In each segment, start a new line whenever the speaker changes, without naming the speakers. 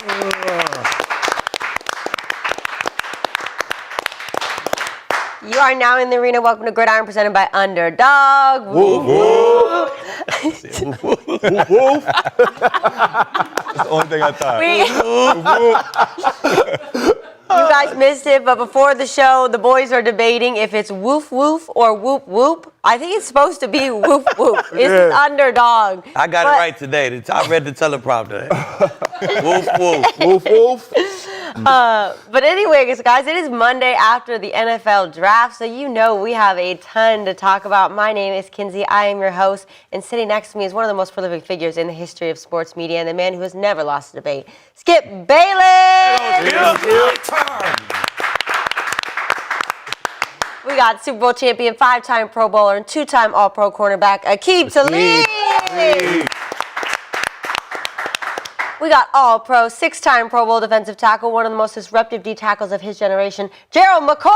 You are now in the arena. Welcome to Gridiron, presented by Underdog. Woo woo.
That's the only thing I thought.
You guys missed it, but before the show, the boys are debating if it's woof woof or whoop whoop. I think it's supposed to be whoop whoop. It's Underdog.
I got it right today. I read the teleprompter. Woof woof.
Woof woof.
But anyway, guys, it is Monday after the NFL draft, so you know we have a ton to talk about. My name is Kinsey. I am your host, and sitting next to me is one of the most prolific figures in the history of sports media and the man who has never lost a debate, Skip Bayless. We got Super Bowl champion, 5-time Pro Bowler, and 2-time All-Pro cornerback, Aqib Talib. We got All-Pro, 6-time Pro Bowl defensive tackle, one of the most disruptive D tackles of his generation, Gerald McCoy.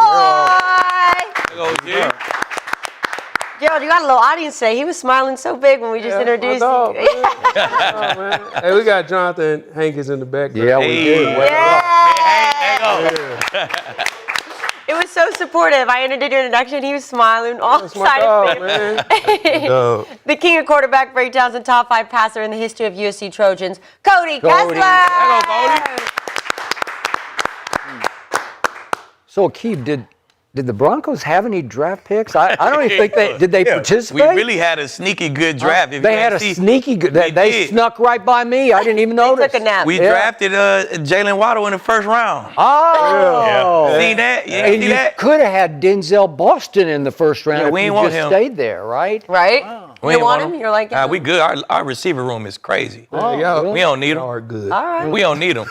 Gerald, you got a little audience today. He was smiling so big when we just introduced you.
Hey, we got Jonathan Hankins in the back.
Yeah, we do.
It was so supportive. I did your introduction. He was smiling all excited. The king of quarterback breakdowns and top 5 passer in the history of USC Trojans, Cody Kessler.
Hello, Cody.
So, Aqib, did the Broncos have any draft picks? I don't even think did they participate?
We really had a sneaky good draft.
They had a sneaky good. They snuck right by me. I didn't even notice.
Took a nap.
We drafted Jalen Waddle in the first round.
Oh.
See that?
And you could have had Denzel Boston in the first round
we
if
ain't
you
want
just
him.
stayed there, right?
Right?
Wow.
You want him? You're like,
we good. Our receiver room is crazy.
Oh,
We don't need him.
Are good.
all right.
We don't need him.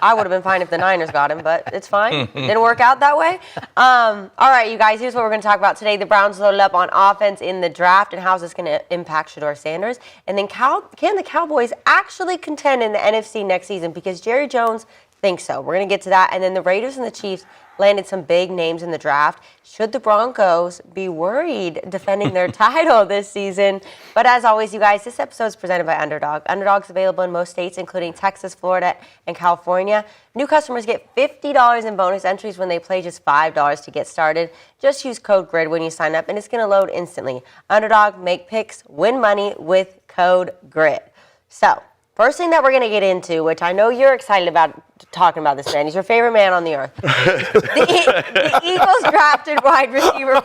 I would have been fine if the Niners got him, but it's fine. Didn't work out that way. All right, you guys, here's what we're going to talk about today. The Browns loaded up on offense in the draft, and how is this going to impact Shedeur Sanders? And then can the Cowboys actually contend in the NFC next season? Because Jerry Jones thinks so. We're going to get to that. And then the Raiders and the Chiefs landed some big names in the draft. Should the Broncos be worried defending their title this season? But as always, you guys, this episode is presented by Underdog. Underdog's available in most states, including Texas, Florida, and California. New customers get $50 in bonus entries when they play just $5 to get started. Just use code GRID when you sign up, and it's going to load instantly. Underdog, make picks, win money with code GRID. So, first thing that we're going to get into, which I know you're excited about talking about this man. He's your favorite man on the earth. The Eagles drafted wide receiver.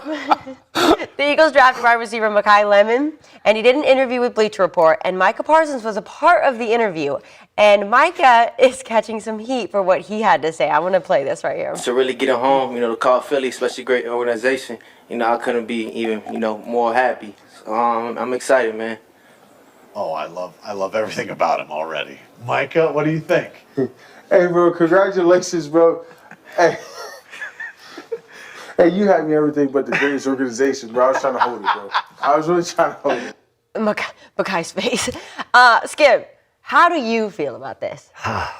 The Eagles drafted wide receiver Makai Lemon, and he did an interview with Bleacher Report, and Micah Parsons was a part of the interview. And Micah is catching some heat for what he had to say. I want to play this right here.
To really get it home, to call Philly, especially a great organization, I couldn't be even, more happy. So I'm excited, man.
Oh, I love everything about him already. Micah, what do you think?
Hey, bro, congratulations, bro. Hey, you had me everything but the greatest organization, bro. I was trying to hold it, bro. I was really trying to hold it.
Makai's face. Skip, how do you feel about this?
I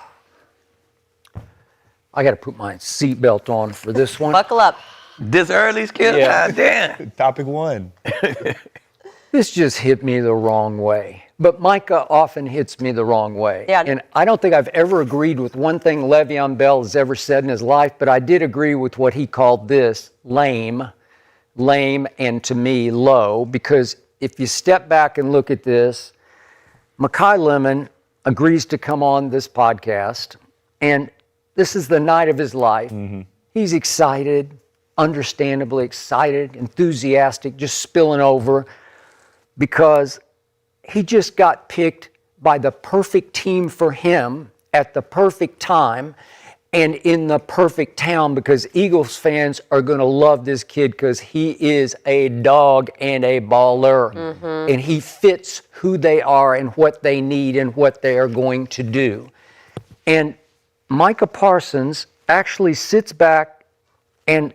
got to put my seatbelt on for this one.
Buckle up.
This early, Skip?
Yeah.
God damn.
Topic 1.
This just hit me the wrong way. But Micah often hits me the wrong way.
Yeah.
And I don't think I've ever agreed with one thing Le'Veon Bell has ever said in his life, but I did agree with what he called this lame, and to me, low, because if you step back and look at this, Makai Lemon agrees to come on this podcast, and this is the night of his life. Mm-hmm. He's excited, understandably excited, enthusiastic, just spilling over, because he just got picked by the perfect team for him at the perfect time and in the perfect town, because Eagles fans are going to love this kid because he is a dog and a baller. Mm-hmm. And he fits who they are and what they need and what they are going to do. And Micah Parsons actually sits back and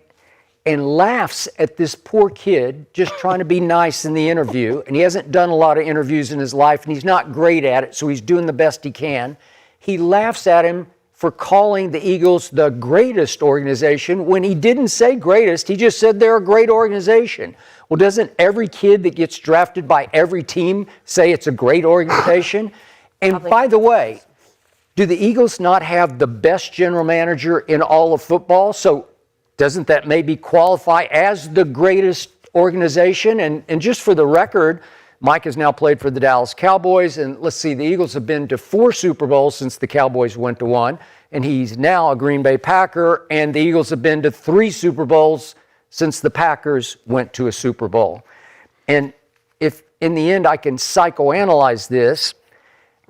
laughs at this poor kid just trying to be nice in the interview. And he hasn't done a lot of interviews in his life, and he's not great at it, so he's doing the best he can. He laughs at him for calling the Eagles the greatest organization when he didn't say greatest. He just said they're a great organization. Well, doesn't every kid that gets drafted by every team say it's a great organization? And by the way, Do the Eagles not have the best general manager in all of football? So doesn't that maybe qualify as the greatest organization? And just for the record, Mike has now played for the Dallas Cowboys. And let's see, the Eagles have been to 4 Super Bowls since the Cowboys went to 1. And he's now a Green Bay Packer. And the Eagles have been to 3 Super Bowls since the Packers went to a Super Bowl. And if in the end I can psychoanalyze this,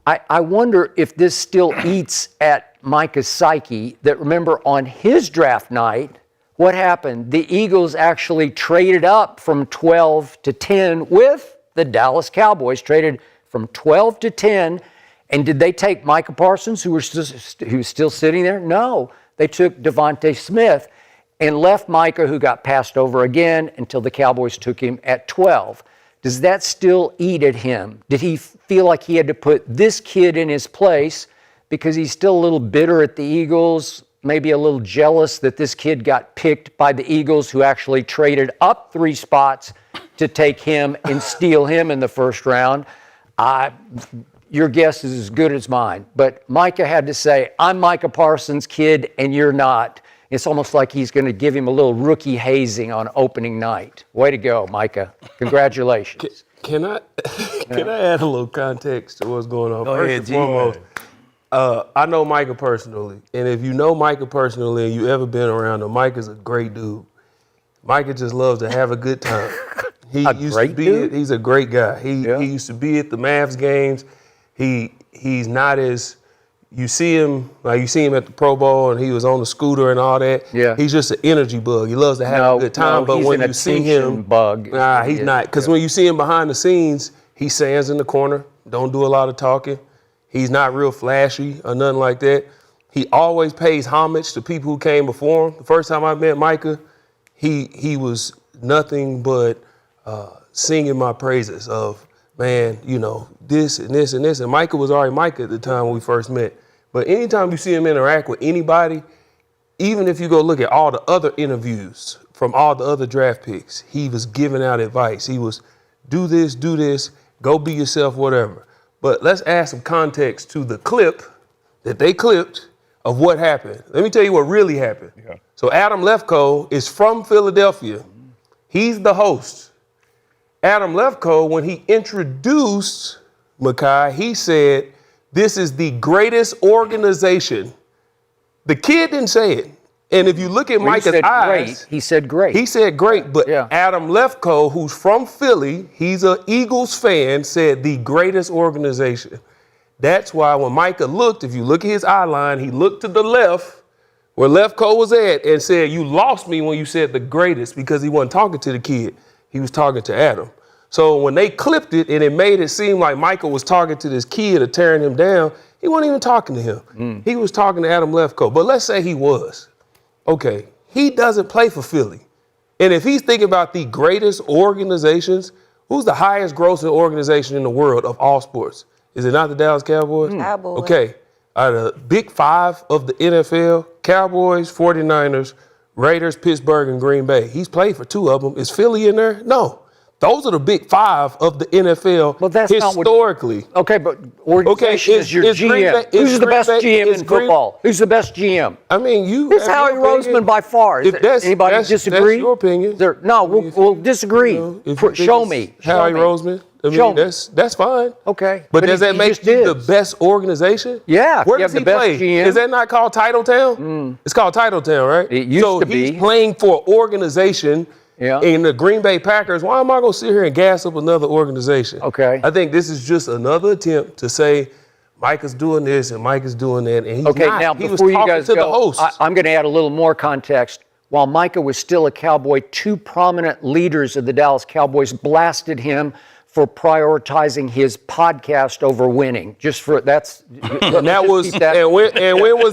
I wonder if this still eats at Micah's psyche that, remember, on his draft night, what happened? The Eagles actually traded up from 12 to 10 with the Dallas Cowboys, traded from 12 to 10. And did they take Micah Parsons, who was still sitting there? No. They took Devontae Smith and left Micah, who got passed over again, until the Cowboys took him at 12. Does that still eat at him? Did he feel like he had to put this kid in his place because he's still a little bitter at the Eagles, maybe a little jealous that this kid got picked by the Eagles, who actually traded up 3 spots to take him and steal him in the first round? Your guess is as good as mine. But Micah had to say, I'm Micah Parsons' kid and you're not. It's almost like he's going to give him a little rookie hazing on opening night. Way to go, Micah. Congratulations.
Can I add a little context to what's going on?
Go
First
ahead,
and
G.
foremost, I know Micah personally, and if you know Micah personally and you ever been around him, Micah's a great dude. Micah just loves to have a good time. He's a great guy. He used to be at the Mavs games. He's not as, you see him at the Pro Bowl and he was on the scooter and all that. Yeah. He's just an energy bug. He loves to have a good time. But when you see him, he's not. Because when you see him behind the scenes, he stands in the corner, don't do a lot of talking. He's not real flashy or nothing like that. He always pays homage to people who came before him. The first time I met Micah, he was nothing but singing my praises of, man, this and this and this. And Micah was already Micah at the time when we first met. But anytime you see him interact with anybody, even if you go look at all the other interviews from all the other draft picks, he was giving out advice. He was, do this, go be yourself, whatever. But let's add some context to the clip that they clipped of what happened. Let me tell you what really happened. Yeah. So Adam Lefkoe is from Philadelphia. He's the host. Adam Lefkoe, when he introduced Makai, he said, this is the greatest organization. The kid didn't say it. And if you look at Micah's eyes.
He said great.
He said great, but Adam Lefkoe, who's from Philly, he's an Eagles fan, said the greatest organization. That's why when Micah looked, if you look at his eye line, he looked to the left where Lefkoe was at and said, you lost me when you said the greatest, because he wasn't talking to the kid. He was talking to Adam. So when they clipped it and it made it seem like Micah was talking to this kid or tearing him down, he wasn't even talking to him. He was talking to Adam Lefkoe. But let's say he was. Okay, he doesn't play for Philly. And if he's thinking about the greatest organizations, who's the highest grossing organization in the world of all sports? Is it not the Dallas Cowboys?
Cowboys.
Okay, out of the big 5 of the NFL, Cowboys, 49ers, Raiders, Pittsburgh, and Green Bay. He's played for 2 of them. Is Philly in there? No. Those are the big 5 of the NFL historically.
Okay, but organization is your GM. Who's the best GM in football? Who's the best GM?
I mean, you.
It's Howie Roseman by far. Anybody disagree?
That's your opinion.
No, we'll disagree. Show me.
Howie Roseman. I mean, that's fine.
Okay.
But does that make you the best organization?
Yeah.
Where does he play? GM. Is that not called Titletown? It's called Titletown, right?
It used to be.
So he's playing for an organization. Yeah. In the Green Bay Packers, why am I going to sit here and gas up another organization?
Okay.
I think this is just another attempt to say Micah's doing this and Micah's doing that, and he's not.
Now
he
before
was
you guys
to
go,
the host.
I'm going to add a little more context. While Micah was still a Cowboy, 2 prominent leaders of the Dallas Cowboys blasted him for prioritizing his podcast over winning. When was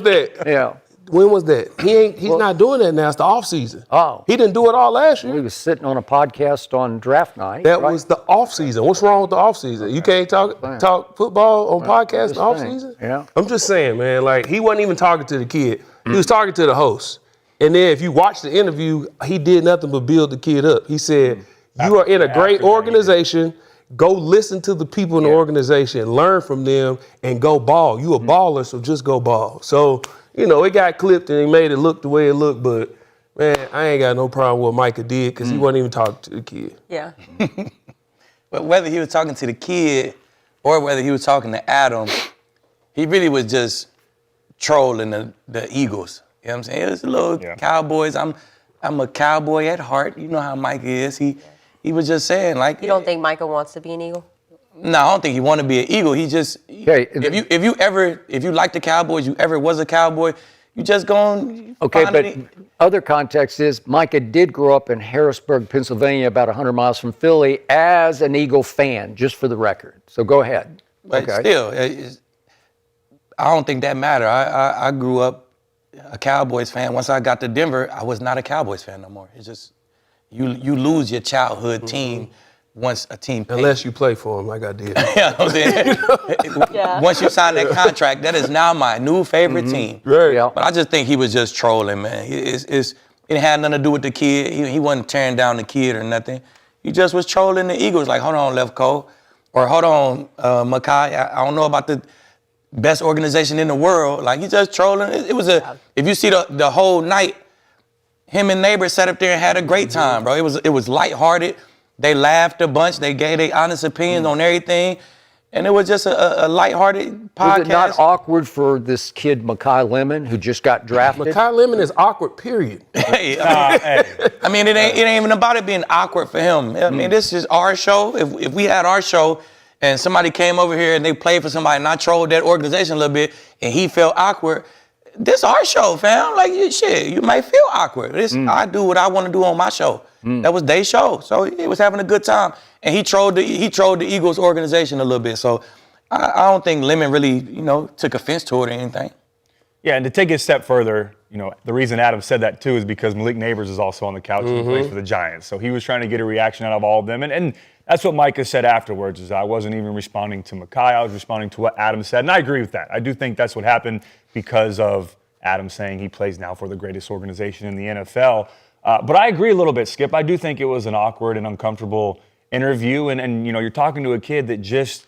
that?
Yeah.
When was that? He's not doing that now. It's the off season.
Oh.
He didn't do it all last year.
He was sitting on a podcast on draft night.
That was the off season. What's wrong with the off season? Okay. You can't talk football on podcasts in the off season?
Yeah.
I'm just saying, man, like he wasn't even talking to the kid. He was talking to the host. And then if you watch the interview, he did nothing but build the kid up. He said, you are in a great organization. go listen to the people in the organization, learn from them, and go ball. You a baller, so just go ball. So, you know, it got clipped and it made it look the way it looked, but man, I ain't got no problem with what Micah did because he wasn't even talking to the kid.
Yeah.
But whether he was talking to the kid or whether he was talking to Adam, he really was just trolling the Eagles. You know what I'm saying? It was a little Cowboys. I'm a Cowboy at heart. You know how Micah is. He was just saying, like,
You don't think Micah wants to be an Eagle?
No, I don't think he want to be an Eagle. He just if you like the Cowboys, you ever was a Cowboy, you just going.
Okay, but other context is Micah did grow up in Harrisburg, Pennsylvania, about 100 miles from Philly, as an Eagle fan, just for the record. So go ahead.
But still, I don't think that matter. I grew up a Cowboys fan. Once I got to Denver, I was not a Cowboys fan no more. It's just you lose your childhood team once a team.
Unless you play for them like I did.
You know what I'm saying? Once you sign that contract, that is now my new favorite team.
Right.
Yeah.
But I just think he was just trolling, man. It had nothing to do with the kid. He wasn't tearing down the kid or nothing. He just was trolling the Eagles. Like, hold on, Left Cole. Or hold on, Makai. I don't know about the best organization in the world. Like, he's just trolling. It was if you see the whole night, him and neighbors sat up there and had a great time, bro. It was lighthearted. They laughed a bunch. They gave their honest opinions on everything. And it was just a lighthearted podcast.
Was it not awkward for this kid, Makai Lemon, who just got drafted?
Makai Lemon is awkward, period.
I mean, it ain't even about it being awkward for him. I mean, this is our show. If we had our show and somebody came over here and they played for somebody and I trolled that organization a little bit and he felt awkward, this our show, fam. Like, you might feel awkward. I do what I want to do on my show. That was their show. So he was having a good time. And he trolled the Eagles organization a little bit. So I don't think Lemon really, took offense to it or anything.
Yeah, and to take it a step further, the reason Adam said that too is because Malik Neighbors is also on the couch and plays for the Giants. So he was trying to get a reaction out of all of them. And that's what Micah said afterwards, is I wasn't even responding to Makai. I was responding to what Adam said. And I agree with that. I do think that's what happened because of Adam saying he plays now for the greatest organization in the NFL. But I agree a little bit, Skip. I do think it was an awkward and uncomfortable interview. And you're talking to a kid that just,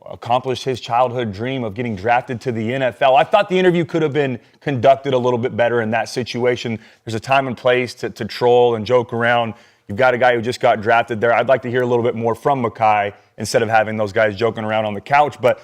accomplished his childhood dream of getting drafted to the NFL. I thought the interview could have been conducted a little bit better in that situation. There's a time and place to troll and joke around. You've got a guy who just got drafted there. I'd like to hear a little bit more from Makai instead of having those guys joking around on the couch. But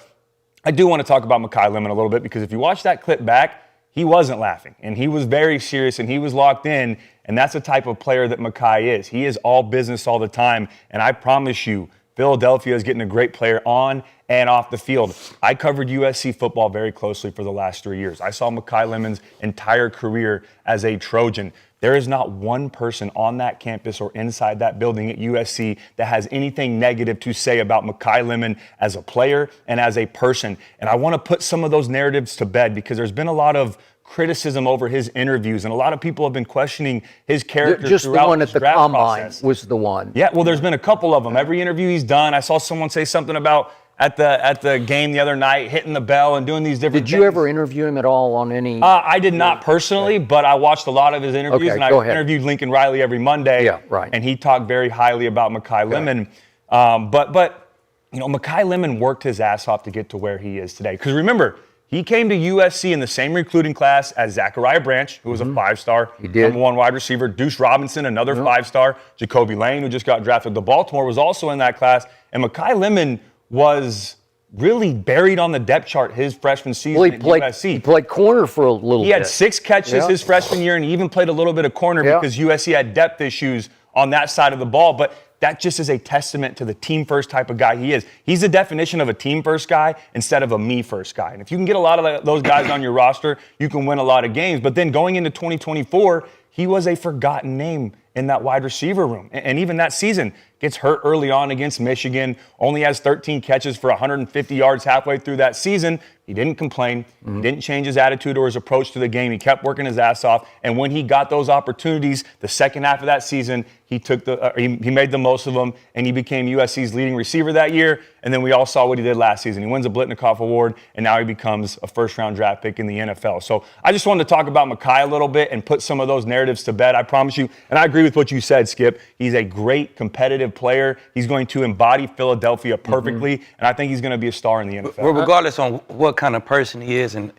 I do want to talk about Makai Lemon a little bit because if you watch that clip back, he wasn't laughing, and he was very serious, and he was locked in, and that's the type of player that Makai is. He is all business all the time, and I promise you, Philadelphia is getting a great player on and off the field. I covered USC football very closely for the last 3 years. I saw Makai Lemon's entire career as a Trojan. There is not one person on that campus or inside that building at USC that has anything negative to say about Makai Lemon as a player and as a person. And I want to put some of those narratives to bed because there's been a lot of criticism over his interviews, and a lot of people have been questioning his character
just
throughout
the one at the
draft
combine
process.
was the one.
Yeah, well, there's been a couple of them. Every interview he's done, I saw someone say something about at the game the other night, hitting the bell and doing these different
Did you ever interview him at all on any?
I did not personally, but I watched a lot of his interviews,
Okay,
and I
go ahead.
interviewed Lincoln Riley every Monday.
Yeah, right.
And he talked very highly about Makai Lemon. But Makai Lemon worked his ass off to get to where he is today. Because remember, he came to USC in the same recruiting class as Zachariah Branch, who was a five-star, number one wide receiver. Deuce Robinson, another five-star. Jacoby Lane, who just got drafted to Baltimore, was also in that class. And Makai Lemon was really buried on the depth chart his freshman season at USC.
He played corner for a little bit.
He had 6 catches his freshman year, and he even played a little bit of corner because USC had depth issues on that side of the ball. But that just is a testament to the team-first type of guy he is. He's the definition of a team-first guy instead of a me-first guy. And if you can get a lot of those guys on your roster, you can win a lot of games. But then going into 2024, he was a forgotten name in that wide receiver room. And even that season, gets hurt early on against Michigan, only has 13 catches for 150 yards halfway through that season. He didn't complain. He didn't change his attitude or his approach to the game. He kept working his ass off. And when he got those opportunities, the second half of that season, he took he made the most of them, and he became USC's leading receiver that year. And then we all saw what he did last season. He wins a Blitnikoff Award, and now he becomes a first-round draft pick in the NFL. So I just wanted to talk about Makai a little bit and put some of those narratives to bed. I promise you, and I agree agree with what you said, Skip. He's a great competitive player. He's going to embody Philadelphia perfectly, and I think he's going to be a star in the NFL.
Well, regardless on what kind of person he is, and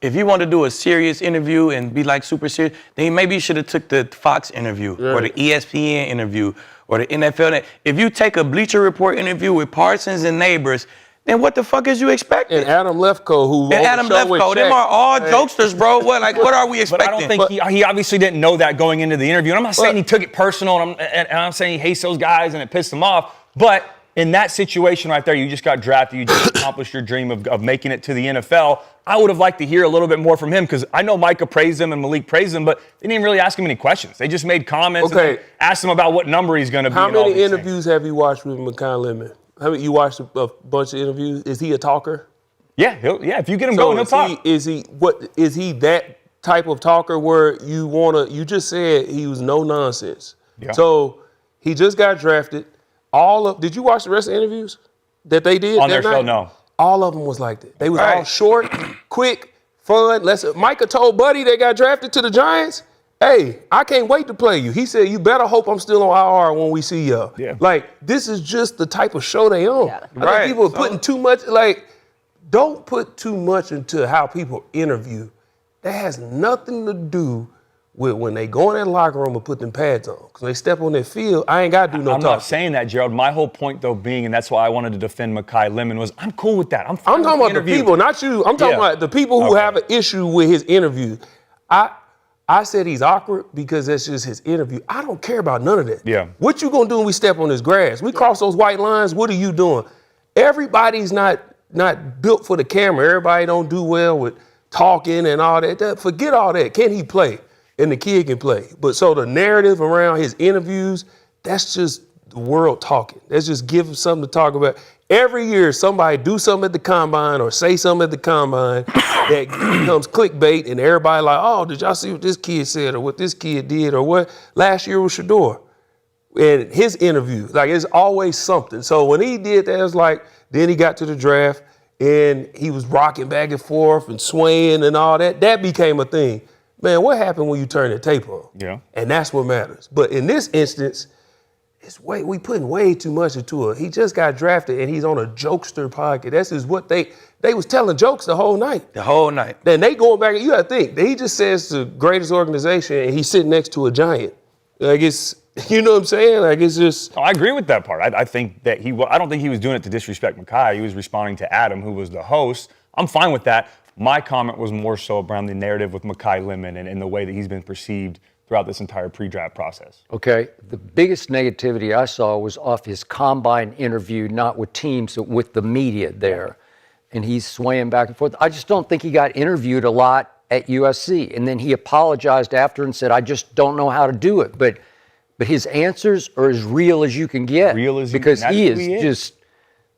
if you want to do a serious interview and be like super serious, then maybe you should have took the Fox interview or the ESPN interview or the NFL. If you take a Bleacher Report interview with Parsons and Neighbors, then what the fuck is you expecting?
And Adam Lefkoe,
them are all jokesters, bro. What are we expecting?
But I don't think he obviously didn't know that going into the interview. And I'm not saying he took it personal, and I'm saying he hates those guys and it pissed him off. But in that situation right there, you just got drafted. You just accomplished your dream of making it to the NFL. I would have liked to hear a little bit more from him because I know Micah praised him and Malik praised him, but they didn't even really ask him any questions. They just made comments and asked him about what number he's going to be.
How many interviews have you watched with Makai Lemon? You watched a bunch of interviews. Is he a talker?
Yeah, if you get him going, he'll talk.
Is he that type of talker where you just said he was no nonsense. Yeah. So he just got drafted. Did you watch the rest of the interviews that they did
on their show? No.
All of them was like that. They was all short, quick, fun. Micah told Buddy that got drafted to the Giants, hey, I can't wait to play you. He said, you better hope I'm still on IR when we see y'all. Yeah. This is just the type of show they on. Yeah. I think people are putting too much, don't put too much into how people interview. That has nothing to do with when they go in that locker room and put them pads on. Because they step on that field, I ain't got to do no talking.
I'm not saying that, Gerald. My whole point, though, being, and that's why I wanted to defend Makai Lemon, was I'm cool with that. I'm talking about the
people, not you. I'm talking about the people who have an issue with his interview. I said he's awkward because that's just his interview. I don't care about none of that.
Yeah.
What you gonna do when we step on this grass? We cross those white lines, what are you doing? Everybody's not built for the camera. Everybody don't do well with talking and all that. Forget all that. Can he play? And the kid can play. But so the narrative around his interviews, that's just the world talking. Let's just give him something to talk about. Every year, somebody do something at the combine or say something at the combine that becomes clickbait, and everybody like, oh, did y'all see what this kid said or what this kid did or what? Last year was Shedeur. And his interview, it's always something. So when he did that, it was then he got to the draft and he was rocking back and forth and swaying and all that. That became a thing. Man, what happened when you turn the tape on? Yeah. And that's what matters. But in this instance, we putting way too much into it. He just got drafted and he's on a jokester podcast. That's just what they was telling jokes the whole night.
The whole night.
Then they going back, you gotta think, he just says the greatest organization and he's sitting next to a giant. You know what I'm saying? It's just.
Oh, I agree with that part. I think that I don't think he was doing it to disrespect Makai. He was responding to Adam, who was the host. I'm fine with that. My comment was more so around the narrative with Makai Lemon and the way that he's been perceived throughout this entire pre-draft process.
Okay, the biggest negativity I saw was off his combine interview, not with teams, but with the media there. And he's swaying back and forth. I just don't think he got interviewed a lot at USC. And then he apologized after and said, I just don't know how to do it. But his answers are as real as you can get.
Real as
because he is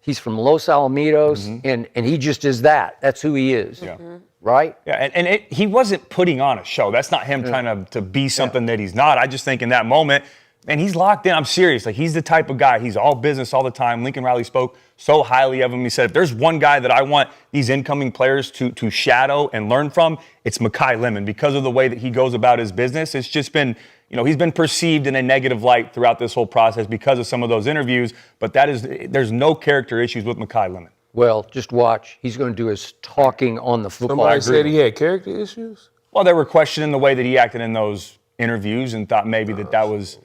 he's from Los Alamitos, and he just is that. That's who he is. Yeah. Right?
Yeah, and he wasn't putting on a show. That's not him trying to be something that he's not. I just think in that moment, man, he's locked in. I'm serious. He's the type of guy. He's all business all the time. Lincoln Riley spoke so highly of him. He said, if there's one guy that I want these incoming players to shadow and learn from, it's Makai Lemon. Because of the way that he goes about his business, it's just been, he's been perceived in a negative light throughout this whole process because of some of those interviews. But there's no character issues with Makai Lemon.
Well, just watch. He's going to do his talking on the football.
Somebody said he had character issues?
Well, they were questioning the way that he acted in those interviews and thought maybe that was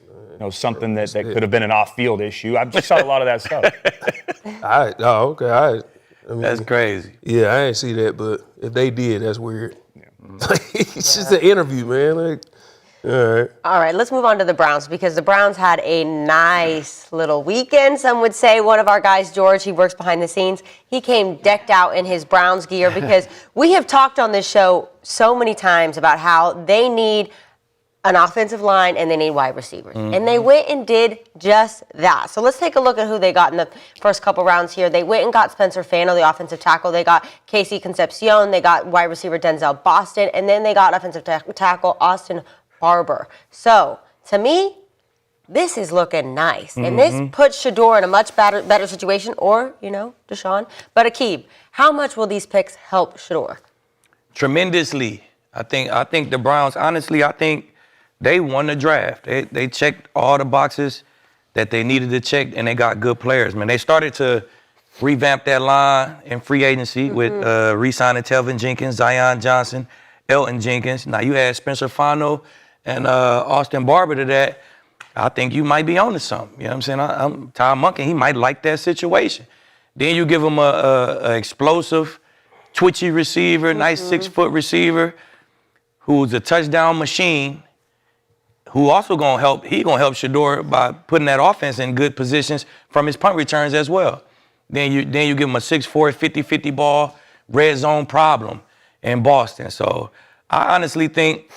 something that could have been an off-field issue. I just saw a lot of that stuff.
Okay.
That's crazy.
Yeah, I didn't see that, but if they did, that's weird. Yeah. It's just an interview, man. All
right, let's move on to the Browns because the Browns had a nice little weekend. Some would say one of our guys, George, he works behind the scenes. He came decked out in his Browns gear because we have talked on this show so many times about how they need an offensive line and they need wide receivers. And they went and did just that. So let's take a look at who they got in the first couple rounds here. They went and got Spencer Fano, the offensive tackle. They got Casey Concepcion. They got wide receiver Denzel Boston. And then they got offensive tackle Austin Barber. So, to me, this is looking nice. And this puts Shedeur in a much better situation, or, Deshaun. But Aqib, how much will these picks help Shedeur?
Tremendously. I think the Browns, honestly, I think they won the draft. They checked all the boxes that they needed to check, and they got good players, man. They started to revamp that line in free agency with re-signing Telvin Jenkins, Zion Johnson, Elton Jenkins. Now you add Spencer Fano and Austin Barber to that. I think you might be on to something. You know what I'm saying? I'm Ty Monken, he might like that situation. Then you give him a explosive, twitchy receiver, nice 6-foot receiver, who's a touchdown machine, who also gonna help. He gonna help Shedeur by putting that offense in good positions from his punt returns as well. Then you give him a 6'4", 50-50 ball, red zone problem in Boston. So I honestly think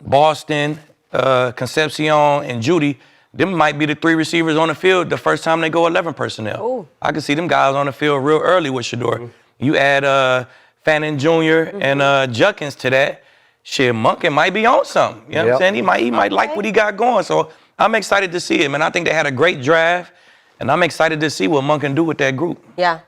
Boston, Concepcion, and Judy, them might be the 3 receivers on the field the first time they go 11 personnel.
Ooh.
I can see them guys on the field real early with Shedeur. You add Fannin Jr. and Judkins to that, shit, Monken might be on something. You know what I'm saying? He might like what he got going. So I'm excited to see him, and I think they had a great draft, and I'm excited to see what Monken do with that group.
Yeah.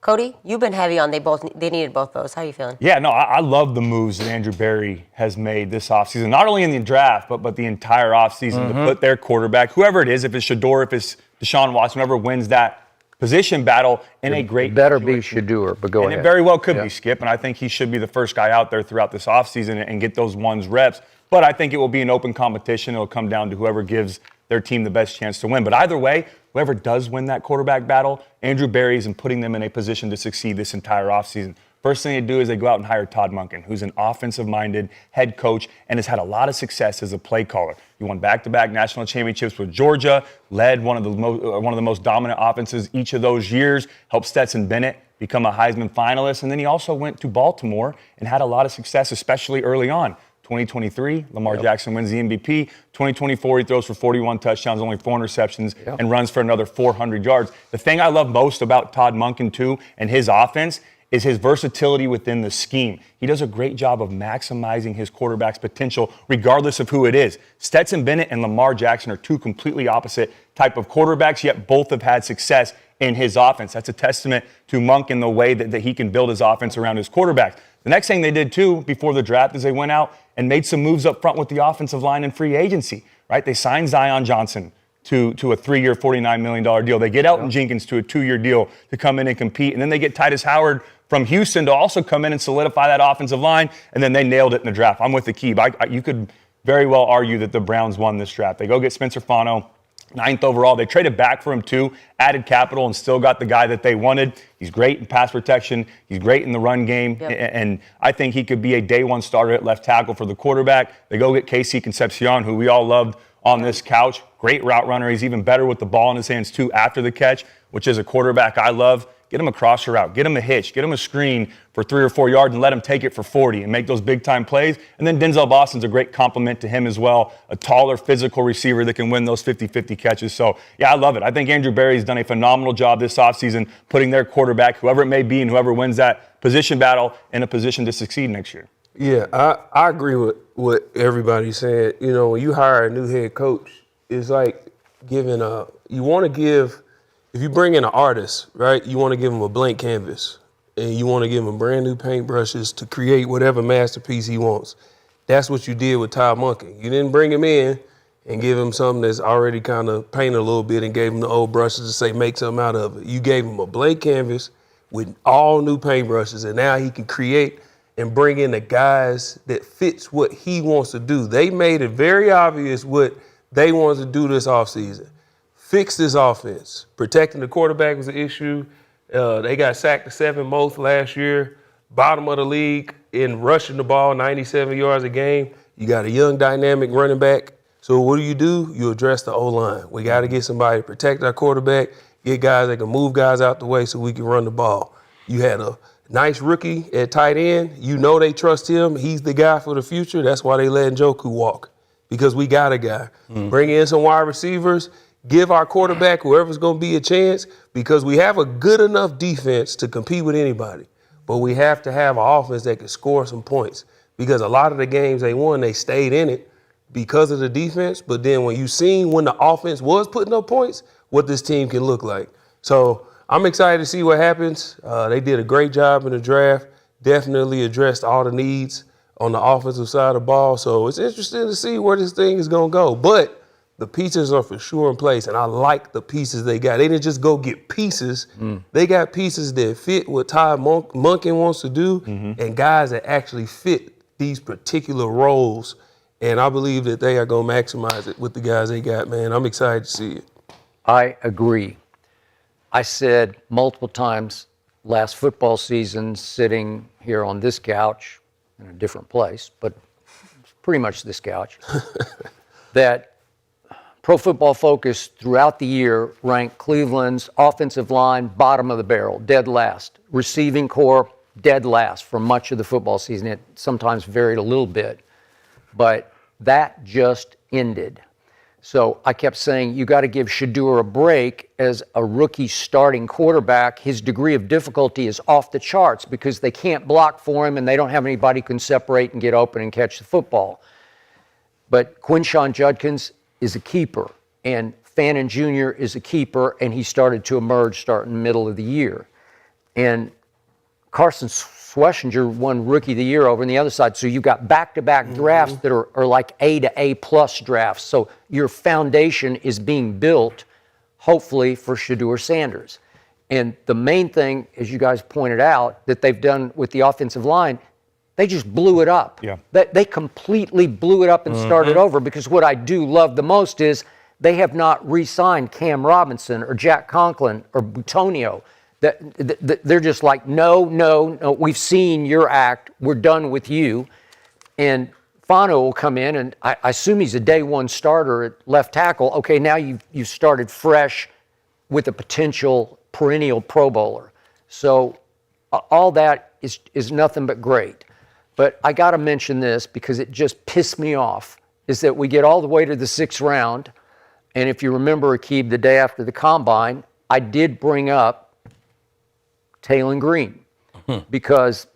Cody, you've been heavy on they needed both those. How are you feeling?
Yeah, no, I love the moves that Andrew Berry has made this offseason, not only in the draft, but the entire offseason to put their quarterback, whoever it is, if it's Shedeur, if it's Deshaun Watson, whoever wins that position battle, in a great
better
situation.
be Shedeur, but go
and
ahead.
It very well could be Skip, and I think he should be the first guy out there throughout this offseason and get those ones reps. But I think it will be an open competition. It'll come down to whoever gives their team the best chance to win. But either way, whoever does win that quarterback battle, Andrew Berry is in putting them in a position to succeed this entire offseason. First thing they do is they go out and hire Todd Monken, who's an offensive-minded head coach and has had a lot of success as a play caller. He won back-to-back national championships with Georgia, led one of the most dominant offenses each of those years, helped Stetson Bennett become a Heisman finalist, and then he also went to Baltimore and had a lot of success, especially early on. 2023, Lamar Jackson wins the MVP. 2024, he throws for 41 touchdowns, only 4 interceptions, and runs for another 400 yards. The thing I love most about Todd Monken, too, and his offense is his versatility within the scheme. He does a great job of maximizing his quarterback's potential, regardless of who it is. Stetson Bennett and Lamar Jackson are 2 completely opposite type of quarterbacks, yet both have had success in his offense. That's a testament to Monken, the way that he can build his offense around his quarterbacks. The next thing they did, too, before the draft is they went out and made some moves up front with the offensive line in free agency, right? They signed Zion Johnson to a 3-year, $49 million deal. They get Elton Jenkins to a 2-year deal to come in and compete. And then they get Titus Howard from Houston to also come in and solidify that offensive line. And then they nailed it in the draft. I'm with Aqib. You could very well argue that the Browns won this draft. They go get Spencer Fano, 9th overall. They traded back for him, too, added capital, and still got the guy that they wanted. He's great in pass protection. He's great in the run game. And I think he could be a day 1 starter at left tackle for the quarterback. They go get Casey Concepcion, who we all loved on this couch. Great route runner. He's even better with the ball in his hands, too, after the catch, which is a quarterback I love. Get him a crosser route. Get him a hitch. Get him a screen for 3 or 4 yards and let him take it for 40 and make those big-time plays. And then Denzel Boston's a great compliment to him as well, a taller, physical receiver that can win those 50-50 catches. So, yeah, I love it. I think Andrew Berry's done a phenomenal job this offseason putting their quarterback, whoever it may be and whoever wins that position battle, in a position to succeed next year.
Yeah, I agree with what everybody's saying. You know, when you hire a new head coach, it's like giving if you bring in an artist, right, you want to give him a blank canvas and you want to give him brand new paintbrushes to create whatever masterpiece he wants. That's what you did with Todd Monken. You didn't bring him in and give him something that's already kind of painted a little bit and gave him the old brushes to say make something out of it. You gave him a blank canvas with all new paintbrushes, and now he can create and bring in the guys that fits what he wants to do. They made it very obvious what they wanted to do this offseason. Fix this offense. Protecting the quarterback was an issue. They got sacked the 7th most last year. Bottom of the league in rushing the ball, 97 yards a game. You got a young, dynamic running back. So what do? You address the O-line. We got to get somebody to protect our quarterback, get guys that can move guys out the way so we can run the ball. You had a nice rookie at tight end. You know they trust him. He's the guy for the future. That's why they let Njoku walk, because we got a guy. Bring in some wide receivers. Give our quarterback, whoever's going to be, a chance, because we have a good enough defense to compete with anybody. But we have to have an offense that can score some points, because a lot of the games they won, they stayed in it because of the defense. But then when you seen when the offense was putting up points, what this team can look like. So I'm excited to see what happens. They did a great job in the draft, definitely addressed all the needs on the offensive side of the ball. So it's interesting to see where this thing is going to go. But the pieces are for sure in place, and I like the pieces they got. They didn't just go get pieces. They got pieces that fit what Ty Monken wants to do and guys that actually fit these particular roles. And I believe that they are going to maximize it with the guys they got, man. I'm excited to see it.
I agree. I said multiple times last football season, sitting here on this couch in a different place, but pretty much this couch, that Pro Football Focus throughout the year ranked Cleveland's offensive line bottom of the barrel, dead last. Receiving core, dead last for much of the football season. It sometimes varied a little bit, but that just ended. So I kept saying, you got to give Shedeur a break as a rookie starting quarterback. His degree of difficulty is off the charts because they can't block for him and they don't have anybody who can separate and get open and catch the football. But Quinshon Judkins is a keeper, and Fannin Jr. is a keeper, and he started to emerge starting in the middle of the year. And Carson Schlesinger won Rookie of the Year over on the other side. So you've got back-to-back drafts that are like A to A-plus drafts. So your foundation is being built, hopefully, for Shedeur Sanders. And the main thing, as you guys pointed out, that they've done with the offensive line, they just blew it up.
Yeah.
They completely blew it up and started over, because what I do love the most is they have not re-signed Cam Robinson or Jack Conklin or Butonio. They're just like, no, we've seen your act. We're done with you. And Fano will come in, and I assume he's a day one starter at left tackle. Okay, now you've started fresh with a potential perennial Pro Bowler. So all that is nothing but great. But I got to mention this because it just pissed me off, is that we get all the way to the 6th round. And if you remember, Aqib, the day after the Combine, I did bring up Talib Green, because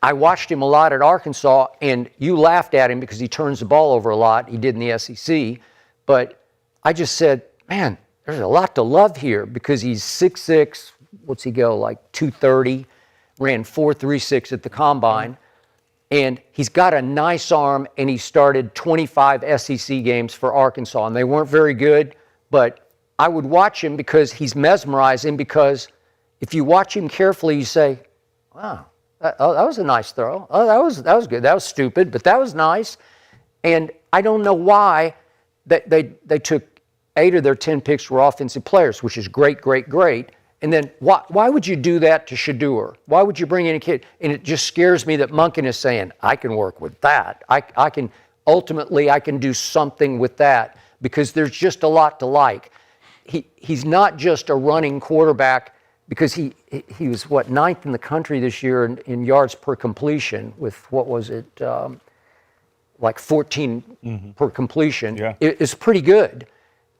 I watched him a lot at Arkansas, and you laughed at him because he turns the ball over a lot. He did in the SEC. But I just said, man, there's a lot to love here, because he's 6'6", what's he go, like 230, ran 4.36 at the Combine, and he's got a nice arm, and he started 25 SEC games for Arkansas, and they weren't very good, but I would watch him because he's mesmerizing, because if you watch him carefully, you say, wow, that was a nice throw. Oh, that was good. That was stupid, but that was nice. And I don't know why they took 8 of their 10 picks were offensive players, which is great. And then why would you do that to Shedeur? Why would you bring in a kid? And it just scares me that Monken is saying, I can work with that. I can do something with that, because there's just a lot to like. He's not just a running quarterback, because he was, 9th in the country this year in yards per completion with, what was it, like 14 per completion.
Yeah.
It's pretty good.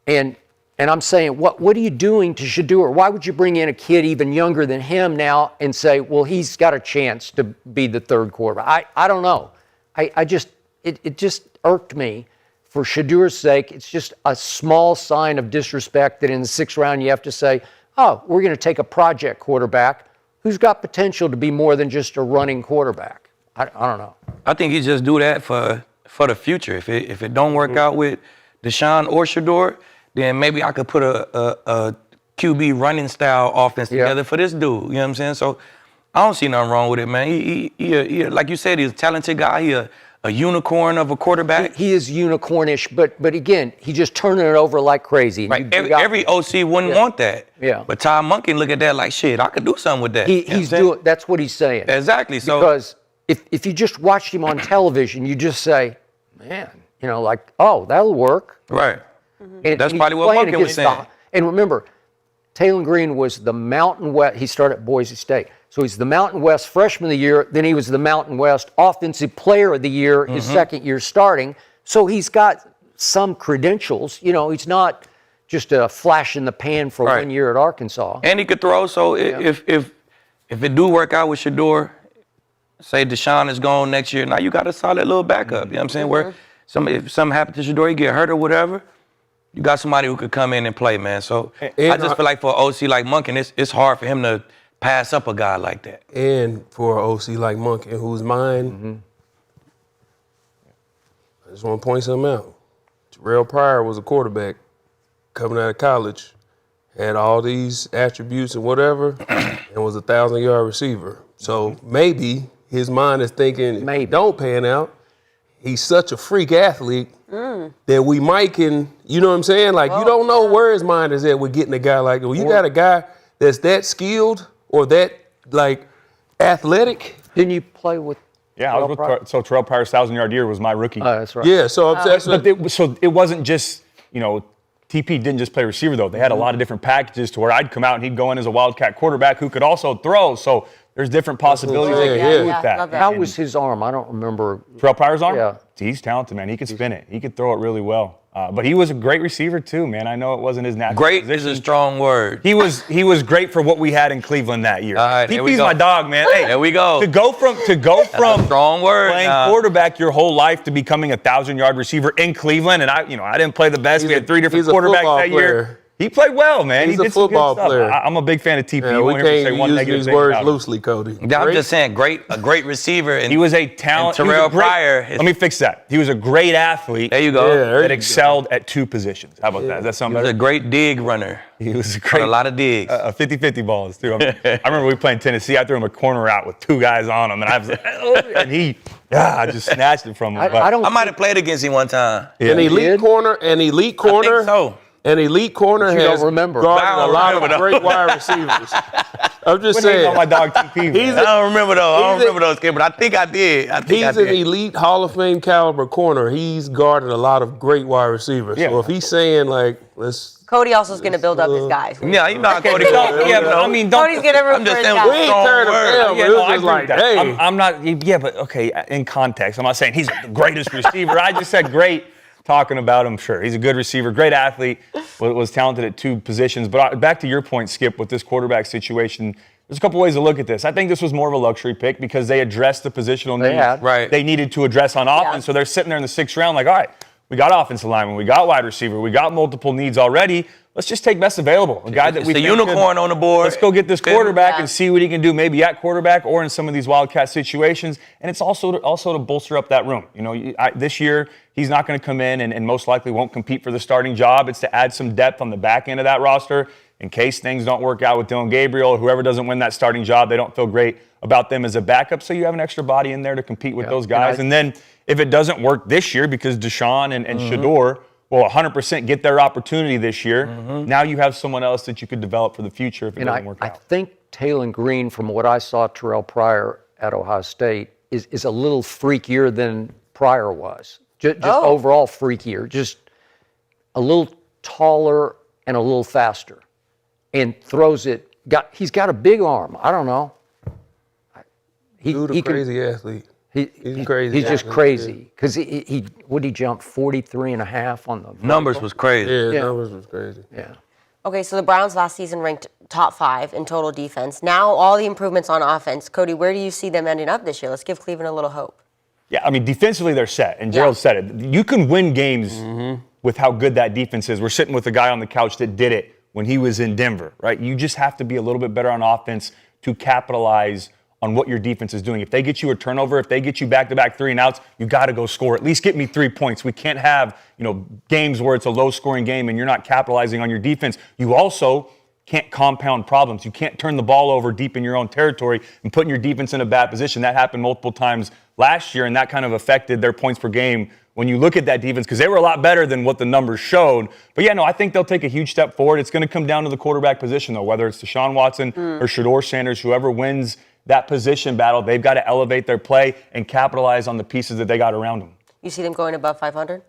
And I'm saying, what are you doing to Shedeur? Why would you bring in a kid even younger than him now and say, well, he's got a chance to be the 3rd quarterback? I don't know. It just irked me. For Shedeur's sake, it's just a small sign of disrespect that in the 6th round you have to say, oh, we're going to take a project quarterback who's got potential to be more than just a running quarterback. I don't know.
I think he just do that for the future. If it don't work out with Deshaun or Shedeur, then maybe I could put a QB running style offense together for this dude. You know what I'm saying? So I don't see nothing wrong with it, man. He like you said, he's a talented guy. He a unicorn of a quarterback.
He is unicornish, but again, he just turning it over like crazy.
Right. Every OC wouldn't want that.
Yeah.
But Ty Monken look at that like, shit, I could do something with that.
He's doing. That's what he's saying.
Exactly. So
because if you just watched him on television, you just say, man, like, oh, that'll work.
Right.
And
that's probably what Monken was saying.
And remember, Talib Green was the Mountain West. He started at Boise State. So he's the Mountain West Freshman of the Year. Then he was the Mountain West Offensive Player of the Year, his 2nd year starting. So he's got some credentials. He's not just a flash in the pan for 1 year at Arkansas.
And he could throw. So if it do work out with Shedeur, say Deshaun is gone next year, now you got a solid little backup. You know what I'm saying? Where if something happened to Shedeur, he get hurt or whatever, you got somebody who could come in and play, man. So I just feel like for an OC like Monken, it's hard for him to pass up a guy like that.
And for an OC like Monk, in whose mind, I just want to point something out. Gerald Pryor was a quarterback coming out of college, had all these attributes and whatever, and was a 1,000-yard receiver. So maybe his mind is thinking, if he don't pan out, he's such a freak athlete that we might can, you know what I'm saying? Like, you don't know where his mind is at with getting a guy like that. When you got a guy that's that skilled or that, like, athletic.
Didn't you play with
Yeah, I was with so Terrell Pryor's 1,000-yard year was my rookie.
that's right.
Yeah, so that's
But it wasn't just, TP didn't just play receiver, though. They had a lot of different packages to where I'd come out and he'd go in as a Wildcat quarterback who could also throw. So there's different possibilities they can do with that.
love that.
How was his arm? I don't remember.
Terrell Pryor's arm?
Yeah.
He's talented, man. He can spin it. He could throw it really well. But he was a great receiver, too, man. I know it wasn't his natural
Great
position.
is a strong word.
He was great for what we had in Cleveland that year.
All right, there we
TP's
go.
my dog, man. Hey,
There we go.
To go from
strong word.
playing quarterback your whole life to becoming a 1,000-yard receiver in Cleveland, and I didn't play the best. We had 3 different quarterbacks that year. He played well, man.
He's
he
a
did some good
football
stuff.
player.
I'm a big fan of TP.
Yeah,
You
we
won't hear me say
can't
one
use
negative
these
thing
words
about him.
loosely, Cody.
I'm just saying, a great receiver. And
He was a talent.
and Terrell
he was a great-
Pryor.
Let me fix that. He was a great athlete.
There you go.
Yeah, there
that
you
excelled at 2 positions. How about that? Is that
He
something
was a
better?
great dig runner.
He was a
Got
great.
a lot of digs.
50-50 balls, too. I remember we played in Tennessee. I threw him a corner out with 2 guys on him, and I was like, I just snatched it from him.
I don't
I might have played against him one time.
An elite corner.
I think so.
An elite corner
you
has
don't remember.
guarded
I
a
don't
lot
remember
of great wide receivers. I'm just
Quit hating
saying.
on my dog TP, man.
He's
I don't remember those. I don't
He's a-
remember those kids, but I think I did.
He's an elite Hall of Fame caliber corner. He's guarded a lot of great wide receivers.
Yeah.
So if he's saying, like, let's.
Cody also is going to build up his guys.
Yeah, you know how Cody
Don't-
was.
yeah, but I mean, don't.
Cody's going to root
I'm
for
just
his
saying,
guys.
We ain't
strong
turned him
word.
down,
Yeah,
but it
no,
was
I
just
agree
like,
with that.
hey.
I'm not. Yeah, but okay. In context, I'm not saying he's the greatest receiver. I just said great. Talking about him, sure, he's a good receiver, great athlete, was talented at 2 positions. But back to your point, Skip, with this quarterback situation, there's a couple ways to look at this. I think this was more of a luxury pick because they addressed the positional needs they needed to address on offense. So they're sitting there in the 6th round like, all right, we got offensive lineman, we got wide receiver, we got multiple needs already. Let's just take best available. A guy that
It's
we
the
think
unicorn on the board.
Let's go get this quarterback
Yeah.
and see what he can do, maybe at quarterback or in some of these Wildcat situations. And it's also to bolster up that room. This year he's not going to come in and most likely won't compete for the starting job. It's to add some depth on the back end of that roster in case things don't work out with Dylan Gabriel or whoever doesn't win that starting job. They don't feel great about them as a backup, so you have an extra body in there to compete with those guys. And then if it doesn't work this year because Deshaun and Shedeur will 100% get their opportunity this year. Now you have someone else that you could develop for the future if it doesn't work
I
out.
think Taylon Green, from what I saw Terrell Pryor at Ohio State, is a little freakier than Pryor was. Just overall freakier. Just a little taller and a little faster. And throws it. He's got a big arm. I don't know.
Dude, a crazy athlete. He's crazy.
He's just crazy. Because would he jump 43 and a half on the
Numbers was crazy.
Yeah, numbers was crazy.
Yeah.
Okay, so the Browns last season ranked top 5 in total defense. Now all the improvements on offense. Cody, where do you see them ending up this year? Let's give Cleveland a little hope.
Yeah, I mean, defensively they're set, and Gerald said it. You can win games with how good that defense is. We're sitting with a guy on the couch that did it when he was in Denver, right? You just have to be a little bit better on offense to capitalize on what your defense is doing. If they get you a turnover, if they get you back-to-back 3-and-outs, you got to go score. At least get me 3 points. We can't have, games where it's a low-scoring game and you're not capitalizing on your defense. You also can't compound problems. You can't turn the ball over deep in your own territory and putting your defense in a bad position. That happened multiple times last year, and that kind of affected their points per game when you look at that defense, because they were a lot better than what the numbers showed. But I think they'll take a huge step forward. It's going to come down to the quarterback position, though, whether it's Deshaun Watson or Shedeur Sanders, whoever wins that position battle, they've got to elevate their play and capitalize on the pieces that they got around them.
You see them going above 500?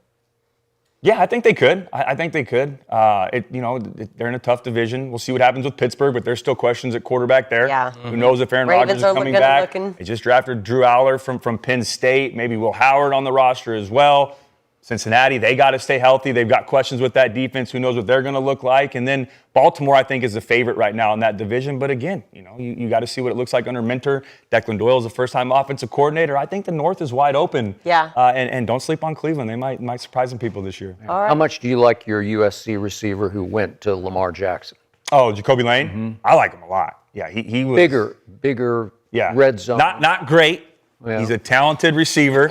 Yeah, I think they could. I think they could. They're in a tough division. We'll see what happens with Pittsburgh, but there's still questions at quarterback there.
Yeah.
Who knows if Aaron
Ravens
Rodgers
are
is coming
good
back?
looking.
They just drafted Drew Aller from Penn State. Maybe Will Howard on the roster as well. Cincinnati, they got to stay healthy. They've got questions with that defense. Who knows what they're going to look like? And then Baltimore, I think, is the favorite right now in that division. But again, you got to see what it looks like under Mentor. Declan Doyle is a first-time offensive coordinator. I think the North is wide open.
Yeah.
And don't sleep on Cleveland. They might surprise some people this year.
All right.
How much do you like your USC receiver who went to Lamar Jackson?
Oh, Jacoby Lane? I like him a lot. Yeah, he was
bigger
yeah.
red zone.
Not great.
Yeah.
He's a talented receiver.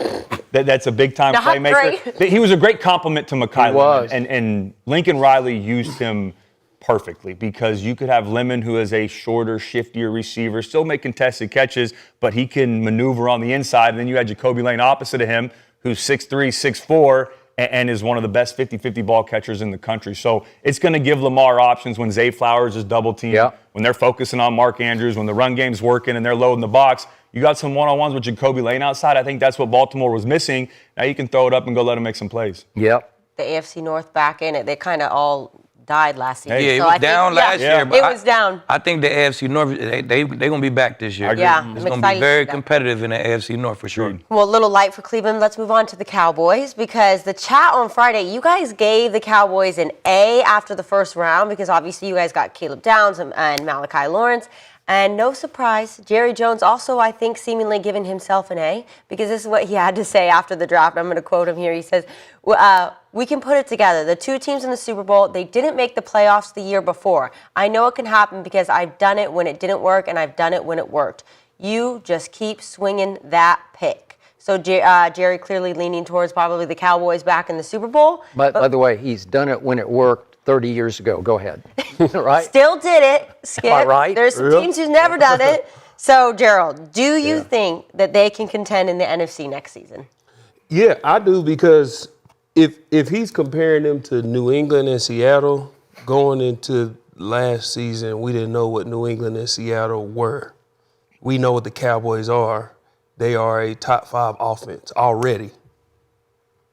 That's a big time
Not
playmaker.
great.
He was a great compliment to Makai.
He was.
And Lincoln Riley used him perfectly because you could have Lemon, who is a shorter, shiftier receiver, still make contested catches, but he can maneuver on the inside. And then you had Jacoby Lane opposite of him, who's 6'3", 6'4", and is one of the best 50-50 ball catchers in the country. So it's going to give Lamar options when Zay Flowers is double teamed,
Yeah.
when they're focusing on Mark Andrews, when the run game's working and they're loading the box. You got some one-on-ones with Jacoby Lane outside. I think that's what Baltimore was missing. Now you can throw it up and go let him make some plays.
Yep.
The AFC North back in it, they kind of all died last season.
Yeah, it
So
was
I
down
think,
last year. But
It was down.
I think the AFC North, they're going to be back this year.
Yeah, I'm
It's going to
excited
be
to
very
see that.
competitive in the AFC North for sure.
Well, a little light for Cleveland. Let's move on to the Cowboys because the chat on Friday, you guys gave the Cowboys an A after the first round because obviously you guys got Caleb Downs and Malachi Lawrence. And no surprise, Jerry Jones also, I think, seemingly giving himself an A because this is what he had to say after the draft. I'm going to quote him here. He says, we can put it together. The two teams in the Super Bowl, they didn't make the playoffs the year before. I know it can happen because I've done it when it didn't work and I've done it when it worked. You just keep swinging that pick. So Jerry clearly leaning towards probably the Cowboys back in the Super Bowl.
But by the way, he's done it when it worked 30 years ago. Go ahead. Right?
Still did it, Skip.
Am I right?
There's some teams who's never done it. So, Gerald, do you think that they can contend in the NFC next season?
Yeah, I do because if he's comparing them to New England and Seattle, going into last season, we didn't know what New England and Seattle were. We know what the Cowboys are. They are a top 5 offense already.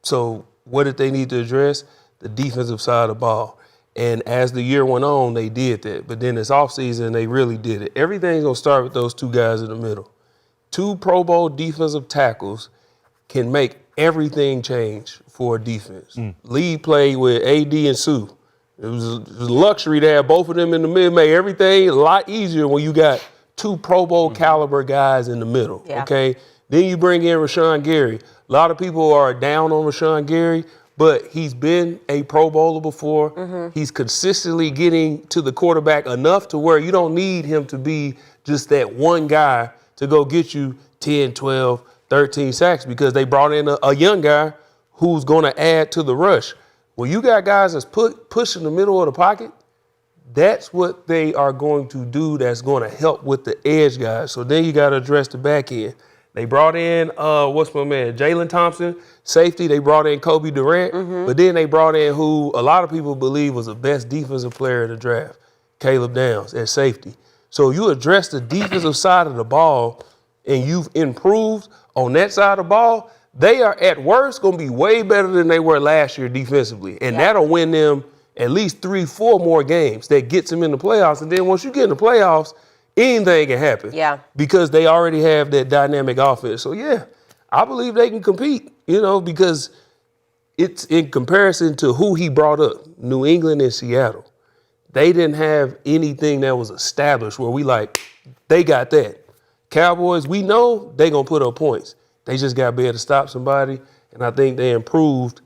So what did they need to address? The defensive side of the ball. And as the year went on, they did that. But then this offseason, they really did it. Everything's going to start with those two guys in the middle. 2 Pro Bowl defensive tackles can make everything change for a defense. Lee played with AD and Sue. It was a luxury to have both of them in the middle. Make everything a lot easier when you got 2 Pro Bowl caliber guys in the middle, okay? Then you bring in Rashawn Gary. A lot of people are down on Rashawn Gary, but he's been a Pro Bowler before. He's consistently getting to the quarterback enough to where you don't need him to be just that one guy to go get you 10, 12, 13 sacks because they brought in a young guy who's going to add to the rush. When you got guys that's push in the middle of the pocket, that's what they are going to do that's going to help with the edge guys. So then you got to address the back end. They brought in, Jalen Thompson, safety. They brought in Kobe Durant, but then they brought in who a lot of people believe was the best defensive player in the draft, Caleb Downs at safety. So you address the defensive side of the ball and you've improved on that side of the ball, they are at worst going to be way better than they were last year defensively. And that'll win them at least 3-4 more games that gets them in the playoffs. And then once you get in the playoffs, anything can happen.
Yeah.
Because they already have that dynamic offense. So, yeah, I believe they can compete, because it's in comparison to who he brought up, New England and Seattle. They didn't have anything that was established where they got that. Cowboys, we know they going to put up points. They just got to be able to stop somebody, and I think they improved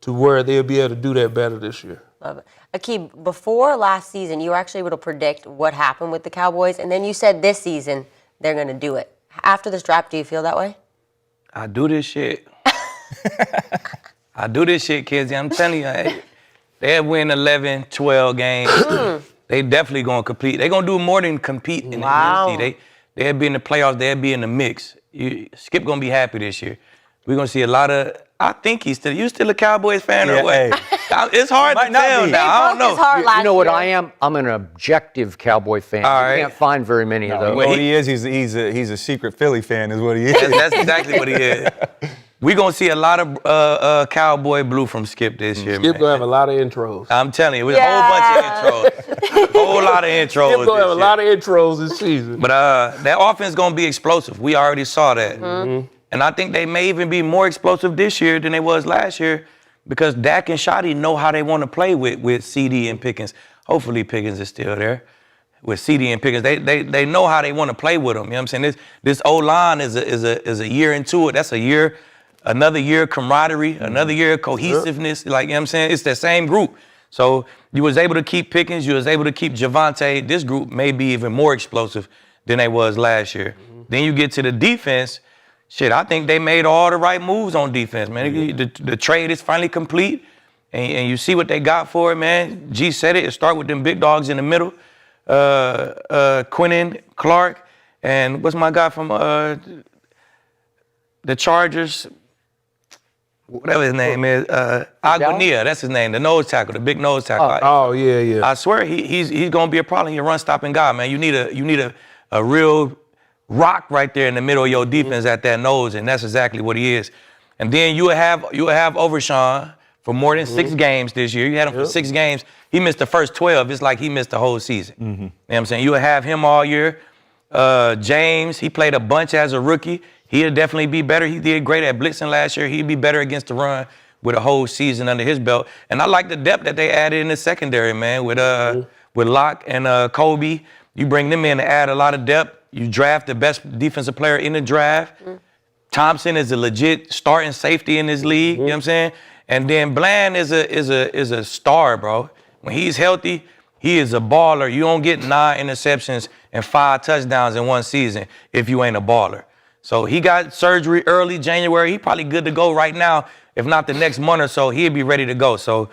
to where they'll be able to do that better this year.
Love it. Aqib, before last season, you were actually able to predict what happened with the Cowboys, and then you said this season they're going to do it. After this draft, do you feel that way?
I do this shit. I do this shit, Kinsey. I'm telling you, they'll win 11, 12 games. They definitely going to compete. They're going to do more than compete in the NFC. They'll be in the playoffs. They'll be in the mix. Skip going to be happy this year. We're going to see a lot of – I think you still a Cowboys fan or what? It's hard to tell now. I don't know.
You know what I am? I'm an objective Cowboy fan. You can't find very many of those.
What he is, he's a secret Philly fan is what he is.
That's exactly what he is. We're going to see a lot of Cowboy blue from Skip this year,
Skip going to have a lot of intros.
I'm telling you, a whole bunch of intros. A whole lot of intros.
Skip going to have a lot of intros this season.
But that offense is going to be explosive. We already saw that. And I think they may even be more explosive this year than they was last year because Dak and Shoddy know how they want to play with CD and Pickens. Hopefully Pickens is still there. With CD and Pickens, they know how they want to play with them. You know what I'm saying? This O-line is a year into it. That's another year of camaraderie, another year of cohesiveness. Like, you know what I'm saying? It's that same group. So You was able to keep Pickens. You was able to keep Javonte. This group may be even more explosive than they was last year. Then you get to the defense. Shit, I think they made all the right moves on defense, man. The trade is finally complete, and you see what they got for it, man. G said it. It start with them big dogs in the middle. Quinnen, Clark, and what's my guy from the Chargers? Whatever his name is, Aguania, that's his name, the nose tackle, the big nose tackle.
Oh, yeah.
I swear he's gonna be a problem. He's a run-stopping guy, man. You need a real rock right there in the middle of your defense at that nose, and that's exactly what he is. And then you will have Overshawn for more than 6 games this year. You had him for 6 games. He missed the first 12. It's like he missed the whole season. You know what I'm saying? You will have him all year. James, he played a bunch as a rookie. He'll definitely be better. He did great at blitzing last year. He'd be better against the run with a whole season under his belt. And I like the depth that they added in the secondary, man, with Locke and Kobe. You bring them in to add a lot of depth. You draft the best defensive player in the draft. Thompson is a legit starting safety in this league. You know what I'm saying? And then Bland is a star, bro. When he's healthy, he is a baller. You don't get 9 interceptions and 5 touchdowns in one season if you ain't a baller. So he got surgery early January. He probably good to go right now. If not the next month or so, he'll be ready to go. So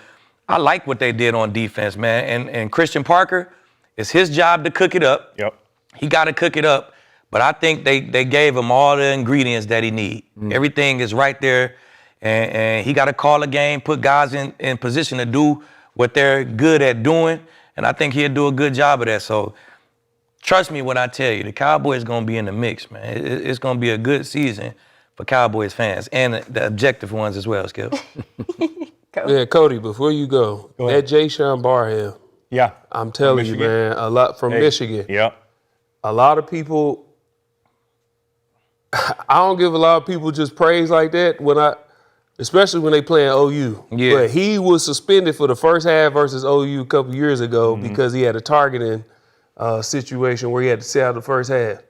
I like what they did on defense, man. And Christian Parker, it's his job to cook it up.
Yep.
He got to cook it up. But I think they gave him all the ingredients that he need. Everything is right there. And he got to call a game, put guys in position to do what they're good at doing. And I think he'll do a good job of that. So trust me when I tell you, the Cowboys going to be in the mix, man. It's going to be a good season for Cowboys fans and the objective ones as well, Skip.
Yeah, Cody, before you go that Jay-Sean Barham,
Yeah.
I'm telling you, man, a lot from Michigan.
Yep.
A lot of people, I don't give a lot of people just praise like that especially when they play in OU.
Yeah.
But he was suspended for the first half versus OU a couple years ago because he had a targeting situation where he had to sit out the first half.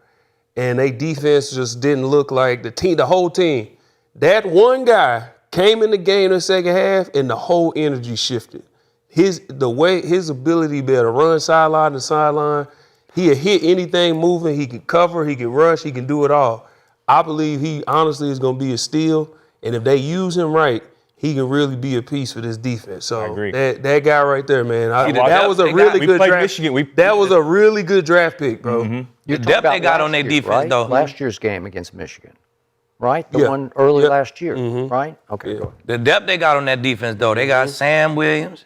And they defense just didn't look like the whole team. That one guy came in the game in the second half and the whole energy shifted. His ability to be able to run sideline to sideline, he'll hit anything moving, he can cover, he can rush, he can do it all. I believe he honestly is going to be a steal. And if they use him right, he can really be a piece for this defense. So
I agree.
That guy right there, man,
that
was a really good draft.
Michigan.
That was a really good draft pick, bro.
You
The depth they got on their defense,
right?
though.
Last year's game against Michigan, right? The one early last year, right? Okay, go ahead.
The depth they got on that defense, though, they got Sam Williams,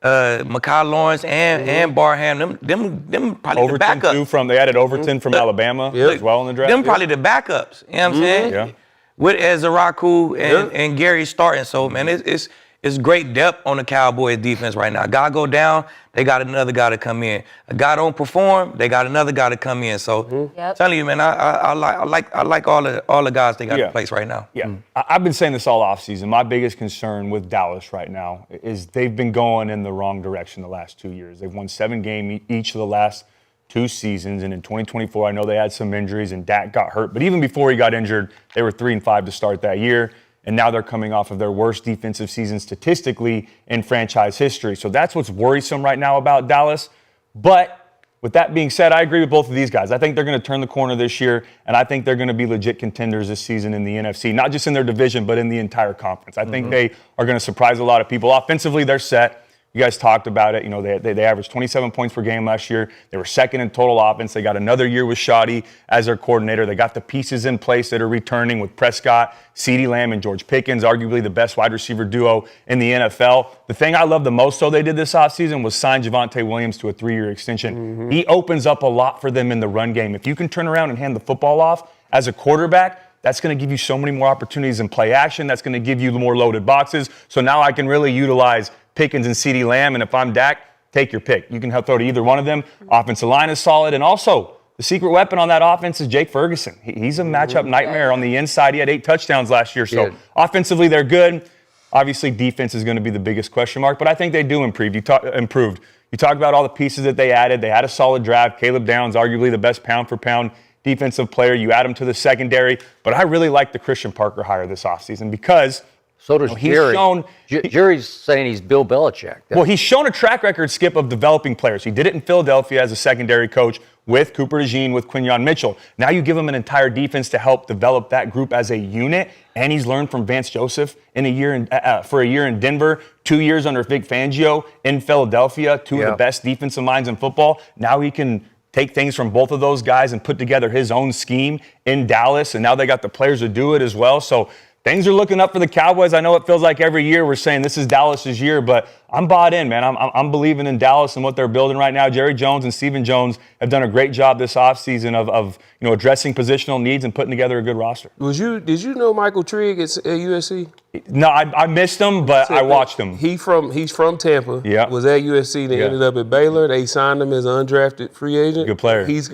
Makai Lawrence, and Barham. Them probably the
Overton
backups.
too they added Overton from Alabama as well in the draft.
Them probably the backups. You know what I'm saying?
Yeah.
With Ezraku and Gary starting. So, man, it's great depth on the Cowboys defense right now. A guy go down, they got another guy to come in. A guy don't perform, they got another guy to come in. So, telling you, man, I like all the guys they got in place right now.
Yeah, I've been saying this all offseason. My biggest concern with Dallas right now is they've been going in the wrong direction the last 2 years. They've won 7 games each of the last 2 seasons, and in 2024, I know they had some injuries and Dak got hurt, but even before he got injured, they were 3-5 to start that year, and now they're coming off of their worst defensive season statistically in franchise history. So that's what's worrisome right now about Dallas. But with that being said, I agree with both of these guys. I think they're going to turn the corner this year, and I think they're going to be legit contenders this season in the NFC, not just in their division, but in the entire conference. I think they are going to surprise a lot of people. Offensively, they're set. You guys talked about it. You know, they averaged 27 points per game last year. They were second in total offense. They got another year with Shoddy as their coordinator. They got the pieces in place that are returning with Prescott, CeeDee Lamb, and George Pickens, arguably the best wide receiver duo in the NFL. The thing I love the most, though, they did this offseason was sign Javonte Williams to a 3-year extension. He opens up a lot for them in the run game. If you can turn around and hand the football off as a quarterback, that's going to give you so many more opportunities in play action. That's going to give you more loaded boxes. So now I can really utilize Pickens and CeeDee Lamb, and if I'm Dak, take your pick. You can throw to either one of them. Offensive line is solid, and also the secret weapon on that offense is Jake Ferguson. He's a matchup nightmare on the inside. He had 8 touchdowns last year, so offensively they're good. Obviously, defense is going to be the biggest question mark, but I think they do improve. You talked about all the pieces that they added. They had a solid draft. Caleb Downs, arguably the best pound-for-pound defensive player. You add him to the secondary, but I really like the Christian Parker hire this offseason because
So does
He's
Jerry.
shown-
Jerry's saying he's Bill Belichick.
Well, he's shown a track record, Skip, of developing players. He did it in Philadelphia as a secondary coach with Cooper DeJean, with Quinyon Mitchell. Now you give him an entire defense to help develop that group as a unit, and he's learned from Vance Joseph for a year in Denver, 2 years under Vic Fangio in Philadelphia, two of the best defensive minds in football. Now he can take things from both of those guys and put together his own scheme in Dallas, and now they got the players to do it as well. So things are looking up for the Cowboys. I know it feels like every year we're saying this is Dallas's year, but I'm bought in, man. I'm believing in Dallas and what they're building right now. Jerry Jones and Stephen Jones have done a great job this offseason of addressing positional needs and putting together a good roster.
Did you know Michael Trigg at USC?
No, I missed him, but I watched him.
He's from Tampa.
Yeah.
Was at USC. They ended up at Baylor. They signed him as an undrafted free agent.
Good player.
He's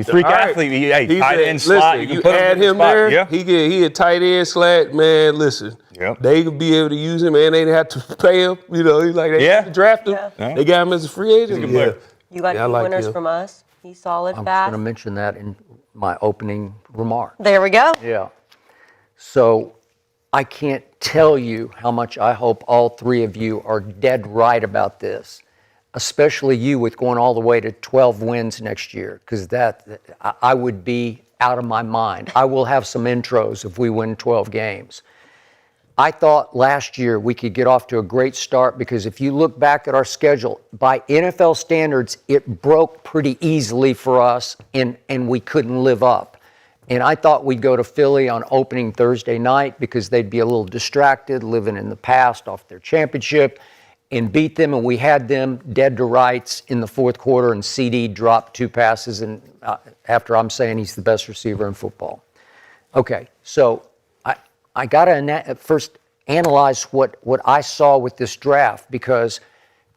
freak athlete. Hey, tight end slot.
Listen, you
put
add
in the
him
spot.
there.
Yeah.
He a tight end slot. Man, listen.
Yep.
They could be able to use him, and they didn't have to pay him. He's like they had to draft him.
Yeah.
They got him as a free agent.
He's a good player.
You got
Yeah, I
two
like
winners
him.
from us. He's solid,
I'm
fast.
going to mention that in my opening remark.
There we go.
Yeah. So I can't tell you how much I hope all three of you are dead right about this, especially you with going all the way to 12 wins next year, because I would be out of my mind. I will have some intros if we win 12 games. I thought last year we could get off to a great start because if you look back at our schedule, by NFL standards, it broke pretty easily for us and we couldn't live up. And I thought we'd go to Philly on opening Thursday night because they'd be a little distracted, living in the past off their championship, and beat them. And we had them dead to rights in the fourth quarter, and CD dropped 2 passes. And after I'm saying he's the best receiver in football. Okay, so I got to first analyze what I saw with this draft because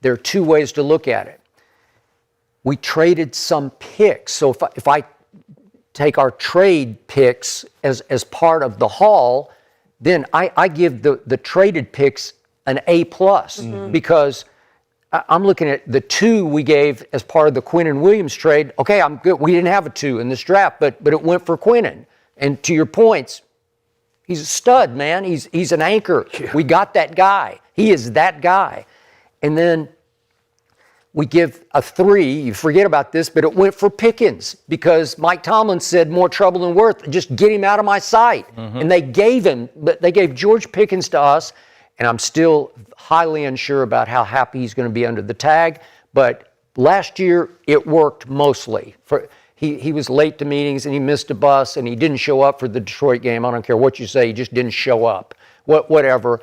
there are 2 ways to look at it. We traded some picks. So if I take our trade picks as part of the haul, then I give the traded picks an A+, because I'm looking at the 2 we gave as part of the Quinnen Williams trade. Okay, I'm good. We didn't have a 2 in this draft, but it went for Quinnen. And to your points, he's a stud, man. He's an anchor. Yeah. We got that guy. He is that guy. And then we give a 3. You forget about this, but it went for Pickens because Mike Tomlin said more trouble than worth. Just get him out of my sight. And they gave George Pickens to us, and I'm still highly unsure about how happy he's going to be under the tag. But last year it worked mostly. He was late to meetings and he missed a bus and he didn't show up for the Detroit game. I don't care what you say, he just didn't show up. Whatever.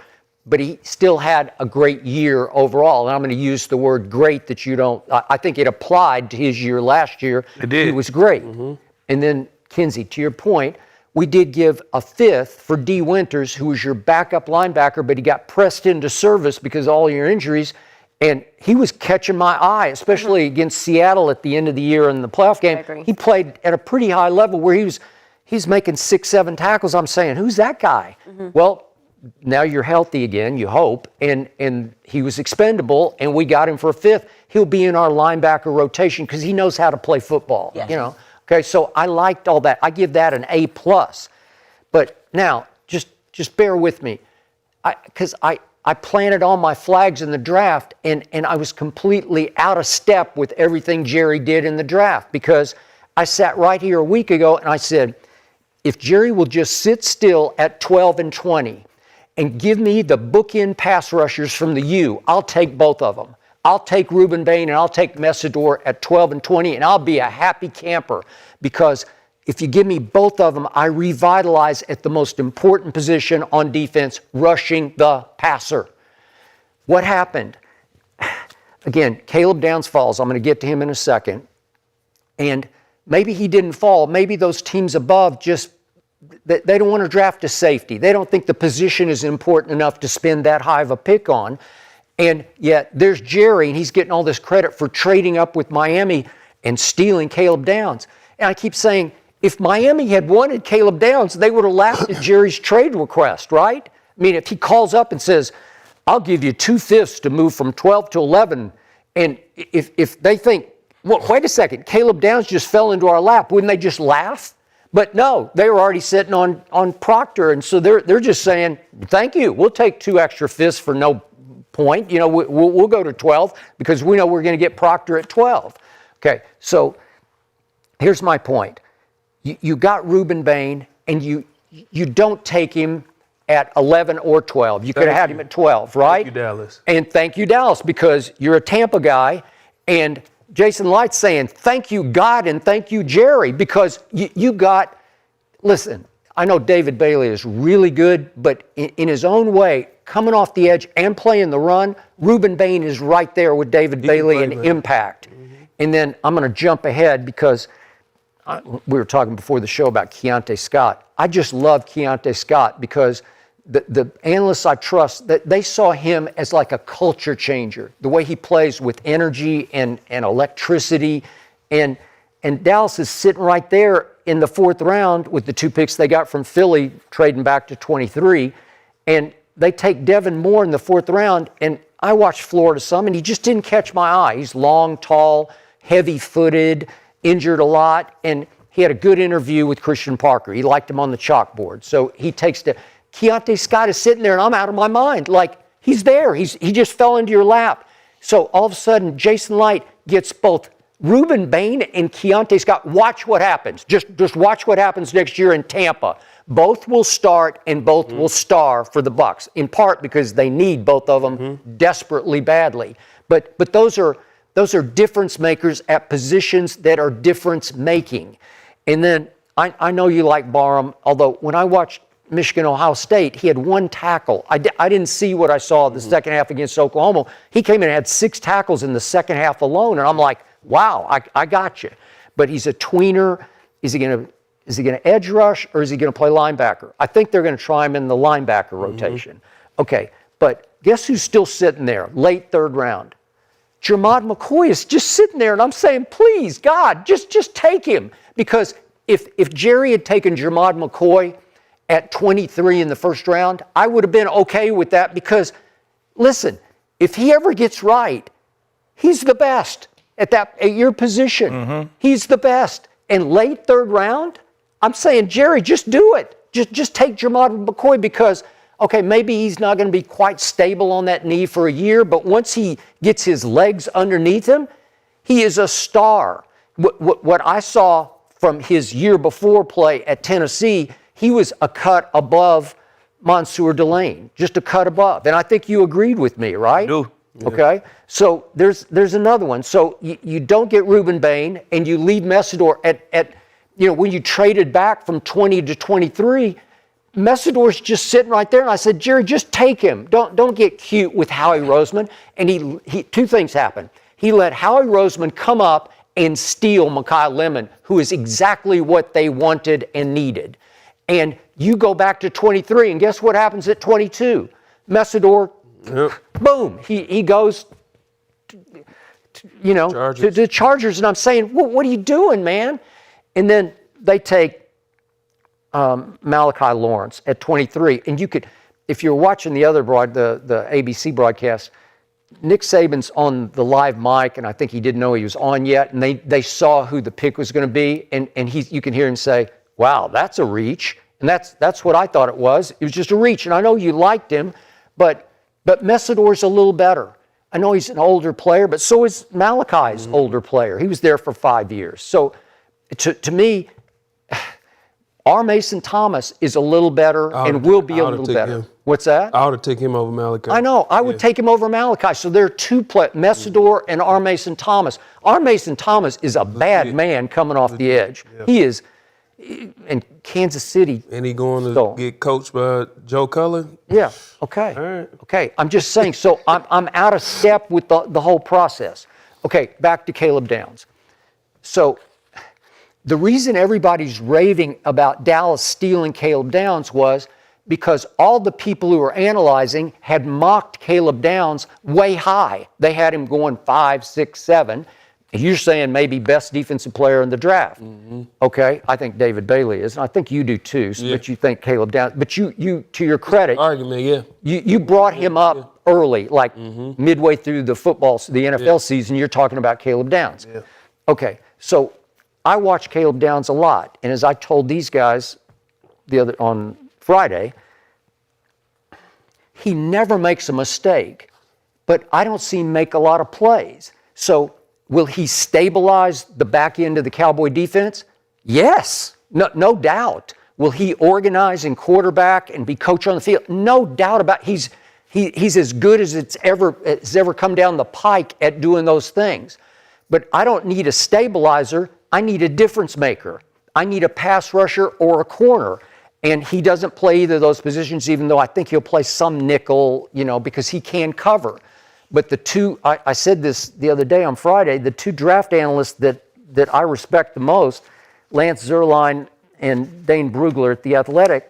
But he still had a great year overall. And I'm going to use the word great that you don't, I think it applied to his year last year.
It did.
He was great. And then, Kinsey, to your point, we did give a 5th for D. Winters, who was your backup linebacker, but he got pressed into service because of all your injuries. And he was catching my eye, especially against Seattle at the end of the year in the playoff game.
I agree.
He played at a pretty high level where he's making 6-7 tackles. I'm saying, who's that guy? Well, now you're healthy again, you hope, and he was expendable, and we got him for a 5th. He'll be in our linebacker rotation because he knows how to play football.
Yes.
Okay, so I liked all that. I give that an A+. But now, just bear with me, because I planted all my flags in the draft, and I was completely out of step with everything Jerry did in the draft because I sat right here a week ago and I said, if Jerry will just sit still at 12 and 20 and give me the bookend pass rushers from the U, I'll take both of them. I'll take Reuben Bain and I'll take Messidor at 12 and 20, and I'll be a happy camper because if you give me both of them, I revitalize at the most important position on defense, rushing the passer. What happened? Again, Caleb Downs falls. I'm going to get to him in a second. And maybe he didn't fall. Maybe those teams above they don't want to draft a safety. They don't think the position is important enough to spend that high of a pick on. And yet there's Jerry, and he's getting all this credit for trading up with Miami and stealing Caleb Downs. And I keep saying, if Miami had wanted Caleb Downs, they would have laughed at Jerry's trade request, right? I mean, if he calls up and says, I'll give you 2/5 to move from 12 to 11, and if they think, well, wait a second, Caleb Downs just fell into our lap, wouldn't they just laugh? But no, they were already sitting on Proctor, and so they're just saying, thank you, we'll take 2 extra fifths for no point. You know, we'll go to 12 because we know we're going to get Proctor at 12. Okay, so here's my point. You got Reuben Bain, and you don't take him at 11 or 12. You could have had him at 12, right?
Thank you, Dallas.
And thank you, Dallas, because you're a Tampa guy, and Jason Light's saying, thank you, God, and thank you, Jerry, because you got, listen, I know David Bailey is really good, but in his own way, coming off the edge and playing the run, Reuben Bain is right there with David Bailey in impact. And then I'm going to jump ahead because we were talking before the show about Keontae Scott. I just love Keontae Scott because the analysts I trust, that they saw him as like a culture changer, the way he plays with energy and electricity. And Dallas is sitting right there in the 4th round with the 2 picks they got from Philly, trading back to 23. And they take Devin Moore in the 4th round. And I watched Florida some, and he just didn't catch my eye. He's long, tall, heavy-footed, injured a lot. And he had a good interview with Christian Parker. He liked him on the chalkboard. So he takes Keontae Scott is sitting there, and I'm out of my mind. Like, he's there. He just fell into your lap. So all of a sudden, Jason Light gets both Reuben Bain and Keontae Scott. Watch what happens. Just watch what happens next year in Tampa. Both will start and both will star for the Bucs, in part because they need both of them desperately badly. But those are difference makers at positions that are difference making. And then I know you like Barham, although when I watched Michigan, Ohio State, he had 1 tackle. I didn't see what I saw the second half against Oklahoma. He came in and had 6 tackles in the second half alone, and I'm like, wow, I got you. But he's a tweener. Is he going to edge rush, or is he going to play linebacker? I think they're going to try him in the linebacker rotation. Okay, but guess who's still sitting there, late 3rd round? Jermod McCoy is just sitting there, and I'm saying, please, God, just take him. Because if Jerry had taken Jermod McCoy at 23 in the 1st round, I would have been okay with that because, listen, if he ever gets right, he's the best at your position. He's the best. And late 3rd round, I'm saying, Jerry, just do it. Just take Jermod McCoy because, okay, maybe he's not going to be quite stable on that knee for a year, but once he gets his legs underneath him, he is a star. What I saw from his year before play at Tennessee, he was a cut above Mansour Delane, just a cut above. And I think you agreed with me, right?
I do.
Yeah. Okay. So there's another one. So you don't get Reuben Bain, and you leave Messidor at when you traded back from 20 to 23, Messidor's just sitting right there. And I said, Jerry, just take him. Don't get cute with Howie Roseman. And he 2 things happened. He let Howie Roseman come up and steal Makai Lemon, who is exactly what they wanted and needed. And you go back to 23, and guess what happens at 22? Messidor, boom, he goes to the Chargers. And I'm saying, what are you doing, man? And then they take Malachi Lawrence at 23. And you could, if you're watching the other the ABC broadcast, Nick Saban's on the live mic, and I think he didn't know he was on yet. And they saw who the pick was going to be, and you can hear him say, wow, that's a reach. And that's what I thought it was. It was just a reach. And I know you liked him, but Messidor's a little better. I know he's an older player, but so is Malachi's older player. He was there for 5 years. So to me, our Mason Thomas is a little better and will be a little better. What's that?
I ought to take him over Malachi.
I know. I would take him over Malachi. So there are 2 Messidor and our Mason Thomas. Our Mason Thomas is a bad man coming off the edge. Yeah. He is in Kansas City.
And he going to get coached by Joe Cullen?
Yeah. Okay.
All right.
Okay. I'm just saying. So I'm out of step with the whole process. Okay. Back to Caleb Downs. So the reason everybody's raving about Dallas stealing Caleb Downs was because all the people who were analyzing had mocked Caleb Downs way high. They had him going 5, 6, 7. You're saying maybe best defensive player in the draft. Okay, I think David Bailey is, and I think you do too. So, but you think Caleb Downs. But you to your credit,
argument, yeah.
You brought him up early, like midway through the NFL season. You're talking about Caleb Downs. Yeah. Okay, so I watch Caleb Downs a lot, and as I told these guys on Friday, he never makes a mistake, but I don't see him make a lot of plays. So will he stabilize the back end of the Cowboy defense? Yes, no doubt. Will he organize and quarterback and be coach on the field? No doubt about it. He's as good as it's ever come down the pike at doing those things. But I don't need a stabilizer. I need a difference maker. I need a pass rusher or a corner. And he doesn't play either of those positions, even though I think he'll play some nickel, because he can cover. But the two, I said this the other day on Friday, the two draft analysts that I respect the most, Lance Zierlein and Dane Brugler at The Athletic,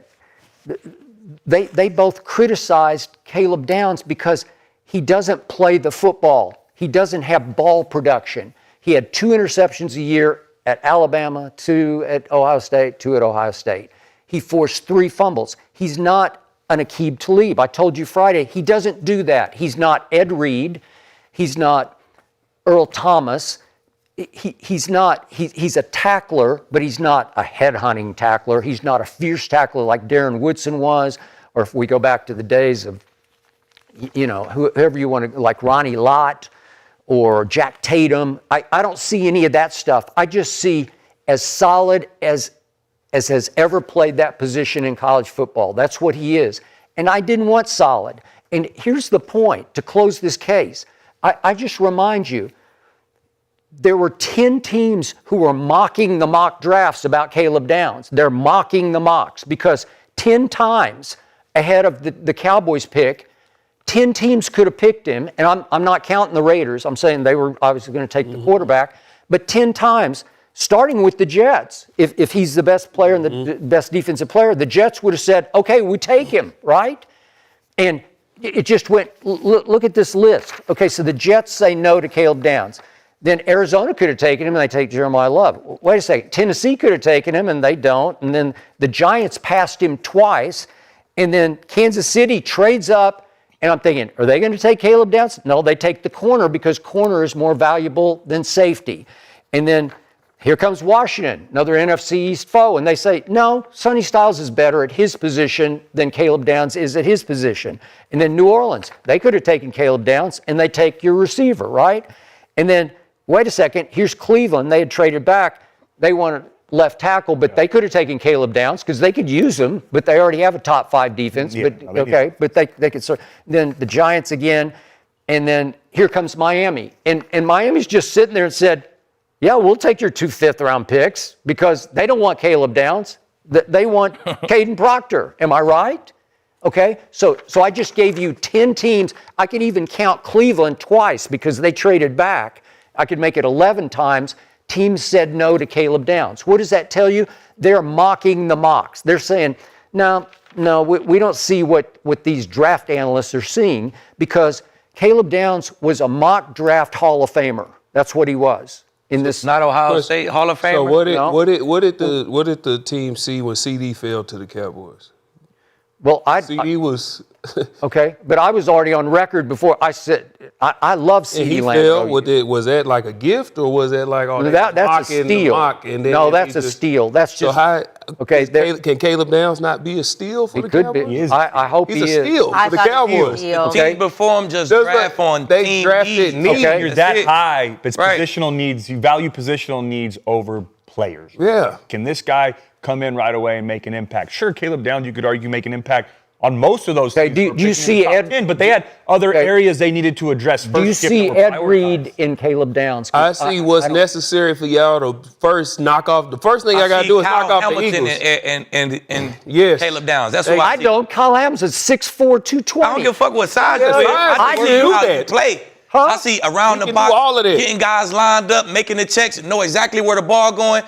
they both criticized Caleb Downs because he doesn't play the football. He doesn't have ball production. He had 2 interceptions a year at Alabama, 2 at Ohio State, 2 at Ohio State. He forced 3 fumbles. He's not an Aqib Talib. I told you Friday, he doesn't do that. He's not Ed Reed. He's not Earl Thomas. He's a tackler, but he's not a head-hunting tackler. He's not a fierce tackler like Darren Woodson was, or if we go back to the days of, whoever you want to, like Ronnie Lott or Jack Tatum. I don't see any of that stuff. I just see as solid as has ever played that position in college football. That's what he is. And I didn't want solid. And here's the point, to close this case. I just remind you, there were 10 teams who were mocking the mock drafts about Caleb Downs. They're mocking the mocks because 10 times ahead of the Cowboys pick, 10 teams could have picked him. And I'm not counting the Raiders. I'm saying they were obviously going to take the quarterback. But 10 times, starting with the Jets, if he's the best player and the best defensive player, the Jets would have said, okay, we take him, right? And it just went, look at this list. Okay, so the Jets say no to Caleb Downs. Then Arizona could have taken him, and they take Jeremiah Love. Wait a second. Tennessee could have taken him, and they don't. And then the Giants passed him twice. And then Kansas City trades up, and I'm thinking, are they going to take Caleb Downs? No, they take the corner because corner is more valuable than safety. And then here comes Washington, another NFC East foe, and they say, no, Sonny Styles is better at his position than Caleb Downs is at his position. And then New Orleans, they could have taken Caleb Downs, and they take your receiver, right? And then, wait a second, here's Cleveland. They had traded back. They wanted left tackle, but they could have taken Caleb Downs because they could use him, but they already have a top 5 defense.
Yeah,
but they could sort. Then the Giants again, and then here comes Miami. And Miami's just sitting there and said, yeah, we'll take your 2 5th-round picks because they don't want Caleb Downs. They want Caden Proctor. Am I right? Okay, so I just gave you 10 teams. I can even count Cleveland twice because they traded back. I could make it 11 times. Teams said no to Caleb Downs. What does that tell you? They're mocking the mocks. They're saying, no, we don't see what these draft analysts are seeing because Caleb Downs was a mock draft Hall of Famer. That's what he was. In this,
not Ohio State Hall of Famer.
So what did the team see when CD fell to the Cowboys?
Well,
CD was
okay, but I was already on record before. I said I love CD Lamb.
Was that like a gift or was that like
that's a steal? No, that's a steal. That's just okay.
Can Caleb Downs not be a steal for the Cowboys?
He is. I hope
he's
he
a steal for the Cowboys.
Teams before him just draft on
they drafted needs.
Okay, you're that high, but it's positional needs. You value positional needs over players. Right?
Yeah.
Can this guy come in right away and make an impact? Sure, Caleb Downs, you could argue, make an impact on most of those teams.
Do you see Ed?
10, but they had other areas they needed to address first.
Do you see Ed Reed in Caleb Downs?
I see what's necessary for y'all to first knock off. The first thing I got to do is knock off the Eagles.
And
yes.
Caleb Downs. That's what I see.
don't. Kyle Ham's is 6'4", 220.
I don't give a fuck what size
Yeah,
you is.
I
see
do
how
that.
you play.
Huh?
I see around
You
the
can
box,
do all of that.
getting guys lined up, making the checks, know exactly where the ball going.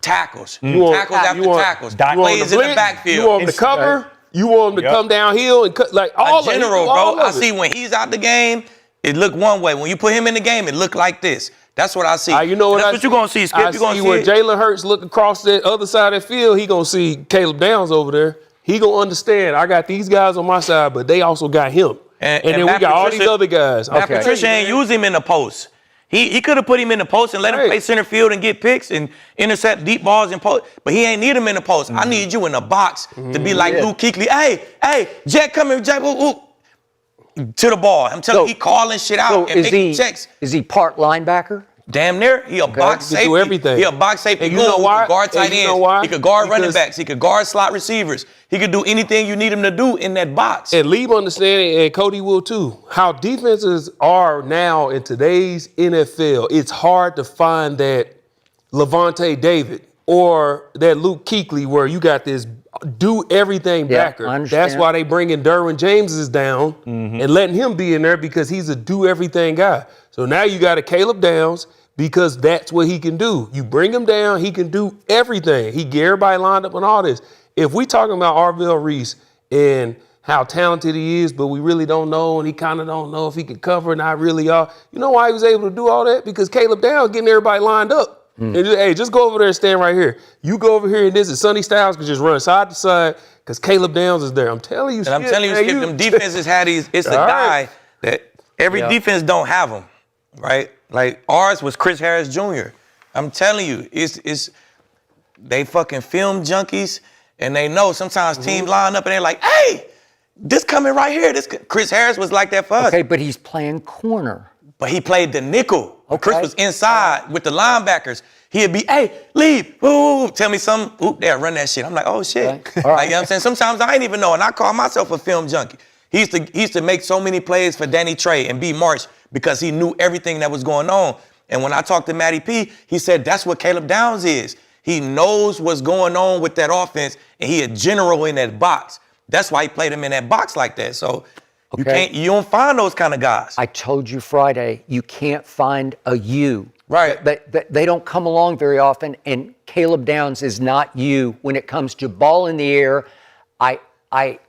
Tackles. Tackles after tackles. Plays in the backfield.
You want him to cover. You want him to come downhill and cut like all
a general, bro. I see when he's out the game, it look one way. When you put him in the game, it look like this. That's what I see.
You know what?
That's what you're gonna see, Skip. You're gonna see
when Jalen Hurts look across the other side of the field, he gonna see Caleb Downs over there. He gonna understand. I got these guys on my side, but they also got him. And then we got all these other guys.
Patricia ain't use him in the post. He could have put him in the post and let him play center field and get picks and intercept deep balls in post, but he ain't need him in the post. I need you in the box to be like Luke Kuechly. Hey, Jack, come here, Jack. To the ball. I'm telling you, he calling shit out and making checks.
Is he part linebacker?
Damn near. He a box safety.
He do everything.
He a box safety.
And you know why?
He could guard tight ends. He could guard running backs. He could guard slot receivers. He could do anything you need him to do in that box.
And Lieb understanding, and Cody will too, how defenses are now in today's NFL. It's hard to find that Levante David or that Luke Kuechly where you got this do everything backer. That's why they bringing Derwin James down and letting him be in there because he's a do everything guy. So now you got a Caleb Downs because that's what he can do. You bring him down, he can do everything. He get everybody lined up and all this. If we talking about Arvell Reese and how talented he is, but we really don't know, and he kind of don't know if he can cover, not really all. You know why he was able to do all that? Because Caleb Downs getting everybody lined up. And just go over there and stand right here. You go over here and this is Sonny Styles can just run side to side because Caleb Downs is there. I'm telling you,
and I'm telling you, Skip, them defenses had these. It's a guy that every defense don't have him, right? Like ours was Chris Harris Jr. I'm telling you, it's they fucking film junkies, and they know sometimes teams line up and they're like, hey, this coming right here. This Chris Harris was like that for us.
Okay, but he's playing corner.
But he played the nickel. Chris was inside with the linebackers. He'd be, hey, leave, tell me something. There, run that shit. I'm like, oh shit.
Okay.
Like, you know what I'm saying? Sometimes I ain't even know, and I call myself a film junkie. He used to make so many plays for Danny Trey and B. March because he knew everything that was going on. And when I talked to Matty P, he said that's what Caleb Downs is. He knows what's going on with that offense, and he a general in that box. That's why he played him in that box like that. So you don't find those kind of guys.
I told you Friday, you can't find a you.
Right.
They don't come along very often, and Caleb Downs is not you when it comes to ball in the air. I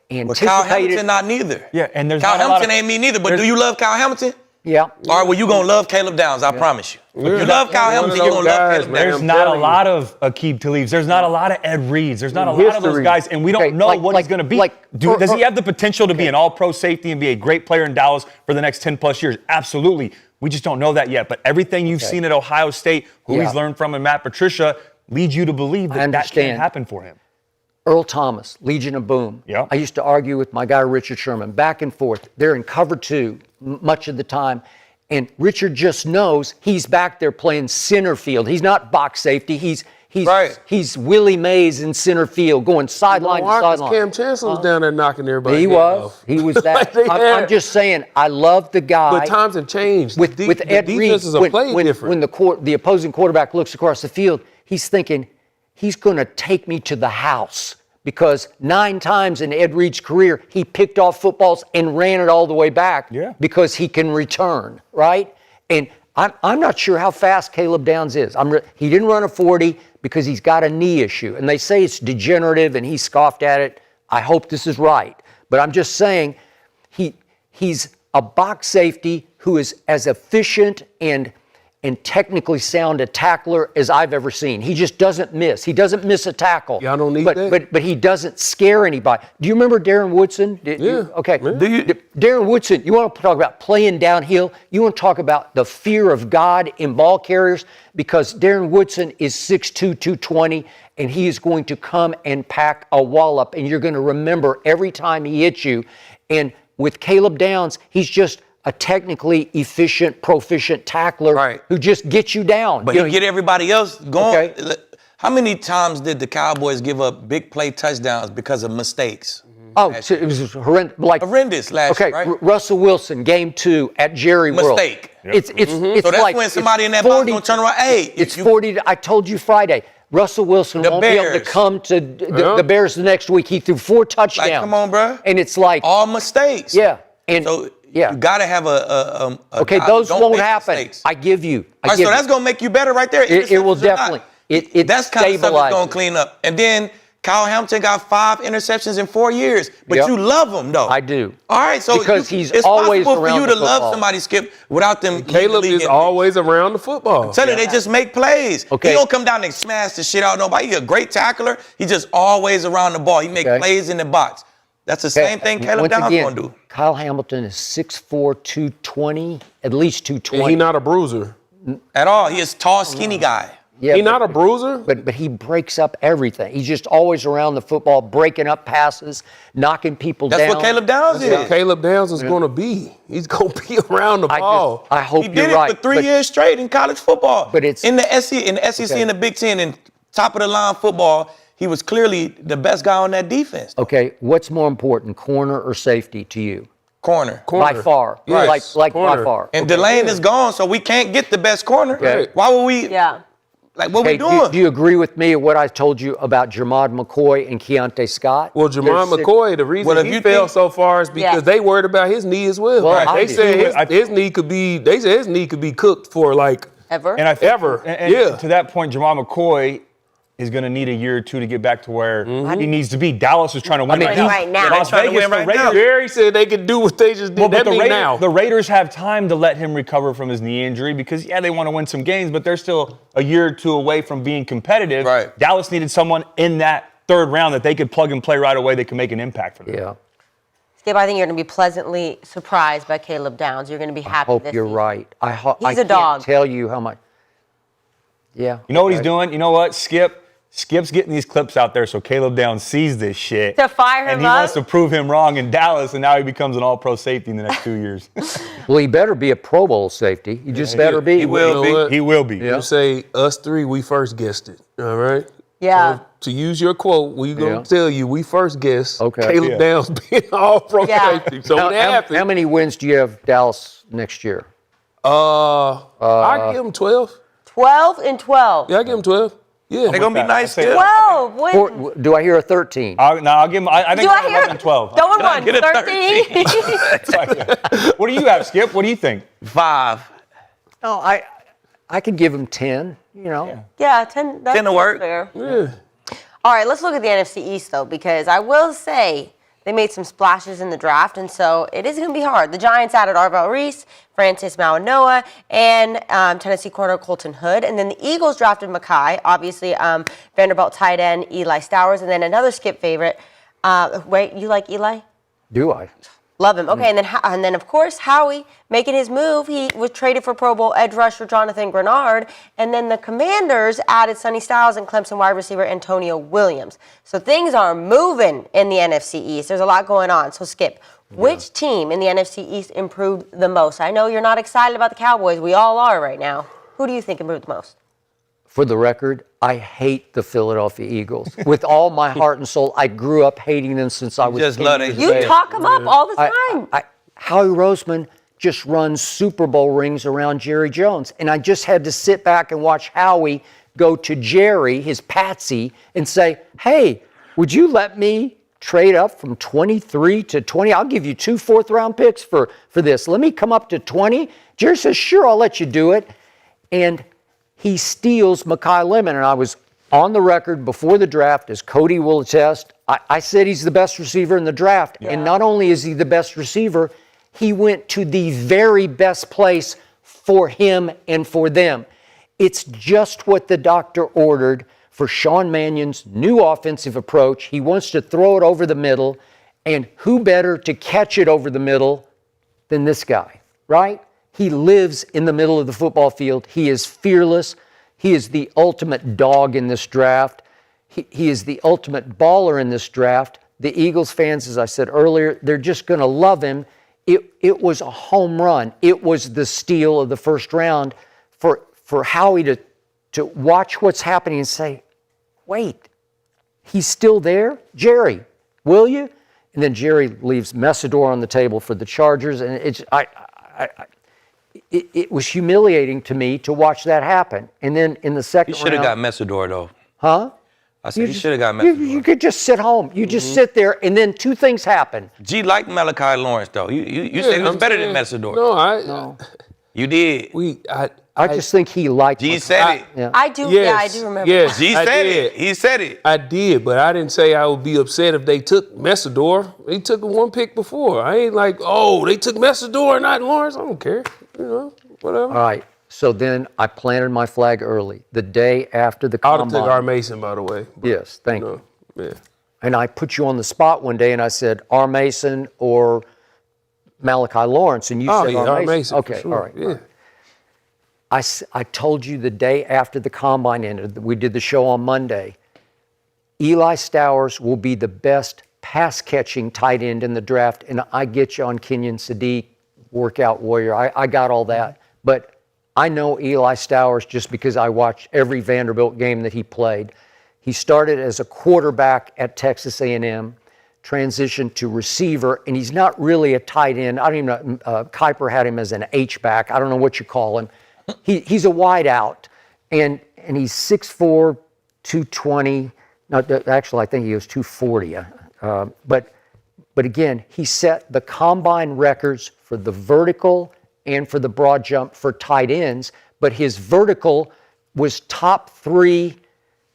anticipated.
But Kyle Hamilton not neither.
Yeah, and there's
Kyle
not
Hamilton ain't me neither. But do you love Kyle Hamilton?
Yeah.
All right, well, you going to love Caleb Downs, I promise you. If you love Kyle Hamilton, you're going to love Caleb Downs.
There's not a lot of Aqib Talibs. There's not a lot of Ed Reeds. There's not a lot of those guys, and we don't know what he's going to be. Does he have the potential to be an all-pro safety and be a great player in Dallas for the next 10-plus years? Absolutely. We just don't know that yet. But everything you've seen at Ohio State, who he's learned from, and Matt Patricia, leads you to believe that that can happen for him.
Earl Thomas, Legion of Boom.
Yeah.
I used to argue with my guy Richard Sherman back and forth. They're in cover two much of the time. And Richard just knows he's back there playing center field. He's not box safety. He's Willie Mays in center field, going sideline to sideline.
Cam Chancellor was down there knocking everybody off.
He was that. I'm just saying, I love the guy.
But times have changed.
With Ed Reed, when the opposing quarterback looks across the field, he's thinking, he's going to take me to the house. Because 9 times in Ed Reed's career, he picked off footballs and ran it all the way back because he can return, right? And I'm not sure how fast Caleb Downs is. He didn't run a 40 because he's got a knee issue. And they say it's degenerative, and he scoffed at it. I hope this is right. But I'm just saying he's a box safety who is as efficient and technically sound a tackler as I've ever seen. He just doesn't miss. He doesn't miss a tackle.
Y'all don't need that?
But he doesn't scare anybody. Do you remember Darren Woodson? Darren Woodson, you want to talk about playing downhill? You want to talk about the fear of God in ball carriers? Because Darren Woodson is 6'2", 220, and he is going to come and pack a wallop, and you're going to remember every time he hits you. And with Caleb Downs, he's just a technically efficient, proficient tackler who just gets you down.
But he get everybody else going. Okay. How many times did the Cowboys give up big play touchdowns because of mistakes?
So it was
horrendous last year, right?
Russell Wilson, game 2 at Jerry World.
Mistake.
It's
so that's
like
when somebody in that box gonna turn around. Hey,
it's 40. I told you Friday. Russell Wilson won't be able to come to the Bears the next week. He threw 4 touchdowns.
Like, come on, bro.
And it's like
all mistakes.
Yeah. And
so you gotta have a
those won't happen. Mistakes. I give you.
So that's gonna make you better right there.
It will definitely.
That's kind of stuff that's gonna clean up. And then Kyle Hamilton got 5 interceptions in 4 years, but you love him though.
I do.
All right, so
because he's
it's
always
possible
around
for you
the
to love somebody, Skip, without them.
Caleb is always around the football.
Tell you, they just make plays.
Okay.
He don't come down and smash the shit out of nobody. He's a great tackler. He's just always around the ball. He make plays in the box. That's the same thing Caleb Downs gonna do.
Kyle Hamilton is 6'4", 220, at least 220.
And he's not a bruiser.
at all. He is tall, skinny guy.
Yeah,
He's not a bruiser.
But he breaks up everything. He's just always around the football, breaking up passes, knocking people down.
That's what Caleb Downs
That's what
is.
Caleb Downs is going to be. He's going to be around the ball.
I hope
He
you're
did it
right.
for 3 years straight in college football.
But it's
in the SEC,
Okay.
and the Big Ten, and top of the line football. He was clearly the best guy on that defense.
Okay, what's more important, corner or safety to you?
Corner.
By far.
Yes,
Like by
corner.
far.
And Delane is gone, so we can't get the best corner.
Okay.
Why would we?
Yeah.
Like, what
Okay,
we doing?
do you agree with me what I told you about Jermod McCoy and Keontae Scott?
Well, Jermod McCoy, the reason
Well, if
he
you
fell
think-
so far is because they worried about his knee as well.
Well,
Right. They
obviously.
said his knee could be. They said his knee could be cooked for like
Ever?
And I think,
Ever.
And
Yeah.
to that point, Jamal McCoy is going to need a year or two to get back to where he needs to be. Dallas is trying to win
mean,
right now.
right now.
Las
They're trying to
Vegas,
win right
the
now.
Raiders,
Jerry said they could do what they just did.
Well, but
that mean now.
the Raiders have time to let him recover from his knee injury because, they want to win some games, but they're still a year or two away from being competitive.
Right.
Dallas needed someone in that third round that they could plug and play right away that can make an impact for them.
Yeah.
Skip, I think you're going to be pleasantly surprised by Caleb Downs. You're going to be happy
I hope
this
you're
season.
right. I
He's a
can't
dog.
tell you how much. Yeah.
You know what he's doing? You know what? Skip's getting these clips out there so Caleb Downs sees this shit.
To fire him
And he
up?
wants to prove him wrong in Dallas, and now he becomes an all-pro safety in the next 2 years.
Well, he better be a Pro Bowl safety. He just better be.
he will
You know
be.
what?
He will be.
You say us three, we first guessed it. All right.
Yeah.
So, to use your quote, we gonna
Yeah.
tell you we first guessed
Okay.
Caleb
Yeah.
Downs being all pro
Yeah.
safety. So when that happened,
How many wins do you have Dallas next year?
I give him 12.
12 and 12.
Yeah, I give him 12. Yeah.
They're gonna be
that.
nice.
I say-
12 wins.
Do I hear a 13?
I'll give him. I think
Do I hear
11 and 12.
Going one,
get a
13.
What do you have, Skip? What do you think?
5.
No, I could give him 10. You know.
Yeah, 10. That's
10 to work.
fair.
Yeah.
All right, let's look at the NFC East, though, because I will say they made some splashes in the draft, and so it is going to be hard. The Giants added Arvell Reese, Francis Mauanoa, and Tennessee corner Colton Hood. And then the Eagles drafted Makai, obviously Vanderbilt tight end Eli Stowers, and then another Skip favorite. Wait, you like Eli?
Do I?
Love him. Okay, and then of course Howie making his move. He was traded for Pro Bowl edge rusher Jonathan Grenard, and then the Commanders added Sonny Styles and Clemson wide receiver Antonio Williams. So things are moving in the NFC East. There's a lot going on. So Skip, which team in the NFC East improved the most? I know you're not excited about the Cowboys. We all are right now. Who do you think improved the most?
For the record, I hate the Philadelphia Eagles. With all my heart and soul, I grew up hating them since I was
just
10
love
years
it.
of
You
age.
talk them up all the time.
Howie Roseman just runs Super Bowl rings around Jerry Jones. And I just had to sit back and watch Howie go to Jerry, his patsy, and say, hey, would you let me trade up from 23 to 20? I'll give you 2 fourth-round picks for this. Let me come up to 20. Jerry says, sure, I'll let you do it. And he steals Makai Lemon. And I was on the record before the draft, as Cody will attest, I said he's the best receiver in the draft. Yeah. And not only is he the best receiver, he went to the very best place for him and for them. It's just what the doctor ordered for Sean Mannion's new offensive approach. He wants to throw it over the middle, and who better to catch it over the middle than this guy, right? He lives in the middle of the football field. He is fearless. He is the ultimate dog in this draft. He is the ultimate baller in this draft. The Eagles fans, as I said earlier, they're just going to love him. It was a home run. It was the steal of the first round for Howie to watch what's happening and say, wait, he's still there? Jerry, will you? And then Jerry leaves Messidor on the table for the Chargers, and it was humiliating to me to watch that happen. And then in the second
He should have got
round,
Messidor, though.
huh?
I said he should have got Messidor.
You could just sit home. You just sit there, and then 2 things happen.
G liked Malachi Lawrence, though. You said he was better than Messidor.
No,
You did.
I just think he liked
G
McCoy.
said it.
Yeah.
I do.
Yes,
Yeah, I do remember.
Yes,
G
I
said
did.
it. He said it.
I did, but I didn't say I would be upset if they took Messidor. They took 1 pick before. I ain't like, oh, they took Messidor, not Lawrence. I don't care. Whatever.
All right. So then I planted my flag early, the day after the
I would have
combine.
took R. Mason, by the way. But,
Yes, thank you.
Yeah.
And I put you on the spot one day, and I said R. Mason or Malachi Lawrence, and you said R. Mason.
R. Mason.
Okay,
for sure.
all right.
Yeah.
I told you the day after the combine ended, we did the show on Monday, Eli Stowers will be the best pass-catching tight end in the draft, and I get you on Kenyon Sadiq, workout warrior. I got all that. But I know Eli Stowers just because I watched every Vanderbilt game that he played. He started as a quarterback at Texas A&M, transitioned to receiver, and he's not really a tight end. I don't even know. Kuiper had him as an H-back. I don't know what you call him. He's a wide out, and he's 6'4", 220. No, actually, I think he was 240. But again, he set the combine records for the vertical and for the broad jump for tight ends. But his vertical was top 3.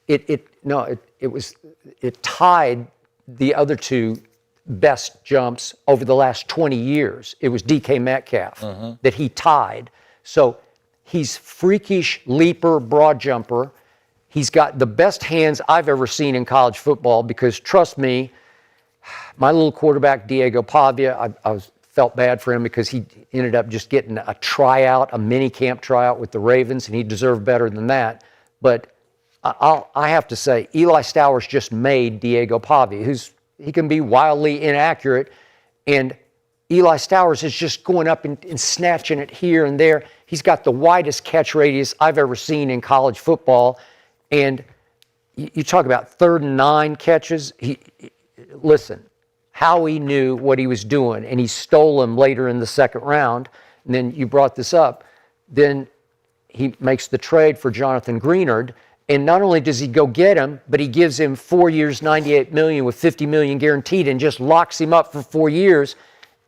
It tied the other 2 best jumps over the last 20 years. It was DK Metcalf that he tied. So he's freakish leaper, broad jumper. He's got the best hands I've ever seen in college football because, trust me, my little quarterback, Diego Pavia, I felt bad for him because he ended up just getting a tryout, a mini camp tryout with the Ravens, and he deserved better than that. But I have to say, Eli Stowers just made Diego Pavia, he can be wildly inaccurate, and Eli Stowers is just going up and snatching it here and there. He's got the widest catch radius I've ever seen in college football. And you talk about 3rd and 9 catches. Listen, Howie knew what he was doing, and he stole him later in the 2nd round. And then you brought this up. Then he makes the trade for Jonathan Greenard. And not only does he go get him, but he gives him 4 years, $98 million with $50 million guaranteed and just locks him up for 4 years.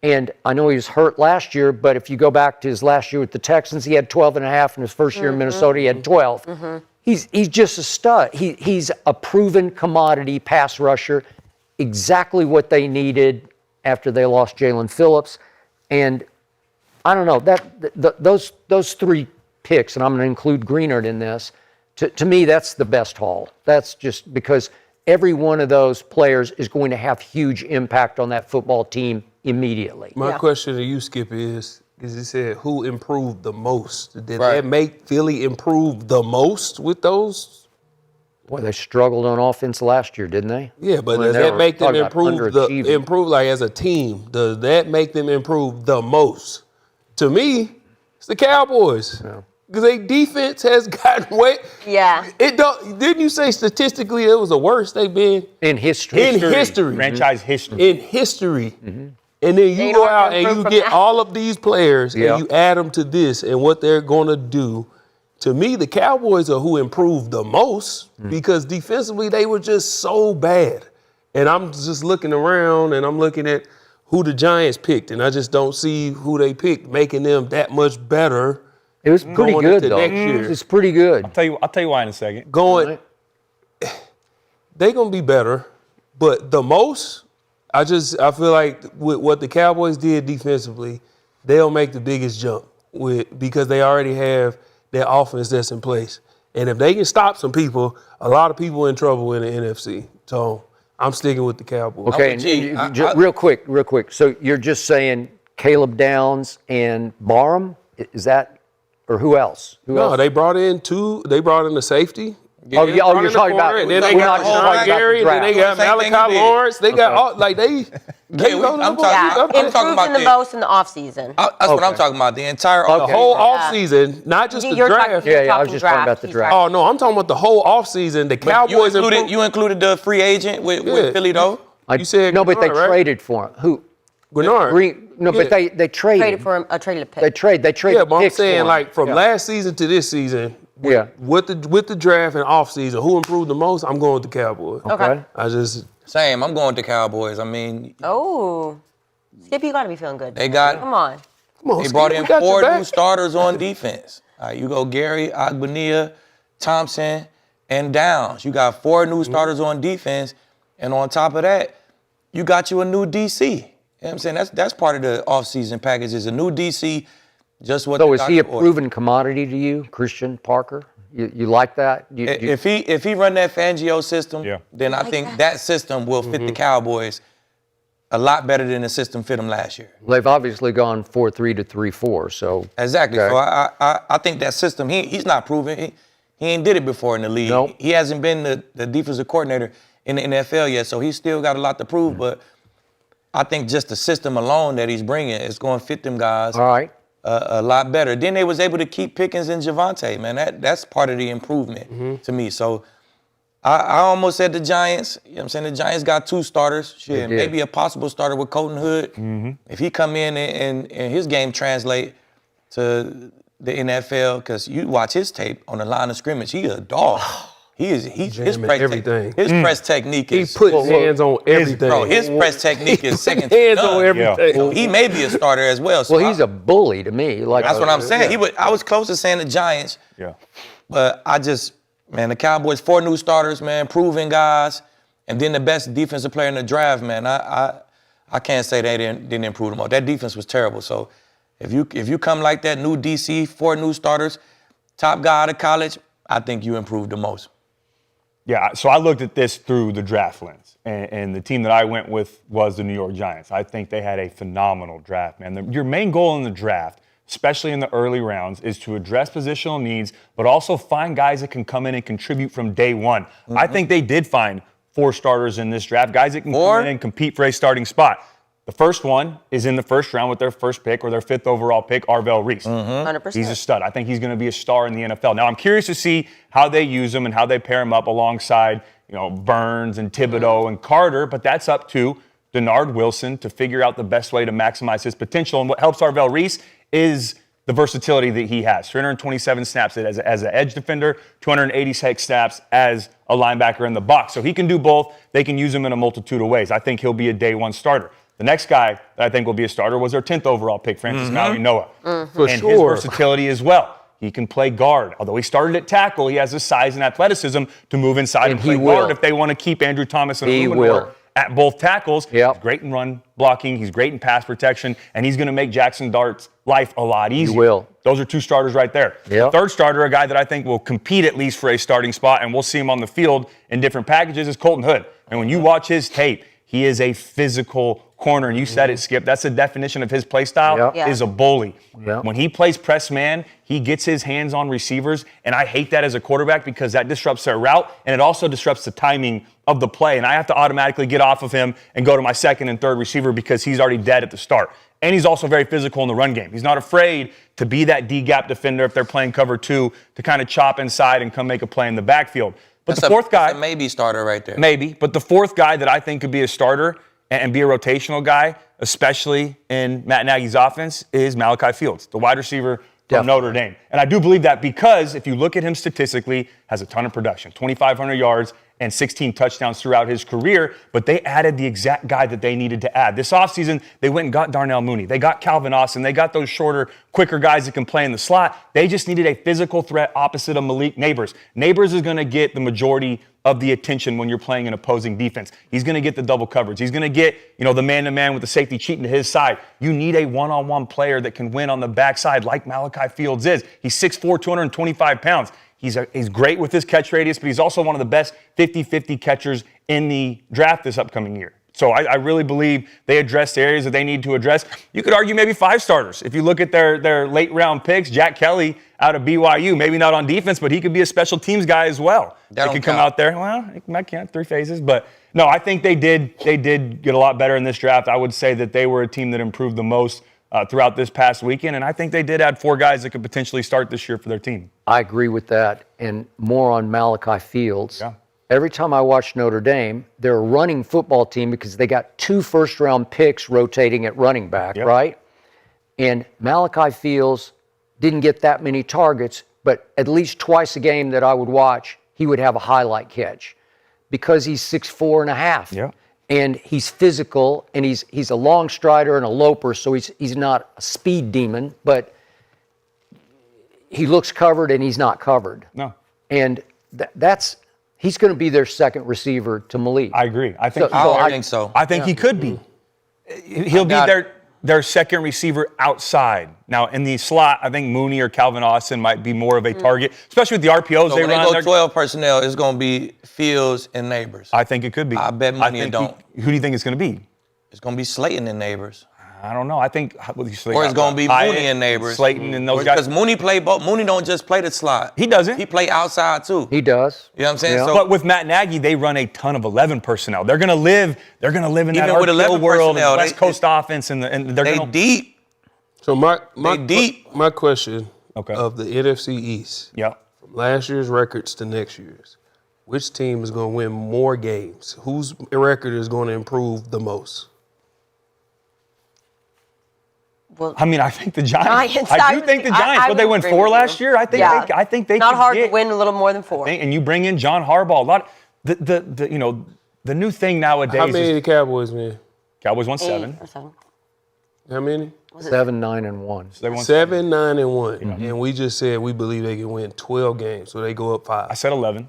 And I know he was hurt last year, but if you go back to his last year with the Texans, he had 12.5. In his first year in Minnesota, he had 12. He's just a stud. He's a proven commodity pass rusher, exactly what they needed after they lost Jalen Phillips. And I don't know, those 3 picks, and I'm going to include Greenard in this, to me, that's the best haul. That's just because every one of those players is going to have huge impact on that football team immediately.
My question to you, Skip, is he said, who improved the most? Did
Right.
that make Philly improve the most with those?
Boy, they struggled on offense last year, didn't they?
Yeah, but
When
does
they
that
were
make them
talking about underachieving.
improve like as a team? Does that make them improve the most? To me, it's the Cowboys. Because their defense has gotten way.
Yeah.
Didn't you say statistically it was the worst they've been?
In history.
In history.
Franchise history.
In history. And then you go out and you get all of these players and you add them to this and what they're going to do. To me, the Cowboys are who improved the most because defensively they were just so bad. And I'm just looking around and I'm looking at who the Giants picked, and I just don't see who they picked making them that much better.
It was pretty
going
good,
into
though.
next year.
It's pretty good.
I'll tell you why in a second.
They're going to be better, but the most, I feel like with what the Cowboys did defensively, they'll make the biggest jump because they already have their offense that's in place. And if they can stop some people, a lot of people in trouble in the NFC. So I'm sticking with the Cowboys.
Okay, real quick. So you're just saying Caleb Downs and Barham? Is that, or who else?
They brought in the safety.
You're talking about.
And then they got Sean Gary, and then they got Malachi Lawrence. They got all, like, they.
I'm talking about
the most in the offseason.
That's what I'm talking about. The entire
the whole offseason, not just the draft.
I was just talking about the draft.
Oh, no, I'm talking about the whole offseason. The Cowboys
you included the free agent with Philly, though?
You said
no, but they
Grenard, right?
traded for him. Who?
Grenard.
But they traded.
Traded for him, traded a pick.
They traded.
Yeah, but I'm
picks
saying,
for him.
like, from last season to this season, with the draft and offseason, who improved the most? I'm going with the Cowboys.
Okay.
Same. I'm going with the Cowboys. I mean.
Oh. Skip, you got to be feeling good.
Come
on.
They brought in 4 new starters on defense. All right, you go Gary, Agbania, Thompson, and Downs. You got 4 new starters on defense. And on top of that, you got you a new DC. You know what I'm saying? That's part of the offseason package is a new DC, just what.
So is he a proven commodity to you, Christian Parker? You like that?
If he run that Fangio system, then I think that system will fit the Cowboys a lot better than the system fit him last year.
They've obviously gone 4-3 to 3-4. So
Exactly.
Okay.
So I think that system, he's not proven. He ain't did it before in the league.
Nope.
He hasn't been the defensive coordinator in the NFL yet, so he's still got a lot to prove. But I think just the system alone that he's bringing is going to fit them guys
all right.
a lot better. Then they was able to keep Pickens and Javonte, man. That's part of the improvement to me. So I almost said the Giants. You know what I'm saying? The Giants got 2 starters. Shit,
did.
maybe a possible starter with Colton Hood. If he come in and his game translate to the NFL, because you watch his tape on the line of scrimmage, he a dog. His press
everything.
His press technique
He
is
puts hands on everything.
bro. His press technique is second to
hands
none.
on everything.
He may be a starter as well. So
Well, he's a bully to me. Like
that's what I'm saying. I was close to saying the Giants.
Yeah.
But man, the Cowboys, 4 new starters, man, proven guys, and then the best defensive player in the draft, man. I can't say they didn't improve them all. That defense was terrible. So if you come like that, new DC, 4 new starters, top guy out of college, I think you improved the most.
Yeah, so I looked at this through the draft lens, and the team that I went with was the New York Giants. I think they had a phenomenal draft, man. Your main goal in the draft, especially in the early rounds, is to address positional needs, but also find guys that can come in and contribute from day one. I think they did find 4 starters in this draft, guys that can come in and compete for a starting spot. The first one is in the first round with their first pick or their 5th overall pick, Arvell Reese.
100%.
He's a stud. I think he's going to be a star in the NFL. Now, I'm curious to see how they use him and how they pair him up alongside, Burns and Thibodeau and Carter, but that's up to Denard Wilson to figure out the best way to maximize his potential. And what helps Arvell Reese is the versatility that he has. 327 snaps as an edge defender, 286 snaps as a linebacker in the box. So he can do both. They can use him in a multitude of ways. I think he'll be a day 1 starter. The next guy that I think will be a starter was our 10th overall pick, Francis Maui Noah.
For
and
sure.
his versatility as well. He can play guard. Although he started at tackle, he has the size and athleticism to move inside and play guard if they want to keep Andrew Thomas and Illuminor at both tackles.
Yep.
He's great in run blocking. He's great in pass protection. And he's going to make Jackson Dart's life a lot easier.
He will.
Those are 2 starters right there.
Yep.
The 3rd starter, a guy that I think will compete at least for a starting spot, and we'll see him on the field in different packages, is Colton Hood. And when you watch his tape, he is a physical corner. And you said it, Skip. That's the definition of his play style, is a bully.
Yep.
When he plays press man, he gets his hands on receivers. And I hate that as a quarterback because that disrupts their route. And it also disrupts the timing of the play. And I have to automatically get off of him and go to my 2nd and 3rd receiver because he's already dead at the start. And he's also very physical in the run game. He's not afraid to be that D-gap defender if they're playing cover 2 to kind of chop inside and come make a play in the backfield. But the 4th guy,
that's a maybe starter right there.
Maybe. But the 4th guy that I think could be a starter and be a rotational guy, especially in Matt Nagy's offense, is Malachi Fields, the wide receiver from Notre Dame. And I do believe that because if you look at him statistically, has a ton of production, 2,500 yards and 16 touchdowns throughout his career, but they added the exact guy that they needed to add. This offseason, they went and got Darnell Mooney. They got Calvin Austin. They got those shorter, quicker guys that can play in the slot. They just needed a physical threat opposite of Malik Neighbors. Neighbors is going to get the majority of the attention when you're playing an opposing defense. He's going to get the double coverage. He's going to get, the man-to-man with the safety cheating to his side. You need a one-on-one player that can win on the backside like Malachi Fields is. He's 6'4", 225 pounds. He's great with his catch radius, but he's also one of the best 50-50 catchers in the draft this upcoming year. So I really believe they addressed areas that they need to address. You could argue maybe 5 starters. If you look at their late round picks, Jack Kelly out of BYU, maybe not on defense, but he could be a special teams guy as well. That could come out there. Well, it might count 3 phases, but no, I think they did get a lot better in this draft. I would say that they were a team that improved the most throughout this past weekend, and I think they did add 4 guys that could potentially start this year for their team.
I agree with that, and more on Malachi Fields.
Yeah.
Every time I watch Notre Dame, they're a running football team because they got 2 first-round picks rotating at running back, right? And Malachi Fields didn't get that many targets, but at least twice a game that I would watch, he would have a highlight catch because he's 6'4" and a half.
Yeah.
And he's physical, and he's a long strider and a loper, so he's not a speed demon, but he looks covered and he's not covered.
No.
And he's going to be their second receiver to Malik.
I agree. I think
so.
I think he could be. He'll be their second receiver outside. Now, in the slot, I think Mooney or Calvin Austin might be more of a target, especially with the RPOs
So
they
when
run.
they go 12 personnel, it's going to be Fields and Neighbors.
I think it could be.
I bet money it don't.
Who do you think it's going to be?
It's going to be Slayton and Neighbors.
I don't know. I think
Or it's going to be Mooney and Neighbors.
Slayton and those guys.
Because Mooney play both. Mooney don't just play the slot.
He doesn't.
He play outside too.
He does.
You know what I'm saying?
Yeah.
So,
But with Matt Nagy, they run a ton of 11 personnel. They're gonna live in that
Even with 11
RPO world,
personnel,
West Coast offense, and they're
they
gonna
deep.
So my question
Okay.
of the NFC East,
Yeah.
from last year's records to next year's, which team is going to win more games? Whose record is going to improve the most?
Well,
I mean, I think the Giants.
Giants,
I
I
do think the
would-
Giants.
I
But they
would
went
agree
4
with
last
you.
year. I think.
Yeah.
I think they
not
could
hard
get,
to win a little more than 4.
And you bring in John Harbaugh. A lot. The new thing nowadays.
How many
is
the Cowboys win?
Cowboys won 7.
How many?
7, 9, and 1.
So they won
7, 9, and 1. And we just said we believe they can win 12 games, so they go up 5.
I said 11.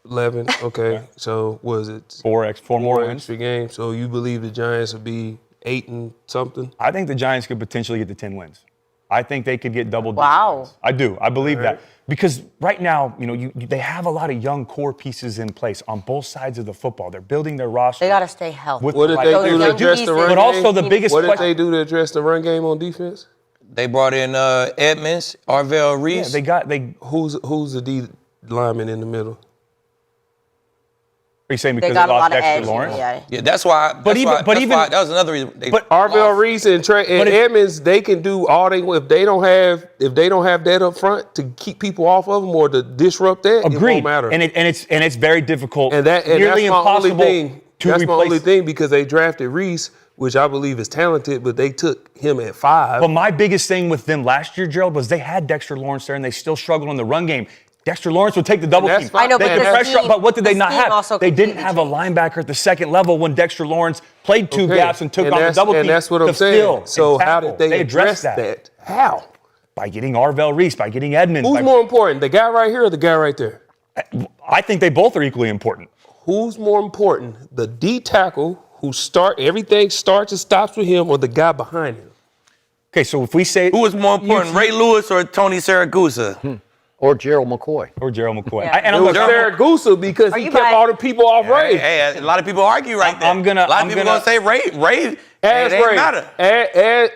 11, okay. So was it
4 more wins.
extra games? So you believe the Giants will be 8 and something?
I think the Giants could potentially get to 10 wins. I think they could get double-digit
Wow.
wins. I do. I believe that. Because right now, they have a lot of young core pieces in place on both sides of the football. They're building their roster.
They got to stay healthy.
With
What did they
So
do
the
to
young
address the
pieces-
run
But
game?
also the biggest
What did
question.
they do to address the run game on defense?
They brought in Edmonds, Arvell
Yeah,
Reese.
Who's the D lineman in the middle?
Are you saying
They
because
got
they
a lot
lost
of
Dexter edge?
Lawrence.
Lawrence?
Yeah.
Yeah, that's why. That was another reason.
Arvell Reese and Edmonds, they can do all they if they don't have that up front to keep people off of them or to disrupt that. It
Agreed.
won't matter.
And it's very difficult.
And that's
nearly
my only
impossible
thing.
to
That's
replace.
my only thing because they drafted Reese, which I believe is talented, but they took him at 5.
But my biggest thing with them last year, Gerald, was they had Dexter Lawrence there and they still struggled in the run game. Dexter Lawrence would take the double
That's
team.
fine. I know,
They
but
could
the
pressure up,
scheme-
but what did they
the
not
scheme
have?
also
They didn't
completely
have a linebacker at the second level when Dexter Lawrence played two
Okay.
gaps and took on the
that's-
double team.
And that's what
to
I'm saying.
fill
So
and
how
tackle.
did they address
addressed
that? How?
By getting Arvell Reese, by getting Edmonds.
Who's
by-
more important, the guy right here or the guy right there?
I think they both are equally important.
Who's more important, the D tackle who everything starts and stops with him, or the guy behind him?
Okay, so if we say
Who was more important, Ray Lewis or Tony Siragusa?
Or Gerald McCoy.
or Gerald McCoy.
Yeah.
And
It
I'm
was Saragusa because
Are
he
you
kept
buying-
all the people off Ray.
Hey, a lot of people argue right there.
I'm gonna-
A lot
I'm
of people
gonna-
gonna say Ray.
Ask
it ain't
Ray.
matter.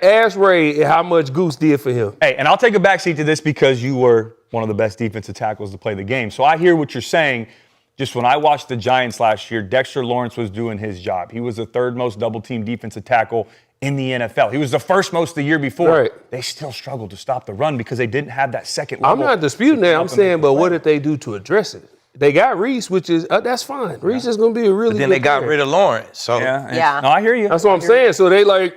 Ask Ray how much Goose did for him.
Hey, and I'll take a backseat to this because you were one of the best defensive tackles to play the game. So I hear what you're saying. Just when I watched the Giants last year, Dexter Lawrence was doing his job. He was the third most double-team defensive tackle in the NFL. He was the first most the year before.
Right.
They still struggled to stop the run because they didn't have that second
I'm
level.
not disputing that. I'm
help them
saying,
make
but
the
what
play.
did they do to address it? They got Reese, which is that's fine. Reese is going to be a really.
But then
good
they got
player.
rid of Lawrence. So
Yeah.
Yeah.
No, I hear you.
That's what I'm saying. So they like.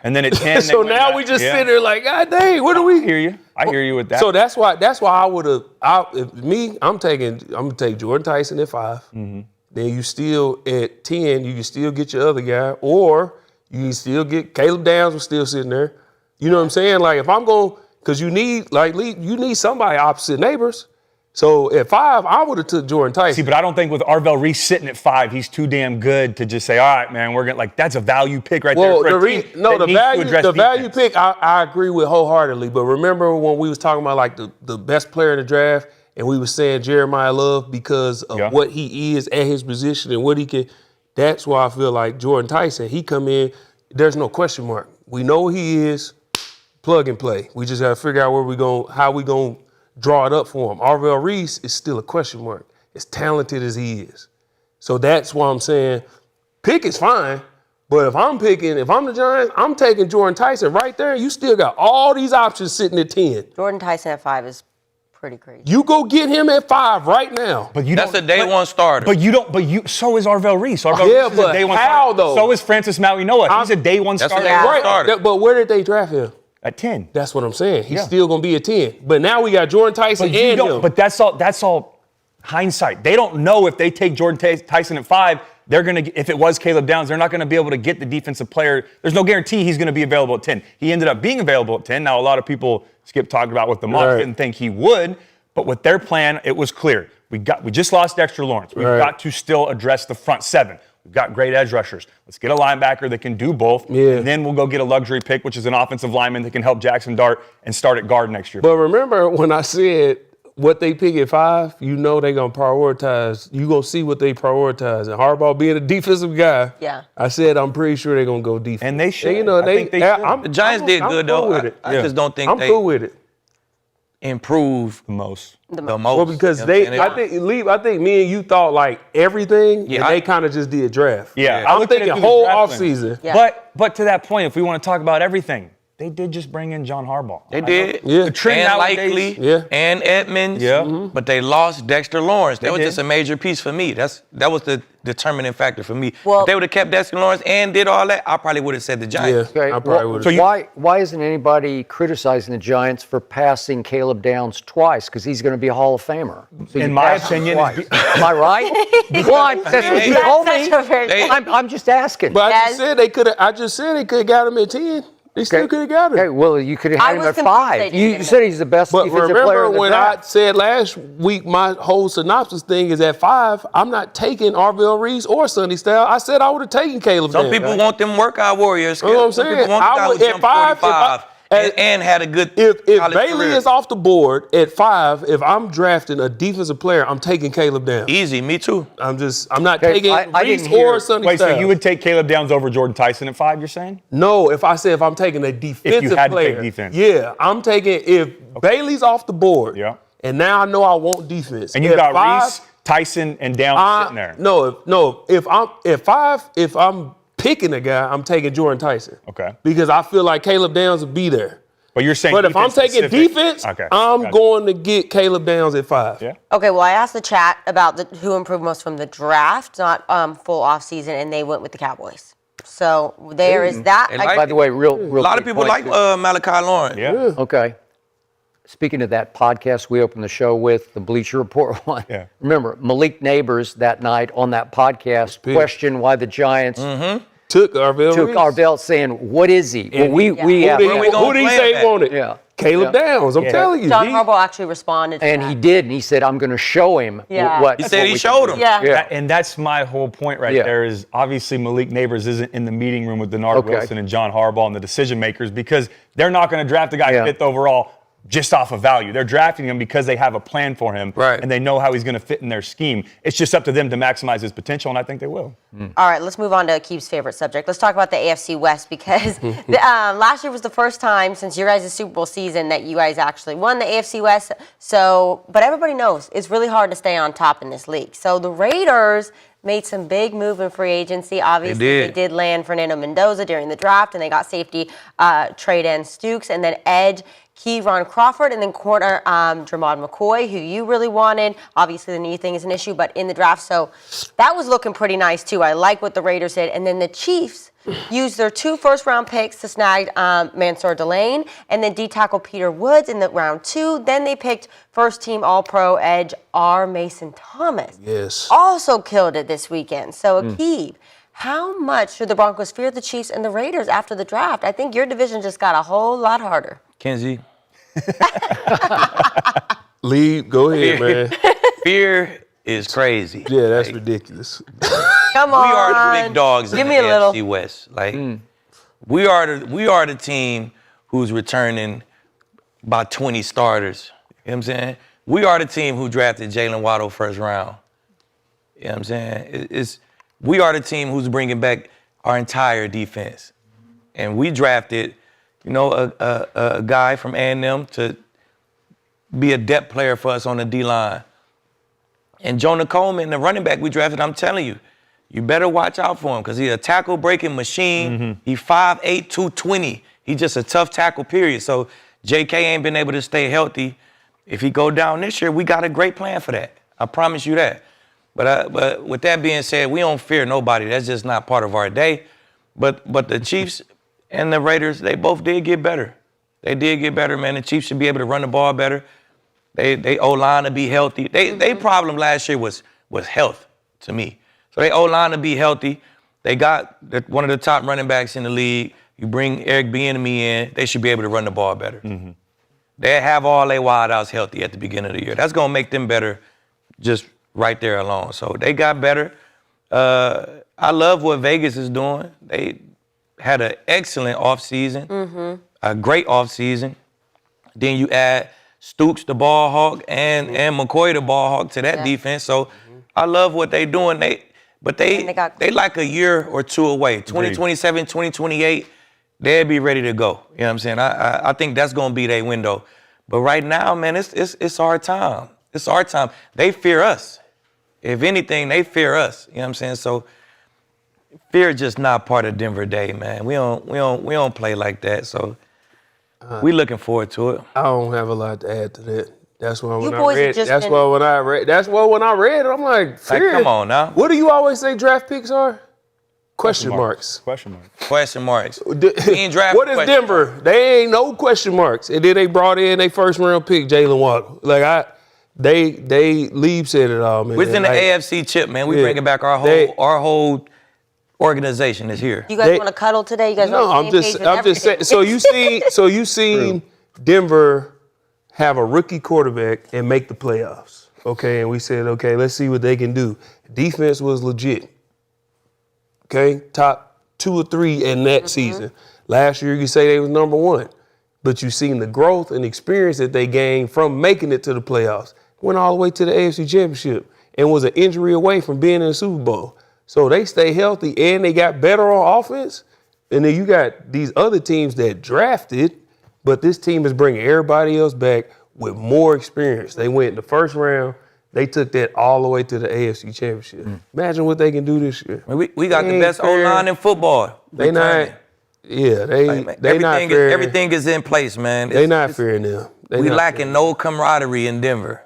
And then at 10,
So
they went
now
back.
we just
Yeah.
sit there like, God dang, what do we?
I hear you. I hear you with that.
So that's why I would have. I'm gonna take Jordan Tyson at 5.
Mm-hmm.
Then you still at 10, you can still get your other guy, or you can still get Caleb Downs was still sitting there. You know what I'm saying? Like if I'm going, because you need somebody opposite neighbors. So at 5, I would have took Jordan Tyson.
See, but I don't think with Arvell Reese sitting at 5, he's too damn good to just say, all right, man, we're going to, like, that's a value pick right there. For a team that needs to address
value
defense.
pick, I agree with wholeheartedly. But remember when we was talking about like the best player in the draft, and we was saying Jeremiah Love because of what he is at his position and what he can. That's why I feel like Jordan Tyson, he come in, there's no question mark. We know who he is, plug and play. We just got to figure out how we going to draw it up for him. Arvell Reese is still a question mark, as talented as he is. So that's why I'm saying pick is fine, but if I'm the Giants, I'm taking Jordan Tyson right there. You still got all these options sitting at 10.
Jordan Tyson at 5 is pretty crazy.
You go get him at 5 right now.
But you
that's
don't,
a day one starter.
So is Arvell Reese. Arvell
Yeah,
Reese is a
but
day one
how,
starter.
though?
So is Francis Mauigoa. He's a day one
That's
starter
what they
Right,
starter.
but where did they draft him?
at 10.
That's what I'm saying. He's still going to be a 10. But now we got Jordan Tyson
But,
and him.
but that's all hindsight. They don't know if they take Jordan Tyson at 5, they're going to, if it was Caleb Downs, they're not going to be able to get the defensive player. There's no guarantee he's going to be available at 10. He ended up being available at 10. Now, a lot of people, Skip talked about with the mock, didn't think he would. But with their plan, it was clear. We just lost Dexter Lawrence. We've got to still address the front 7. We've got great edge rushers. Let's get a linebacker that can do both.
Yeah.
And then we'll go get a luxury pick, which is an offensive lineman that can help Jackson Dart and start at guard next year.
But remember when I said what they pick at 5, you know they're going to prioritize. You're going to see what they prioritize. And Harbaugh being a defensive guy, I said I'm pretty sure they're going to go defense.
And they should.
And, you know,
I think they should.
The Giants did good, though.
Cool with it.
I just don't think
I'm
they
cool with it.
improved
the most.
the most.
Well, because
You know what I'm
I
saying?
think me and you thought like everything,
Yeah,
and they kind of just did draft.
Yeah.
I'm
looked at it
thinking
through the
whole
draft lens.
offseason.
Yeah.
But to that point, if we want to talk about everything, they did just bring in John Harbaugh.
They did.
Yeah.
The trend
and
nowadays-
Likely,
Yeah.
and Edmonds.
Yeah.
But they lost Dexter Lawrence. That was
did.
just a major piece for me. That was the determining factor for me.
Well-
if they would have kept Dexter Lawrence and did all that, I probably would have said the Giants.
Yeah,
Okay,
I probably would have.
why isn't anybody criticizing the Giants for passing Caleb Downs twice? Because he's going to be a Hall of Famer. So
In
you
my
pass him
opinion,
twice. Am I right? Well, that's what you
That's
told me.
such a very-
They-
I'm just asking.
But I
Yes.
just said they could have. I just said they could have got him at 10. They still could have got him.
Okay, well, you could have
I
had him
was
at
confused they
5.
didn't
You
get him.
said he's the best
But
defensive player
remember
in the
when
draft.
I said last week my whole synopsis thing is at 5, I'm not taking Arvell Reese or Sonny Styles. I said I would have taken Caleb.
Some
Downs.
people want them workout warriors.
You know what I'm
Some
saying?
people want the
I
guy
would-
who
at
jumped
5,
45 and had a good
If
college
Bailey
career.
is off the board at 5, if I'm drafting a defensive player, I'm taking Caleb Downs.
Easy, me too.
I'm not
Okay,
taking
I
Reese
didn't hear-
or Sonny
Wait,
Styles.
so you would take Caleb Downs over Jordan Tyson at 5, you're saying?
No, if I'm taking a defensive
had to
player.
take defense.
Yeah, I'm taking if Bailey's off the board.
Yeah.
And now I know I want defense.
And you
At
got
5,
Reese, Tyson, and Downs sitting there.
No. If I'm at 5, if I'm picking a guy, I'm taking Jordan Tyson.
Okay.
Because I feel like Caleb Downs will be there.
But you're saying
But if I'm
defense
taking
specific.
defense,
Okay,
I'm
gotcha.
going to get Caleb Downs at 5.
Yeah.
Okay, well, I asked the chat about who improved most from the draft, not full offseason, and they went with the Cowboys. So there is that.
They like
By the way, real
A lot of
quick
people
point
like
too.
Malachi Lawrence.
Yeah.
Okay. Speaking of that podcast we opened the show with, the Bleacher Report one.
Yeah.
Remember, Malik Neighbors that night on that podcast questioned why the Giants
Took Arvell
took
Reese.
Arvell, saying, "What is he?" Well, we have.
Who we gonna
Who did he
play
say
him
he wanted?
Yeah.
Caleb Downs. I'm telling you.
John
He-
Harbaugh actually responded to
And
that.
he did, and he said, "I'm going to show him
Yeah.
what."
He said
what
he
we
showed
can
him.
do."
Yeah.
Yeah.
And that's my whole point right
Yeah.
there is obviously Malik Neighbors isn't in the meeting room with Denard
Okay.
Wilson and John Harbaugh and the decision makers because they're not going to draft a guy
Yeah.
5th overall just off of value. They're drafting him because they have a plan for him
Right.
and they know how he's going to fit in their scheme. It's just up to them to maximize his potential, and I think they will.
All right, let's move on to Aqib's favorite subject. Let's talk about the AFC West because last year was the first time since your guys' Super Bowl season that you guys actually won the AFC West. So, but everybody knows it's really hard to stay on top in this league. So the Raiders made some big move in free agency. Obviously, they did land Fernando Mendoza during the draft, and they got safety trade end Stukes, and then edge Keyron Crawford, and then corner Jermod McCoy, who you really wanted. Obviously, the knee thing is an issue, but in the draft, so that was looking pretty nice too. I like what the Raiders did, and then the Chiefs used their 2 first-round picks to snag Mansour Delane, and then D-tackle Peter Woods in the round 2. Then they picked first-team All-Pro edge R. Mason Thomas.
Yes.
Also killed it this weekend. So Aqib, how much should the Broncos fear the Chiefs and the Raiders after the draft? I think your division just got a whole lot harder.
Kinsey.
Leave. Go ahead, man.
Fear is crazy.
Yeah, that's ridiculous.
Come
We
on.
are the big dogs
Give
in
me
the
a little.
AFC West. Like we are the team who's returning about 20 starters. You know what I'm saying? We are the team who drafted Jalen Waddle first round. You know what I'm saying? We are the team who's bringing back our entire defense. And we drafted, a guy from A&M to be a depth player for us on the D-line. And Jonah Coleman, the running back we drafted, I'm telling you, you better watch out for him because he's a tackle-breaking machine. He's 5'8", 220. He's just a tough tackle, period. So JK ain't been able to stay healthy. If he go down this year, we got a great plan for that. I promise you that. But with that being said, we don't fear nobody. That's just not part of our day. But the Chiefs and the Raiders, they both did get better. They did get better, man. The Chiefs should be able to run the ball better. They O-line to be healthy. They problem last year was health to me. So they O-line to be healthy. They got one of the top running backs in the league. You bring Eric Bieniemy in, they should be able to run the ball better. They have all their wideouts healthy at the beginning of the year. That's going to make them better just right there alone. So they got better. I love what Vegas is doing. They had an excellent offseason, a great offseason. Then you add Stoops the ball hawk and McCoy the ball hawk to that defense. So I love what they doing. They like a year or two away. 2027, 2028, they'll be ready to go. You know what I'm saying? I think that's gonna be their window. But right now, man, it's our time. It's our time. They fear us. If anything, they fear us. You know what I'm saying? So fear just not part of Denver Day, man. We don't play like that. So we looking forward to it.
I don't have a lot to add to that. That's why when I read it, I'm like, fear.
Come on now.
What do you always say draft picks are? Question marks.
Question marks.
What is Denver? They ain't no question marks. And then they brought in their first round pick, Jalen Waddle. They Lieb said it all, man.
We're in the AFC chip, man. We bringing back our whole organization is here.
You guys want to cuddle today? You guys
I'm just saying. So you seen Denver have a rookie quarterback and make the playoffs. Okay, and we said, okay, let's see what they can do. Defense was legit. Okay, top 2 or 3 in that season. Last year, you say they was number 1. But you seen the growth and experience that they gained from making it to the playoffs. Went all the way to the AFC Championship and was an injury away from being in the Super Bowl. So they stay healthy and they got better on offense. And then you got these other teams that drafted, but this team is bringing everybody else back with more experience. They went in the first round. They took that all the way to the AFC Championship. Imagine what they can do this year.
We got the best O-line in football.
They not fair.
Everything is in place, man.
They not fair now.
We lacking no camaraderie in Denver.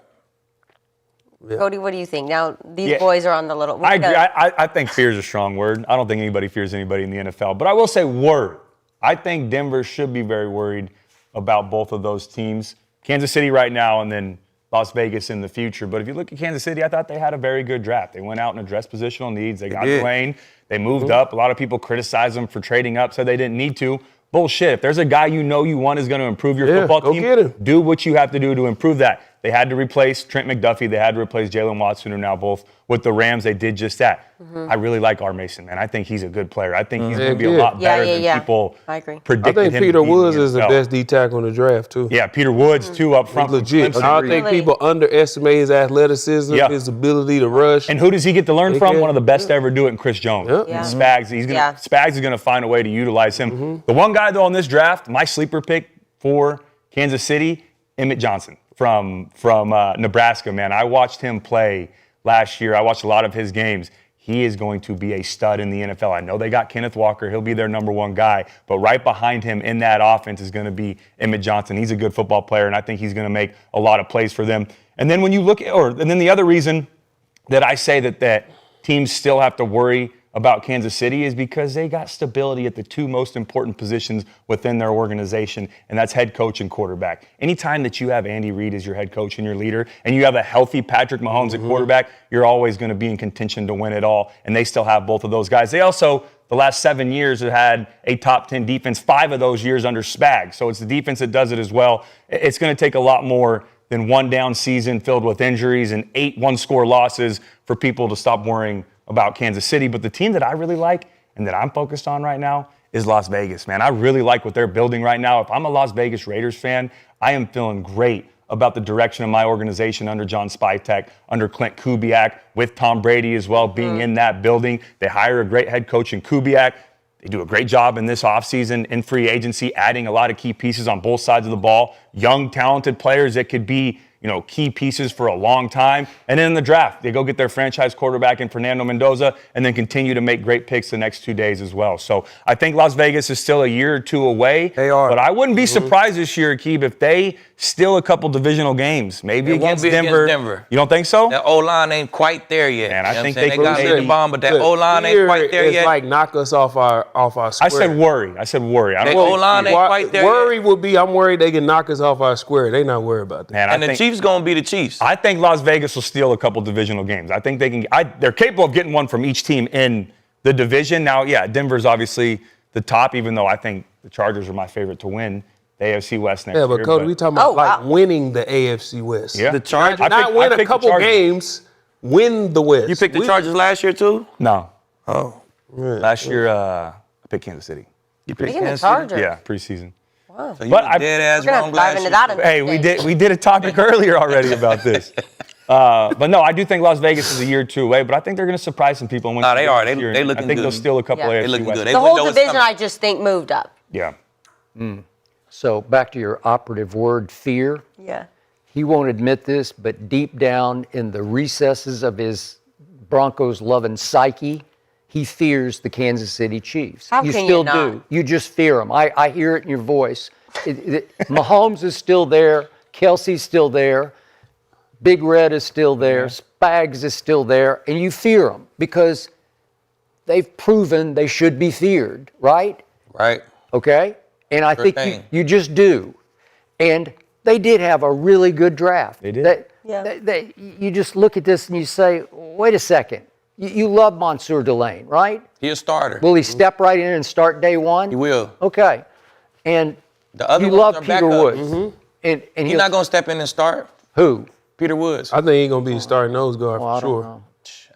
Yeah.
Cody, what do you think? Now, these boys are on the little...
I agree. I think fear is a strong word. I don't think anybody fears anybody in the NFL. But I will say word. I think Denver should be very worried about both of those teams. Kansas City right now and then Las Vegas in the future. But if you look at Kansas City, I thought they had a very good draft. They went out and addressed positional needs. They got Dwayne. They moved up. A lot of people criticized them for trading up, said they didn't need to. Bullshit. If there's a guy you know you want is going to improve your football team, do what you have to do to improve that. They had to replace Trent McDuffie. They had to replace Jalen Watson, who are now both with the Rams. They did just that. I really like R. Mason, man. I think he's a good player. I think he's going to be a lot better than people predicted.
I think Peter Woods is the best D tackle in the draft, too.
Yeah, Peter Woods, too, up front.
He's legit. I don't think people underestimate his athleticism, his ability to rush.
And who does he get to learn from? One of the best to ever do it, in Chris Jones. Spags. Spags is going to find a way to utilize him. The one guy, though, on this draft, my sleeper pick for Kansas City, Emmett Johnson from Nebraska, man. I watched him play last year. I watched a lot of his games. He is going to be a stud in the NFL. I know they got Kenneth Walker. He'll be their number 1 guy. But right behind him in that offense is going to be Emmett Johnson. He's a good football player, and I think he's going to make a lot of plays for them. And then when you look at, and then the other reason that I say that teams still have to worry about Kansas City is because they got stability at the 2 most important positions within their organization, and that's head coach and quarterback. Anytime that you have Andy Reid as your head coach and your leader, and you have a healthy Patrick Mahomes at quarterback, you're always going to be in contention to win it all, and they still have both of those guys. They also, the last 7 years, have had a top 10 defense, 5 of those years under Spags, so it's the defense that does it as well. It's going to take a lot more than 1 down season filled with injuries and 8 one-score losses for people to stop worrying about Kansas City. But the team that I really like and that I'm focused on right now is Las Vegas, man. I really like what they're building right now. If I'm a Las Vegas Raiders fan, I am feeling great about the direction of my organization under John Spytek, under Clint Kubiak, with Tom Brady as well being in that building. They hire a great head coach in Kubiak. They do a great job in this offseason in free agency, adding a lot of key pieces on both sides of the ball. Young, talented players that could be key pieces for a long time. And then in the draft, they go get their franchise quarterback in Fernando Mendoza and then continue to make great picks the next 2 days as well. So I think Las Vegas is still a year or 2 away.
They are.
But I wouldn't be surprised this year, Aqib, if they steal a couple divisional games. Maybe against Denver. You don't think so?
That O-line ain't quite there yet.
Man, I think
they got the bomb, but that O-line ain't quite there yet.
It's like knock us off our square.
I said worry.
That O-line ain't quite there
worry
yet.
Would be, I'm worried they can knock us off our square. They not worried about that.
Man,
and the Chiefs going to be the Chiefs.
I think Las Vegas will steal a couple divisional games. I think they can. They're capable of getting one from each team in the division. Now, Denver's obviously the top, even though I think the Chargers are my favorite to win the AFC West next year.
Yeah, but Cody, we talking about winning the AFC West.
Yeah.
The Chargers.
Not win a couple games, win the West.
You picked the Chargers last year too?
No.
Oh.
Last year, I picked Kansas City.
You picked
Kansas City?
Yeah, preseason.
Wow.
So you
But
was dead ass
We're gonna
wrong
dive
last
into
year.
that.
Hey, we did a topic earlier already about this. But no, I do think Las Vegas is a year or two away, but I think they're going to surprise some people. And win
Nah,
some
they
games
are.
this
They
year.
looking
I think
good.
they'll steal a couple
Yeah.
AFC
They looking
West.
good. They
The
window
whole
is
division,
coming.
I just think, moved up.
Yeah.
So back to your operative word, fear.
Yeah.
He won't admit this, but deep down in the recesses of his Broncos-loving psyche, he fears the Kansas City Chiefs.
How
you
can you
still
not?
do. You just fear them. I hear it in your voice. Mahomes is still there. Kelsey's still there. Big Red is still there. Spags is still there. And you fear them because they've proven they should be feared, right?
Right.
Okay? And I think
thing.
you just do. And they did have a really good draft.
They did.
Yeah.
You just look at this and you say, wait a second. You love Monsieur Delane, right?
He a starter.
Will he step right in and start day one?
He will.
Okay. And
The other
you
ones
love
are
Peter
backups.
Woods. And
He's
he'll-
not gonna step in and start.
who?
Peter Woods.
I think he ain't gonna be a starting nose guard
Well, I
for
don't
sure.
know.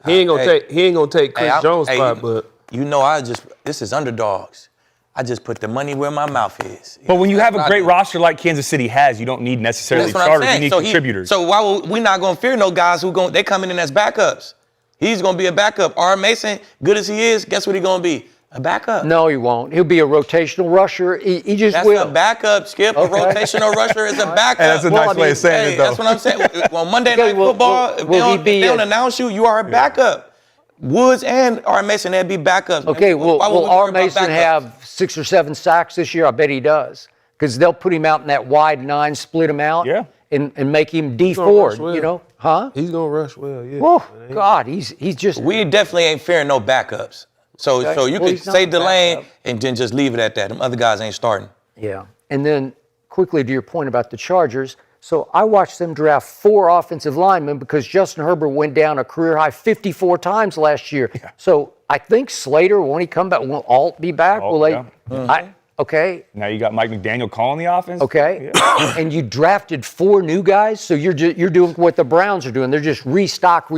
He ain't gonna
Hey.
take Chris Jones' spot, but
you know, this is underdogs. I just put the money where my mouth is.
But when you
That's
have a
what I
great
do.
roster like Kansas City has, you don't need necessarily
That's what I'm
starters. You
saying.
need
So
contributors.
So why would we not gonna fear no guys who they coming in as backups? He's gonna be a backup. R. Mason, good as he is, guess what he gonna be? A backup.
No, he won't. He'll be a rotational rusher. He just
That's
will.
a backup, Skip.
Okay.
A rotational rusher is a backup.
Hey, that's a
Well,
nice
I
way
mean,
of saying
Hey,
it, though.
that's what I'm saying. Well, Monday
Okay,
Night
will-
Football,
will-
if
will
they
he
don't,
be
if they don't
a-
announce you are a backup. Woods and R. Mason, they'd be backups.
Okay,
Why would
will
we
R.
worry about
Mason
backups?
have 6 or 7 sacks this year? I bet he does. Because they'll put him out in that wide 9, split him out,
Yeah.
and make him D
gonna
Ford,
rush well.
you know? Huh?
he's gonna rush well. Yeah.
Oh, God, he's just...
We definitely ain't fearing no backups. So
Okay.
so you
Well,
could
he's not
say
a
Delane
backup.
and then just leave it at that. Them other guys ain't starting.
Yeah. And then quickly to your point about the Chargers. So I watched them draft 4 offensive linemen because Justin Herbert went down a career high 54 times last year. So I think Slater, when he come back, will Alt be back?
Alt,
Will they?
yeah.
Okay.
Now you got Mike McDaniel calling the offense.
Okay. And you drafted 4 new guys, so you're doing what the Browns are doing. They're just restock.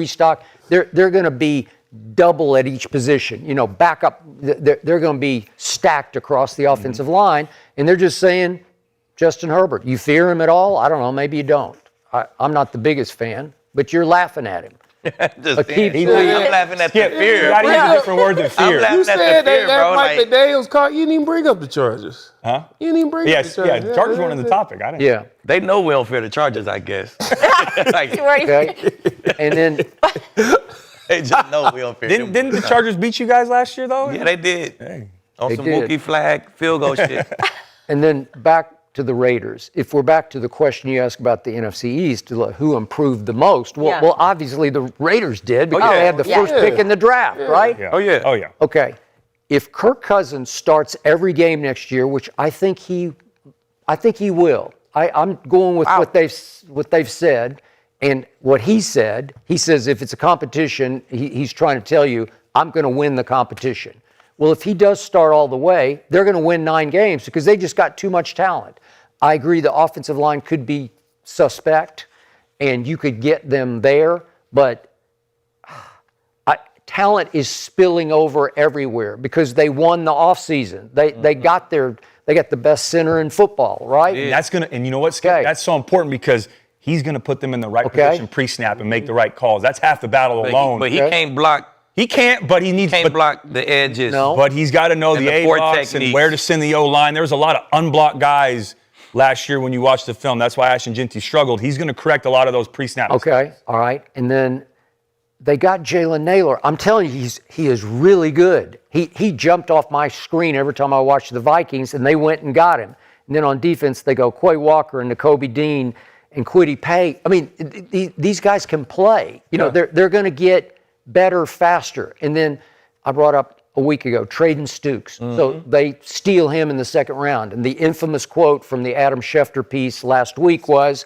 They're going to be double at each position. You know, backup. They're going to be stacked across the offensive line, and they're just saying, Justin Herbert, you fear him at all? I don't know. Maybe you don't. I'm not the biggest fan, but you're laughing at him. Aqib,
I'm laughing at the
You
fear.
got to use a different word than
I'm
fear.
laughing
You
at
said
the fear,
that
bro.
Mike
Like,
McDaniel's call. You didn't even bring up the Chargers.
Huh?
You didn't even bring
Yes,
up the
yeah.
Chargers.
Chargers weren't in the topic. I didn't.
Yeah.
they know we don't fear the Chargers, I guess. Like,
Okay. And then
they just know we don't fear them.
Didn't the Chargers beat you guys last year though?
Yeah, they did.
Hey.
On
They
some
did.
Wookiee flag field goal shit.
And then back to the Raiders. If we're back to the question you asked about the NFC East, who improved the most? Well,
Yeah.
well, obviously the Raiders did because
yeah.
they had the
Yeah.
first pick in the draft, right?
Yeah.
Oh, yeah.
Oh yeah.
Okay. If Kirk Cousins starts every game next year, which I think he will. I'm going with what they've said and what he said. He says if it's a competition, he's trying to tell you, I'm going to win the competition. Well, if he does start all the way, they're going to win 9 games because they just got too much talent. I agree the offensive line could be suspect and you could get them there, but talent is spilling over everywhere because they won the offseason. They got the best center in football, right?
And that's gonna, and you know what, Skip?
Okay.
That's so important because he's gonna put them in the right
Okay.
position pre-snap and make the right calls. That's half the battle alone.
But he
Okay.
can't block.
He can't, but he needs.
Can't block the edges.
No.
But he's got to know
And
the
the four
A-blocks and
techniques.
where to send the O-line. There was a lot of unblocked guys last year when you watched the film. That's why Ashton Jinty struggled. He's going to correct a lot of those pre-snap
Okay, all right. And then they got Jalen Naylor. I'm telling you, he is really good. He jumped off my screen every time I watched the Vikings, and they went and got him. And then on defense, they go Quay Walker and Nakobe Dean and Kwity Paye. I mean, these guys can play. You know, they're going to get better faster. And then I brought up a week ago, Traden Stukes. So they steal him in the second round. And the infamous quote from the Adam Schefter piece last week was,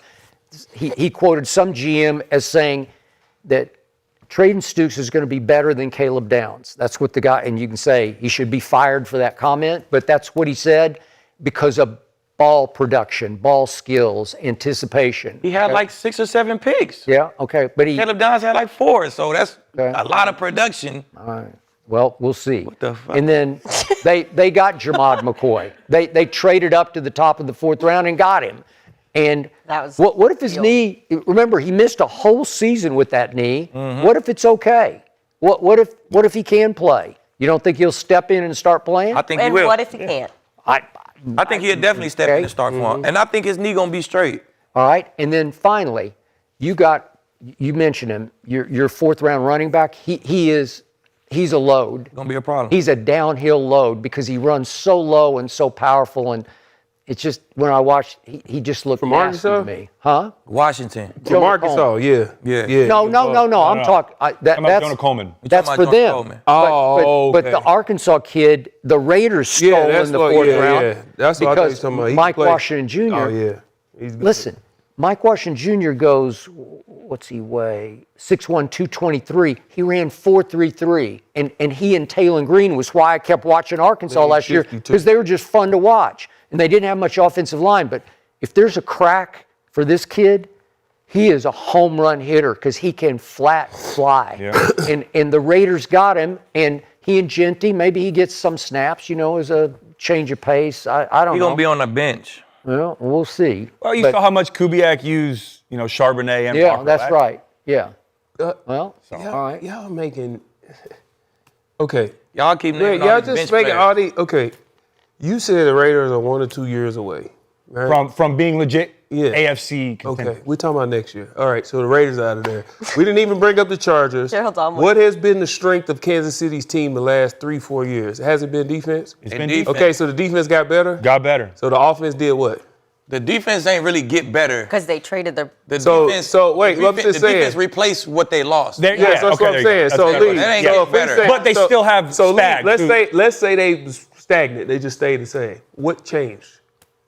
he quoted some GM as saying that Traden Stukes is going to be better than Caleb Downs. That's what the guy, and you can say he should be fired for that comment, but that's what he said because of ball production, ball skills, anticipation.
He had like 6 or 7 picks.
Yeah, okay, but he,
Caleb Downs had like 4, so that's
Okay.
a lot of production.
all right. Well, we'll see.
What the fuck?
And then They got Jamad McCoy. They traded up to the top of the 4th round and got him. And
That was
what if his knee? Remember, he missed a whole season with that knee. What if it's okay? What if he can play? You don't think he'll step in and start playing?
I think he
And
will.
what if he can't?
I think he'll definitely step in and start for him. And I think his knee going to be straight.
All right, and then finally, you mentioned him, your 4th round running back. He's a load.
Going to be a problem.
He's a downhill load because he runs so low and so powerful, and it's just when I watched, he just looked
From
nasty
Arkansas?
to me, huh?
Washington.
From Arkansas, yeah.
No. I'm talking. That's
Jonah Coleman.
That's for
Jonah
them.
Coleman.
But the Arkansas kid, the Raiders stole in the 4th round.
Yeah. That's what I thought you were
because
talking about. He
Mike
played-
Washington Jr.
Oh, yeah. He's good.
Listen, Mike Washington Jr. goes, what's he weigh? 6'1", 223. He ran 4.33. And he and Taylor Green was why I kept watching Arkansas
Man,
last year,
52.
because they were just fun to watch. And they didn't have much offensive line. But if there's a crack for this kid, he is a home run hitter because he can flat fly.
Yeah.
And the Raiders got him, and he and Genty, maybe he gets some snaps, as a change of pace. I don't know.
He's going to be on the bench.
Well, we'll see.
Well, you
But-
saw how much Kubiak used, Charbonnet and
Yeah,
Walker
that's
back.
right. Yeah.
Y'all
right.
Y'all making. Okay.
Y'all keep naming
Y'all
all these
just
bench
making
players.
all these. Okay. You said the Raiders are 1 or 2 years away. Right?
From being legit
Yeah.
AFC contender.
Okay, we're talking about next year. All right, so the Raiders out of there. We didn't even bring up the Chargers.
Gerald's on one.
What has been the strength of Kansas City's team the last 3-4 years? Has it been defense?
It's
And
been
defense.
Okay, so the defense got better?
Got better.
So the offense did what?
The defense ain't really get better.
Because they traded their.
The
So-
defense,
so wait,
the
I'm
defense,
just
the
saying.
defense replaced what they lost.
There-
Yes, that's
okay,
what I'm
there you
saying.
go.
So
That's
Lee,
That ain't
so
getting
if we
better.
say-
But they still have
so Lee,
Stag,
let's
who-
say they stagnant. They just stayed the same. What changed?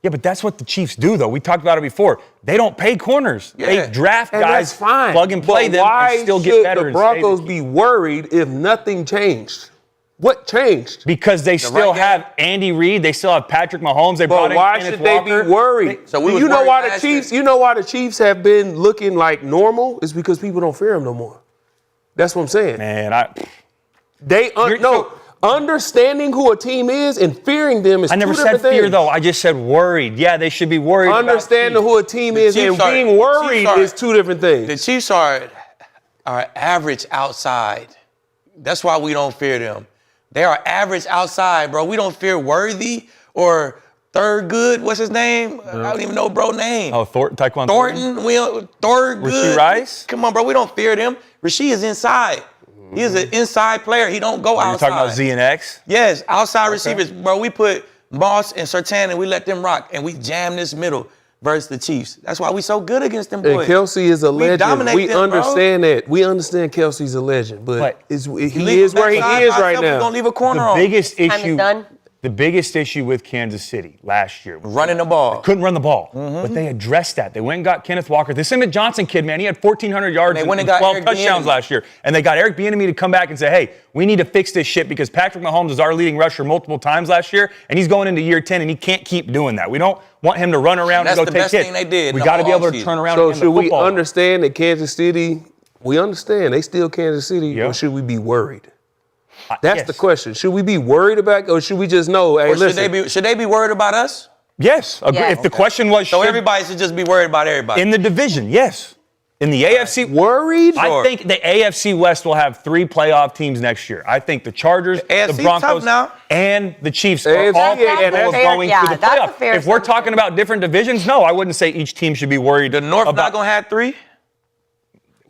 Yeah, but that's what the Chiefs do, though. We talked about it before. They don't pay corners.
Yeah.
They draft
And
guys,
that's fine.
plug and play
But
them,
why
and still
should
get better.
the
and stay
Broncos
the-
be worried if nothing changed? What changed?
Because they still
right guy.
have Andy Reid. They still have Patrick Mahomes. They brought
But
in
why
Kenneth
should they
Walker.
be worried?
So we
Do
was
you know
worried
why the
last
Chiefs?
year.
You know why the Chiefs have been looking like normal? It's because people don't fear them no more. That's what I'm saying.
Man,
Understanding who a team is and fearing them is
I never
two
said
different
fear,
things.
though. I just said worried. Yeah, they should be worried. about
Understanding
Chiefs.
who a team is and
Chiefs are-
being
the
worried
Chiefs are-
is two different things.
The Chiefs are average outside. That's why we don't fear them. They are average outside, bro. We don't fear Worthy or Thurgood. What's his name? I don't even know bro name.
Oh, Taekwon
Thornton. Thurgood.
Rasheed Rice?
Come on, bro. We don't fear them. Rasheed is inside. He is an inside player. He don't go
You're
outside.
talking about Z and X?
Yes, outside receivers, bro. We put Moss and Surtain and we let them rock and we jam this middle versus the Chiefs. That's why we so good against them
And
boys.
Kelsey is a
We
legend.
dominate
We
them, bro.
understand that. We understand Kelsey's a legend, but he
leave
is
him
where he
backside
is
by
right
himself, we
now.
gonna leave a corner
The
on.
biggest
Time is
issue.
done.
The biggest issue with Kansas City last year was
Running the ball.
couldn't run the ball, but they addressed that. They went and got Kenneth Walker. This Emmett Johnson kid, man, he had 1,400 yards
They
and
went and got
12
Eric
touchdowns
Bieniemy.
last year. And they got Eric Bieniemy to come back and say, hey, we need to fix this shit because Patrick Mahomes is our leading rusher multiple times last year, and he's going into year 10, and he can't keep doing that. We don't want him to run around
That's
and go
the
take
best
hits.
thing they did
We
the
got to
whole
be able to
offseason.
turn around
So
and hand
should
the
we
football.
understand that Kansas City, we understand they still Kansas City,
Yeah.
or should we be worried? That's
Yes.
the question. Should we be worried about, or should we just know, hey,
Or should
listen,
they be worried about us?
Yes. Agree.
Yes.
If the question was,
So
should-
everybody should just be worried about everybody.
in the division, yes. In the AFC,
worried?
I
Sure.
think the AFC West will have 3 playoff teams next year. I think the Chargers, the
AFC
Broncos,
tough now.
and the Chiefs are
AFC,
all
yeah,
capable
and
of
that's
going
fair.
to the
Yeah, that's a
playoff.
fair
If we're
assumption.
talking about different divisions, no, I wouldn't say each team should be worried.
the North
about,
not gonna have 3.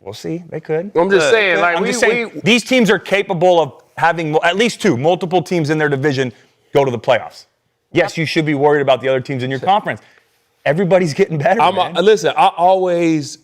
We'll see. They could.
I'm just saying, like
I'm
we,
just saying these teams are capable of having at least 2, multiple teams in their division go to the playoffs. Yes, you should be worried about the other teams in your conference. Everybody's getting better, man.
Listen, I always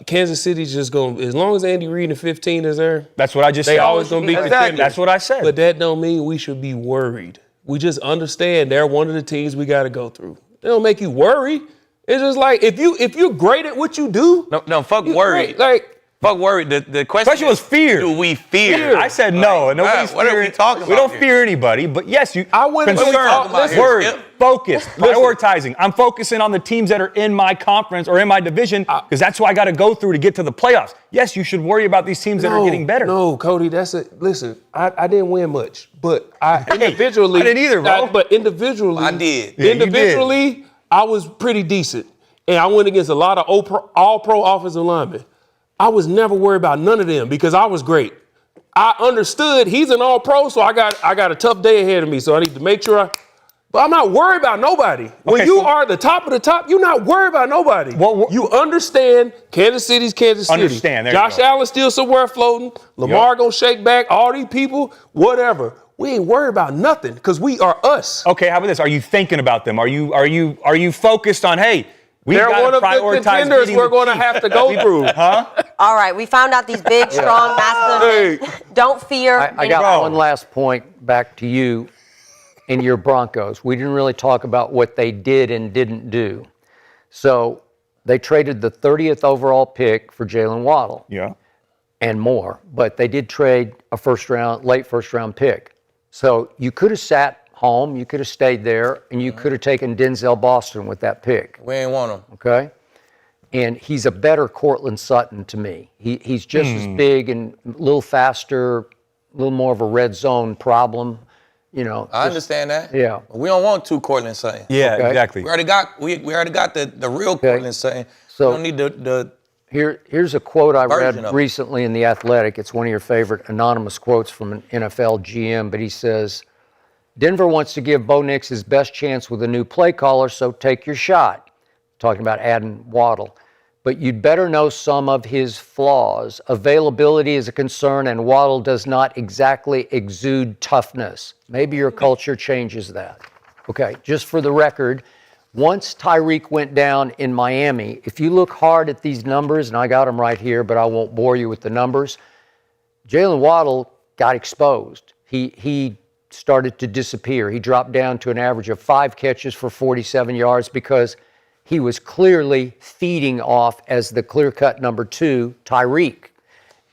Kansas City's just going, as long as Andy Reid and 15 is there,
That's what I just
they
said.
always gonna beat the
Exactly.
contenders.
That's what I said.
But that don't mean we should be worried. We just understand they're one of the teams we got to go through. They don't make you worry. It's just like if you're great at what you do,
No, fuck
you
worried.
great. Like
Fuck worried. The question
was fear.
Do we fear?
I said no. And nobody's
what are we
fearing.
talking about
We don't
here?
fear anybody, but yes,
I wouldn't
What are we talking about
concerned,
here?
worried,
Skip?
focused, prioritizing. I'm focusing on the teams that are in my conference or in my division because that's what I got to go through to get to the playoffs. Yes, you should worry about these teams that are getting better.
No, Cody, listen, I didn't win much, but individually.
I didn't either, bro.
But individually.
I did.
Yeah, you
individually, I was pretty decent. And I went against a lot of all-pro offensive linemen. I was never worried about none of them because I was great. I understood he's an all-pro, so I got a tough day ahead of me, so I need to make sure but I'm not worried about nobody. When you are the top of the top, you're not worried about nobody. You understand Kansas City's Kansas City.
Understand. There
Josh
you go.
Allen's still somewhere floating. Lamar gonna shake back. All these people, whatever. We ain't worried about nothing because we are us.
Okay, how about this? Are you thinking about them? Are you focused on, hey,
they're one of the contenders we're going to have to go through.
Huh?
All right, we found out these big, strong, massive men don't fear.
I got one last point back to you and your Broncos. We didn't really talk about what they did and didn't do. So they traded the 30th overall pick for Jalen Waddle.
Yeah.
And more. But they did trade a late first round pick. So you could have sat home, you could have stayed there, and you could have taken Denzel Boston with that pick.
We ain't want him.
Okay? And he's a better Cortland Sutton to me. He's just as big and a little faster, a little more of a red zone problem. You know,
I understand that.
Yeah.
We don't want two Cortland Sutton.
Yeah,
Okay.
exactly.
We already got the real Cortland Sutton.
So
we don't need the
Here's a quote I
version of
read
it.
recently in The Athletic. It's one of your favorite anonymous quotes from an NFL GM, but he says, Denver wants to give Bo Nix his best chance with a new play caller, so take your shot. Talking about adding Waddle. But you'd better know some of his flaws. Availability is a concern, and Waddle does not exactly exude toughness. Maybe your culture changes that. Okay, just for the record, once Tyreek went down in Miami, if you look hard at these numbers, and I got them right here, but I won't bore you with the numbers, Jalen Waddle got exposed. He started to disappear. He dropped down to an average of 5 catches for 47 yards because he was clearly feeding off as the clear-cut number 2, Tyreek.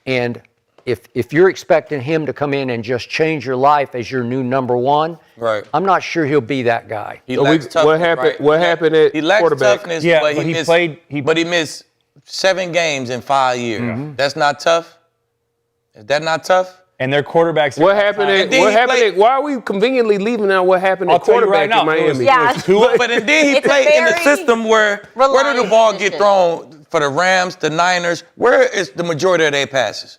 And if you're expecting him to come in and just change your life as your new number 1,
right.
I'm not sure he'll be that guy.
He lacks toughness,
what happened?
right?
What happened at
He lacks
quarterback?
toughness,
Yeah,
but
but
he
he
missed,
played-
but he missed 7 games in 5 years.
Mm-hmm.
That's not tough. Is that not tough?
And their quarterbacks.
What happened
And then he played-
why are we conveniently leaving out what happened
I'll
at
tell you
quarterback
right now,
in Miami?
Yeah.
But then he
It's a
played in the
very
system where did the
reliant
ball get
position.
thrown for the Rams, the Niners? Where is the majority of their passes?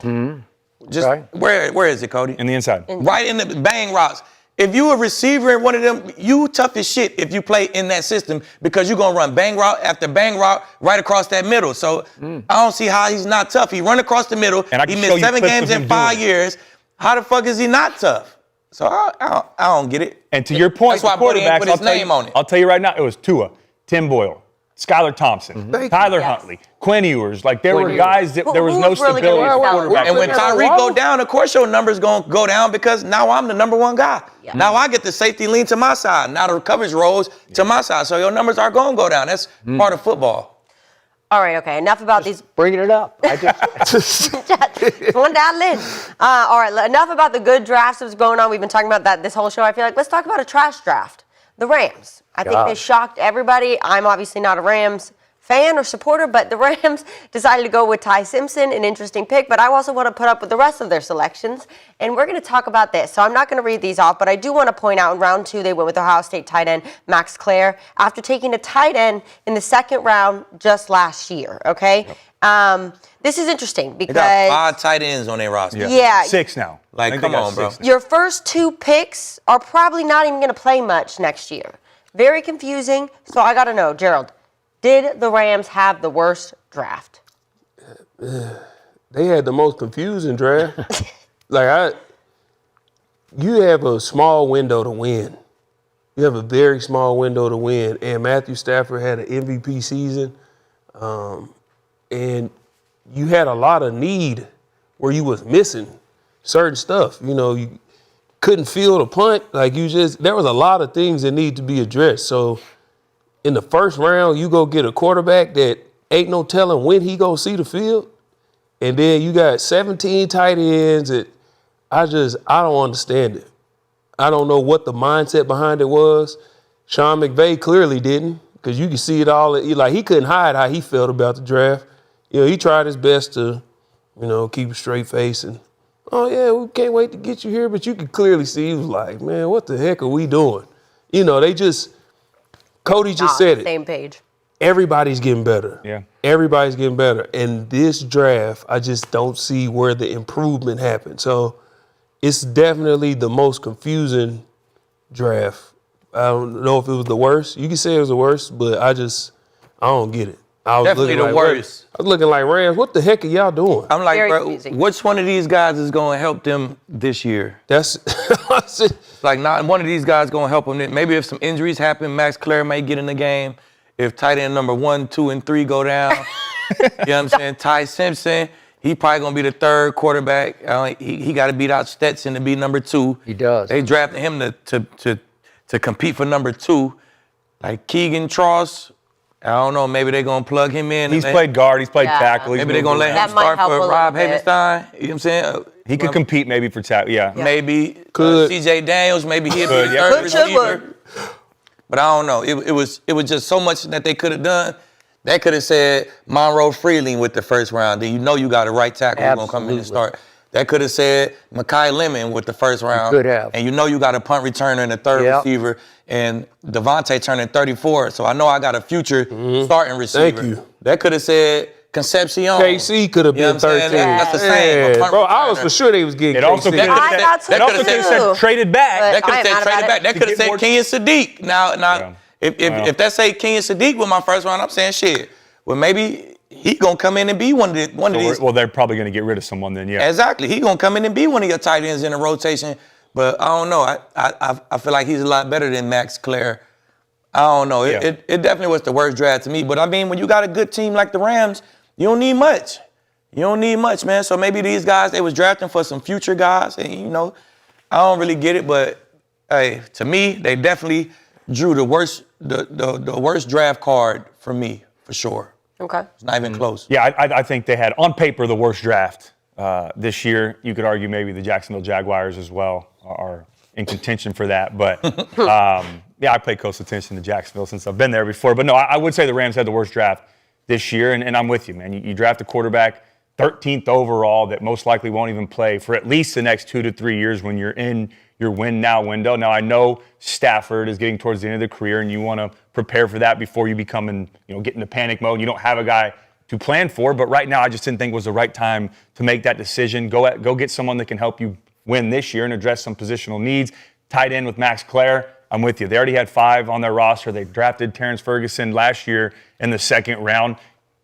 Just
Okay.
where is it, Cody?
In the inside.
Right in the bang routes. If you a receiver in one of them, you tough as shit if you play in that system because you're going to run bang route after bang route right across that middle. So I don't see how he's not tough. He run across the middle.
And I
He
can
missed
show you
7
clips
games
of him
in 5
doing it.
years. How the fuck is he not tough? So I don't get it.
And to your point,
That's why
the
Buddy ain't
quarterbacks,
put his name on it.
I'll tell you right now, it was Tua, Tim Boyle, Skylar Thompson, Tyler
Yes.
Huntley, Quinn Ewers. Like there were
Quinn
guys that there was no
Who's really
stability
gonna
at
excel?
quarterback.
And when
Yeah,
Tyreek
Waddle.
go down, of course your numbers gonna go down because now I'm the number 1 guy.
Yeah.
Now I get the safety lean to my side. Now the coverage rolls to my side. So your numbers are gonna go down. That's part of football.
All right, okay, enough about these.
Bringing it up. I just
One dial in. All right, enough about the good drafts that's going on. We've been talking about that this whole show. I feel like let's talk about a trash draft. The Rams. I think they shocked everybody. I'm obviously not a Rams fan or supporter, but the Rams decided to go with Ty Simpson, an interesting pick, but I also want to put up with the rest of their selections, and we're going to talk about this. So I'm not going to read these off, but I do want to point out in round 2, they went with Ohio State tight end Max Clare after taking a tight end in the 2nd round just last year, okay? This is interesting
They
because
got 5 tight ends on their roster.
Yeah.
6 now.
Like,
I think
come
they got
on, bro.
6 now.
your first 2 picks are probably not even going to play much next year. Very confusing. So I got to know, Gerald, did the Rams have the worst draft?
They had the most confusing draft. You have a small window to win. You have a very small window to win. And Matthew Stafford had an MVP season. And you had a lot of need where you was missing certain stuff. You know, you couldn't field a punt. There was a lot of things that need to be addressed. So in the first round, you go get a quarterback that ain't no telling when he go see the field. And then you got 17 tight ends. I don't understand it. I don't know what the mindset behind it was. Sean McVay clearly didn't, because you can see it all. Like, he couldn't hide how he felt about the draft. He tried his best to, keep a straight face and, oh, yeah, we can't wait to get you here. But you could clearly see he was like, man, what the heck are we doing? Cody just said it.
Same page.
Everybody's getting better.
Yeah.
Everybody's getting better. And this draft, I just don't see where the improvement happened. So it's definitely the most confusing draft. I don't know if it was the worst. You can say it was the worst, but I don't get it. I was
Definitely the worst.
I was looking like, Rams, what the heck are y'all doing?
I'm like,
Very
bro,
confusing.
which one of these guys is going to help them this year?
That's
Like, not one of these guys going to help them. Maybe if some injuries happen, Max Clare may get in the game. If tight end number 1, 2, and 3 go down, you know what I'm saying? Ty Simpson, he probably going to be the third quarterback. He got to beat out Stetson to be number 2.
He does.
They drafted him to compete for number 2. Like Keegan Tross, I don't know, maybe they're going to plug him in.
He's played guard, he's played
Yeah.
tackle.
Maybe they're going to let him
That might
start
help a
for
little
Rob
bit.
Havenstein. You know what I'm saying?
He could compete maybe for tackle, yeah.
Maybe
Could.
C.J. Daniels, maybe he'd be
Could,
the
yeah.
third
Could, should,
receiver. But I don't know. It was just so much that they could have done. They could have said Monroe Freeling with the first round. Then you got a right tackle who's going to come in and start. They could have said Makai Lemon with the first round.
could have.
And you got a punt returner and a third
Yep.
receiver. And Devontae turning 34. So I know I got a future starting receiver.
Thank you.
They could have said Concepcion.
KC could have
You know
been
what I'm saying?
13.
That's the same. A punt
Bro, I was
returner.
for sure they was getting
It also
KC.
could
I thought so
They could've
have
too.
said traded back.
But
They could
I
have
am
said
mad
traded
about
back.
it.
They could have said
more-
Ken Sadiq. Now, if that say Ken Sadiq with my first round, I'm saying shit. Well, maybe he gonna come in and be one of these.
Well, they're probably going to get rid of someone then, yeah.
Exactly, he gonna come in and be one of your tight ends in a rotation. But I don't know. I feel like he's a lot better than Max Clare. I don't know.
Yeah.
It definitely was the worst draft to me. But I mean, when you got a good team like the Rams, you don't need much. You don't need much, man. So maybe these guys, they was drafting for some future guys, and I don't really get it. But hey, to me, they definitely drew the worst draft card for me, for sure.
Okay.
It's not even close.
Yeah, I think they had, on paper, the worst draft this year. You could argue maybe the Jacksonville Jaguars as well are in contention for that. But, yeah, I pay close attention to Jacksonville since I've been there before. But, no, I would say the Rams had the worst draft this year, and I'm with you, man. You draft a quarterback 13th overall that most likely won't even play for at least the next 2 to 3 years when you're in your win-now window. Now, I know Stafford is getting towards the end of the career, and you want to prepare for that before you become get into panic mode. You don't have a guy to plan for, but right now I just didn't think it was the right time to make that decision. Go get someone that can help you win this year and address some positional needs. Tight end with Max Clare, I'm with you. They already had 5 on their roster. They drafted Terrence Ferguson last year in the second round.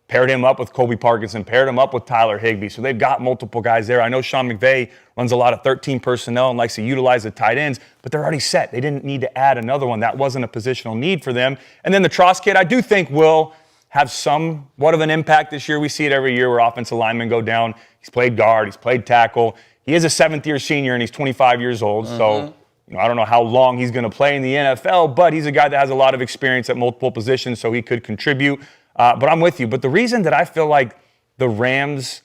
Paired him up with Colby Parkinson, paired him up with Tyler Higbee. So they've got multiple guys there. I know Sean McVay runs a lot of 13 personnel and likes to utilize the tight ends, but they're already set. They didn't need to add another one. That wasn't a positional need for them. And then the Tross kid, I do think will have somewhat of an impact this year. We see it every year where offensive linemen go down. He's played guard, he's played tackle. He is a 7th-year senior, and he's 25 years old. So I don't know how long he's going to play in the NFL, but he's a guy that has a lot of experience at multiple positions, so he could contribute. But I'm with you. But the reason that I feel like the Rams,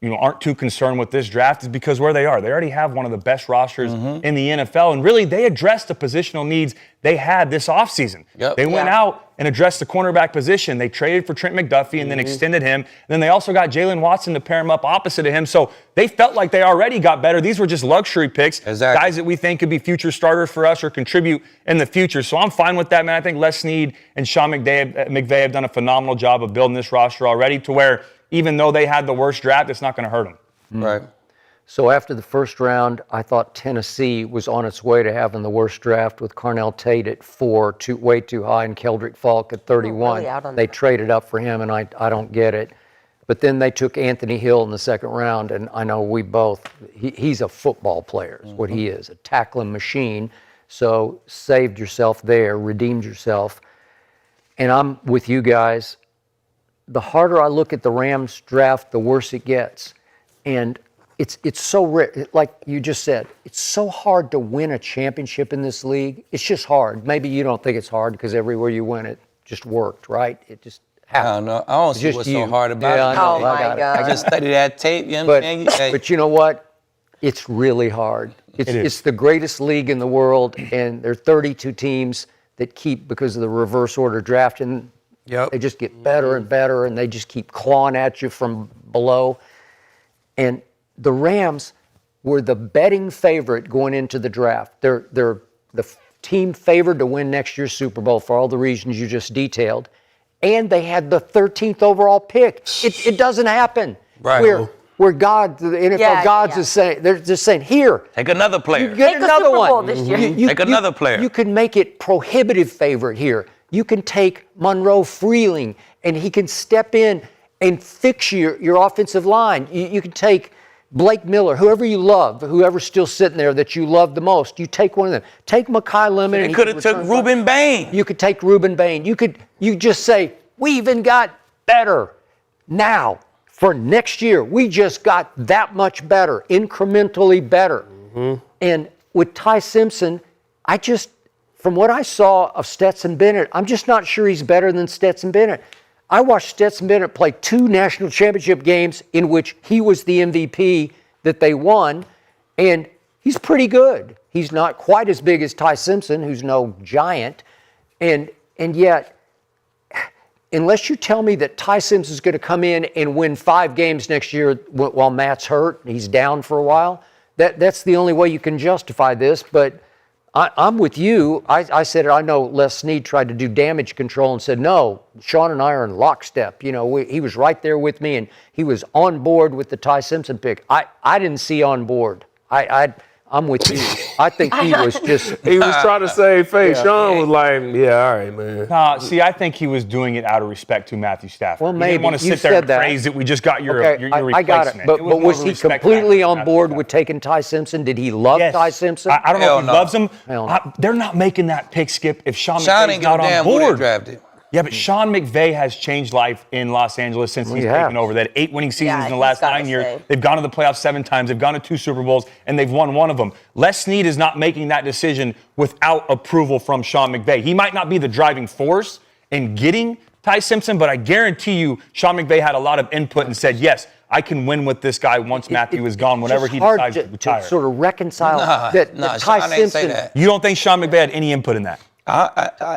aren't too concerned with this draft is because where they are. They already have one of the best rosters in the NFL, and really they addressed the positional needs they had this offseason.
Yep.
They went out and addressed the cornerback position. They traded for Trent McDuffie and then extended him. And then they also got Jalen Watson to pair him up opposite of him. So they felt like they already got better. These were just luxury picks,
Exactly.
guys that we think could be future starters for us or contribute in the future. So I'm fine with that, man. I think Les Snead and Sean McVay have done a phenomenal job of building this roster already to where even though they had the worst draft, it's not going to hurt them.
Right.
So after the first round, I thought Tennessee was on its way to having the worst draft with Carnell Tate at 4, way too high, and Keldrick Falk at 31.
really out on
They
that.
traded up for him, and I don't get it. But then they took Anthony Hill in the second round, and I know we both, he's a football player, is what he is, a tackling machine. So saved yourself there, redeemed yourself. And I'm with you guys. The harder I look at the Rams draft, the worse it gets. And it's so rare, like you just said, it's so hard to win a championship in this league. It's just hard. Maybe you don't think it's hard because everywhere you went, it just worked, right?
I don't know. I don't see
Just
what's
you.
so hard about
Yeah, I
it.
know.
Oh, my
got it.
God.
I just studied that tape. You know what I'm saying?
But you know what? It's really hard. It's the greatest league in the world, and there are 32 teams that keep, because of the reverse order draft, and they just get better and better, and they just keep clawing at you from below. And the Rams were the betting favorite going into the draft. They're the team favored to win next year's Super Bowl for all the reasons you just detailed. And they had the 13th overall pick. It doesn't happen.
Right.
Where God, the NFL gods is saying, they're just saying, here.
Take another player.
You get
Take a
another
Super Bowl
one.
this year.
Take another player.
You can make it prohibitive favorite here. You can take Monroe Freeling, and he can step in and fix your offensive line. You can take Blake Miller, whoever you love, whoever's still sitting there that you love the most. You take one of them. Take Makai Lemon.
They could have took Reuben Bain.
You could take Reuben Bain. You just say, we even got better. Now, for next year, we just got that much better, incrementally better. And with Ty Simpson, from what I saw of Stetson Bennett, I'm just not sure he's better than Stetson Bennett. I watched Stetson Bennett play 2 national championship games in which he was the MVP that they won, and he's pretty good. He's not quite as big as Ty Simpson, who's no giant, and yet, unless you tell me that Ty Simpson's going to come in and win 5 games next year while Matt's hurt, he's down for a while, that's the only way you can justify this. But I'm with you. I said it. I know Les Snead tried to do damage control and said, no, Sean and I are in lockstep. You know, he was right there with me, and he was on board with the Ty Simpson pick. I didn't see on board. I'm with you. I think he was just...
He was trying to save face. Sean was like, yeah, all right, man.
See, I think he was doing it out of respect to Matthew Stafford.
Well,
He
maybe.
didn't want to
You
sit there
said
and
that.
praise it. We just got your
Okay,
replacement.
I got it. But
more
was
of a
he
respect
completely
factor
on
than
board
Matthew
with taking Ty Simpson? Did he love
Yes.
Ty Simpson?
I don't know
Hell
if he
no.
loves him.
Hell no.
They're not making that pick, Skip, if Sean
Sean
McVay's
ain't
not
give a
on
damn who they
board.
drafted.
Yeah, but Sean McVay has changed life in Los Angeles since he's taken over. That 8 winning seasons in the last 9 years. They've gone to the playoffs 7 times. They've gone to 2 Super Bowls, and they've won 1 of them. Les Snead is not making that decision without approval from Sean McVay. He might not be the driving force in getting Ty Simpson, but I guarantee you Sean McVay had a lot of input and said, yes, I can win with this guy once Matthew is gone, whenever he decides to retire.
To sort of reconcile that Ty
Sean ain't
Simpson...
say that.
You don't think Sean McVay had any input in that?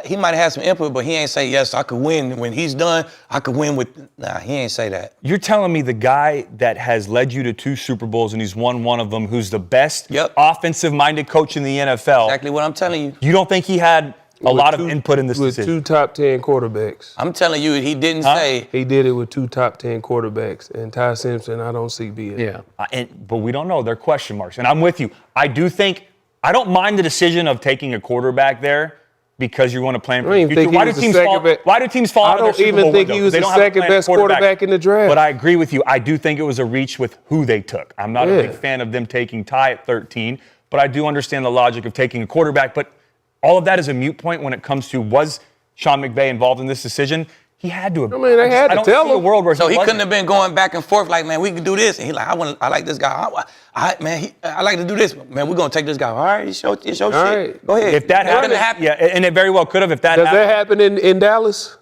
He might have had some input, but he ain't say, yes, I could win. When he's done, I could win with... Nah, he ain't say that.
You're telling me the guy that has led you to 2 Super Bowls and he's won 1 of them, who's the best offensive-minded coach in the NFL.
Exactly what I'm telling you.
You don't think he had a lot of input in this
with
decision?
2 top 10 quarterbacks.
I'm telling you, he didn't say...
He did it with 2 top 10 quarterbacks. And Ty Simpson, I don't see being.
Yeah.
But we don't know. They're question marks. And I'm with you. I don't mind the decision of taking a quarterback there because you want to plan for the future. Why do teams fall out of their Super Bowl
I don't even think
window?
he was
They
the
don't have a
second
planned
best quarterback in the draft.
But I agree with you. I do think it was a reach with who they took. I'm not a big fan of them taking Ty at 13, but I do understand the logic of taking a quarterback. But all of that is a moot point when it comes to, was Sean McVay involved in this decision? He had to have.
I mean, they had to tell
I don't see a
him.
world where
So he
wasn't.
couldn't have been going back and forth like, man, we can do this. And he like, I like this guy. I like to do this. Man, we're going to take this guy. All right, it's your shit.
right.
Go ahead.
If that happened, yeah, and it very well could have. If that
Does
happened,
that happen in Dallas?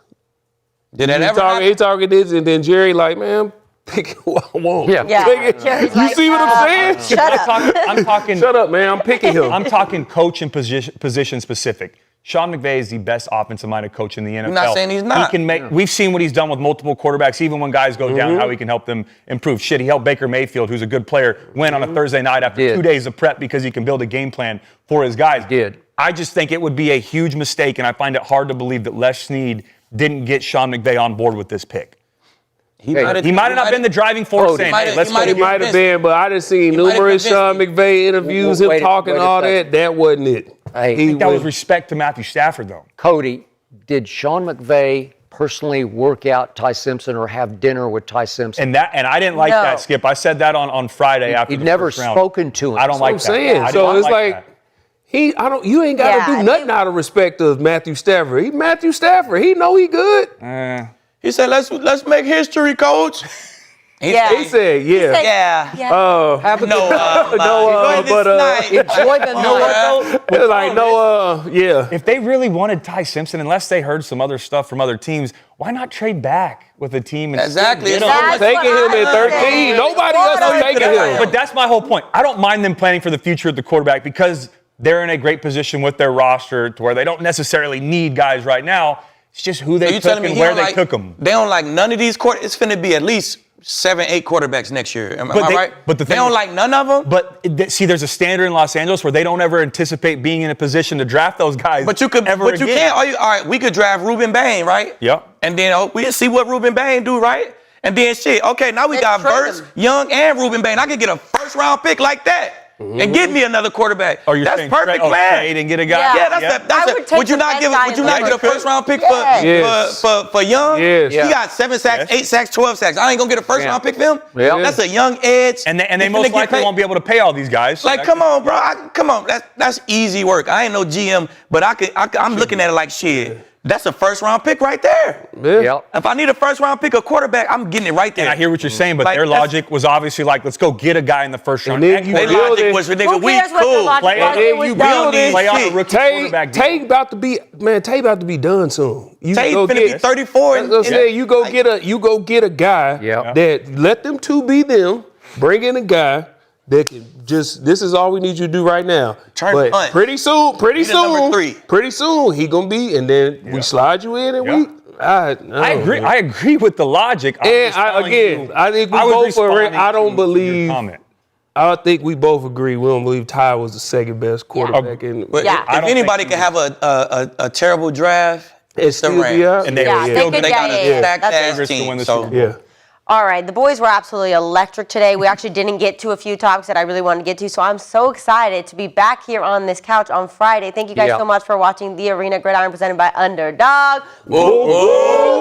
Did that ever happen?
He talking this, and then Jerry like, man, pick who I want.
Yeah.
Pick it.
Jerry's
You
like,
see what I'm saying?
Shut up.
I'm talking.
Shut up, man. I'm picking him.
I'm talking coach and position specific. Sean McVay is the best offensive-minded coach in the NFL.
I'm not saying he's not.
He can make. We've seen what he's done with multiple quarterbacks, even when guys go down, how he can help them improve. Shit, he helped Baker Mayfield, who's a good player, win on a Thursday night after 2 days of prep because he can build a game plan for his guys. I just think it would be a huge mistake, and I find it hard to believe that Les Snead didn't get Sean McVay on board with this pick. He might have not been the driving force saying, hey, let's go.
He might have been, but I just seen numerous Sean McVay interviews, him talking all that. That wasn't it.
I think that was respect to Matthew Stafford, though.
Cody, did Sean McVay personally work out Ty Simpson or have dinner with Ty Simpson?
And I didn't like that, Skip. I said that on Friday after
He'd
the
never
first round.
spoken to him.
I don't like
That's what I'm saying.
that.
So it's like you ain't got to do nothing out of respect of Matthew Stafford. He Matthew Stafford. He know he good.
He said, let's make history, coach.
Yeah.
He said, yeah.
Yeah.
Have a
No,
good enjoy the night.
It's like, no, yeah.
If they really wanted Ty Simpson, unless they heard some other stuff from other teams, why not trade back with a team? And
Exactly.
get him?
That's
Taking
what
him
I
at 13.
said.
Nobody else is taking him.
But that's my whole point. I don't mind them planning for the future at the quarterback because they're in a great position with their roster to where they don't necessarily need guys right now. It's just who they took and where they took them.
They don't like none of these It's finna be at least 7, 8 quarterbacks next year. Am I right?
But
they don't like none of them.
But see, there's a standard in Los Angeles where they don't ever anticipate being in a position to draft those guys.
But you could.
ever
But you
again.
can't. All right, we could draft Ruben Bain, right?
Yep.
And then we see what Ruben Bain do, right? And then shit. Okay, now we got
trade
Verse,
him.
Young, and Ruben Bain. I could get a first-round pick like that. And get me another quarterback.
Or you're
that's
saying
perfect
trade
plan.
and get a guy.
Yeah.
Yeah, that's
I would take
would you
the
not
best
give?
guy
Would you
in
not
the
get a
first.
first-round pick
Yes.
for Young?
Yes.
He got 7 sacks, 8 sacks, 12 sacks. I ain't gonna get a first-round pick for him.
Yeah.
That's a young edge.
And they
He
most
finna get
likely
paid.
won't be able to pay all these guys.
Like, come on, bro. Come on. That's easy work. I ain't no GM, but I'm looking at it like shit. That's a first-round pick right there.
Yep.
If I need a first-round pick, a quarterback, I'm getting it right there.
And I hear what you're saying, but
Like,
their
that's-
logic was obviously like, let's go get a guy in the first round.
then you
Their
build
logic
it.
was,
Who
nigga, we
cares what the
cool.
logic
Play-
was?
and
It
then
was
you
done.
build it.
Play out a
shit.
rookie quarterback deal.
Tay about to be done soon. You
Tay
go
finna
get
be 34.
That's what I'm saying. You go get a guy
Yeah.
that let them two be them. Bring in a guy that can just. This is all we need you to do right now.
Turn
but
punt.
pretty soon,
Be the number 3.
he gonna be, and then we slide you in, and
Yeah.
I
agree. I agree with the logic. I'm
And
just
I
telling you,
think we
I was
both are.
responding
I don't
to your
believe.
comment.
I think we both agree. We don't believe Ty was the second best quarterback in.
But
Yeah.
I
if
don't
anybody
think
could have a terrible draft,
It's
the
still
Rams.
be out.
And they
Yeah,
were
they
still
could-
They got
yeah,
a
yeah.
stacked
That's
ass
favorites to
team.
win the
So
Super Bowl.
Yeah.
All right, the boys were absolutely electric today. We actually didn't get to a few topics that I really wanted to get to, so I'm so excited to be back here on this couch on Friday. Thank you guys
Yeah.
so much for watching The Arena Gridiron presented by Underdog.
whoa.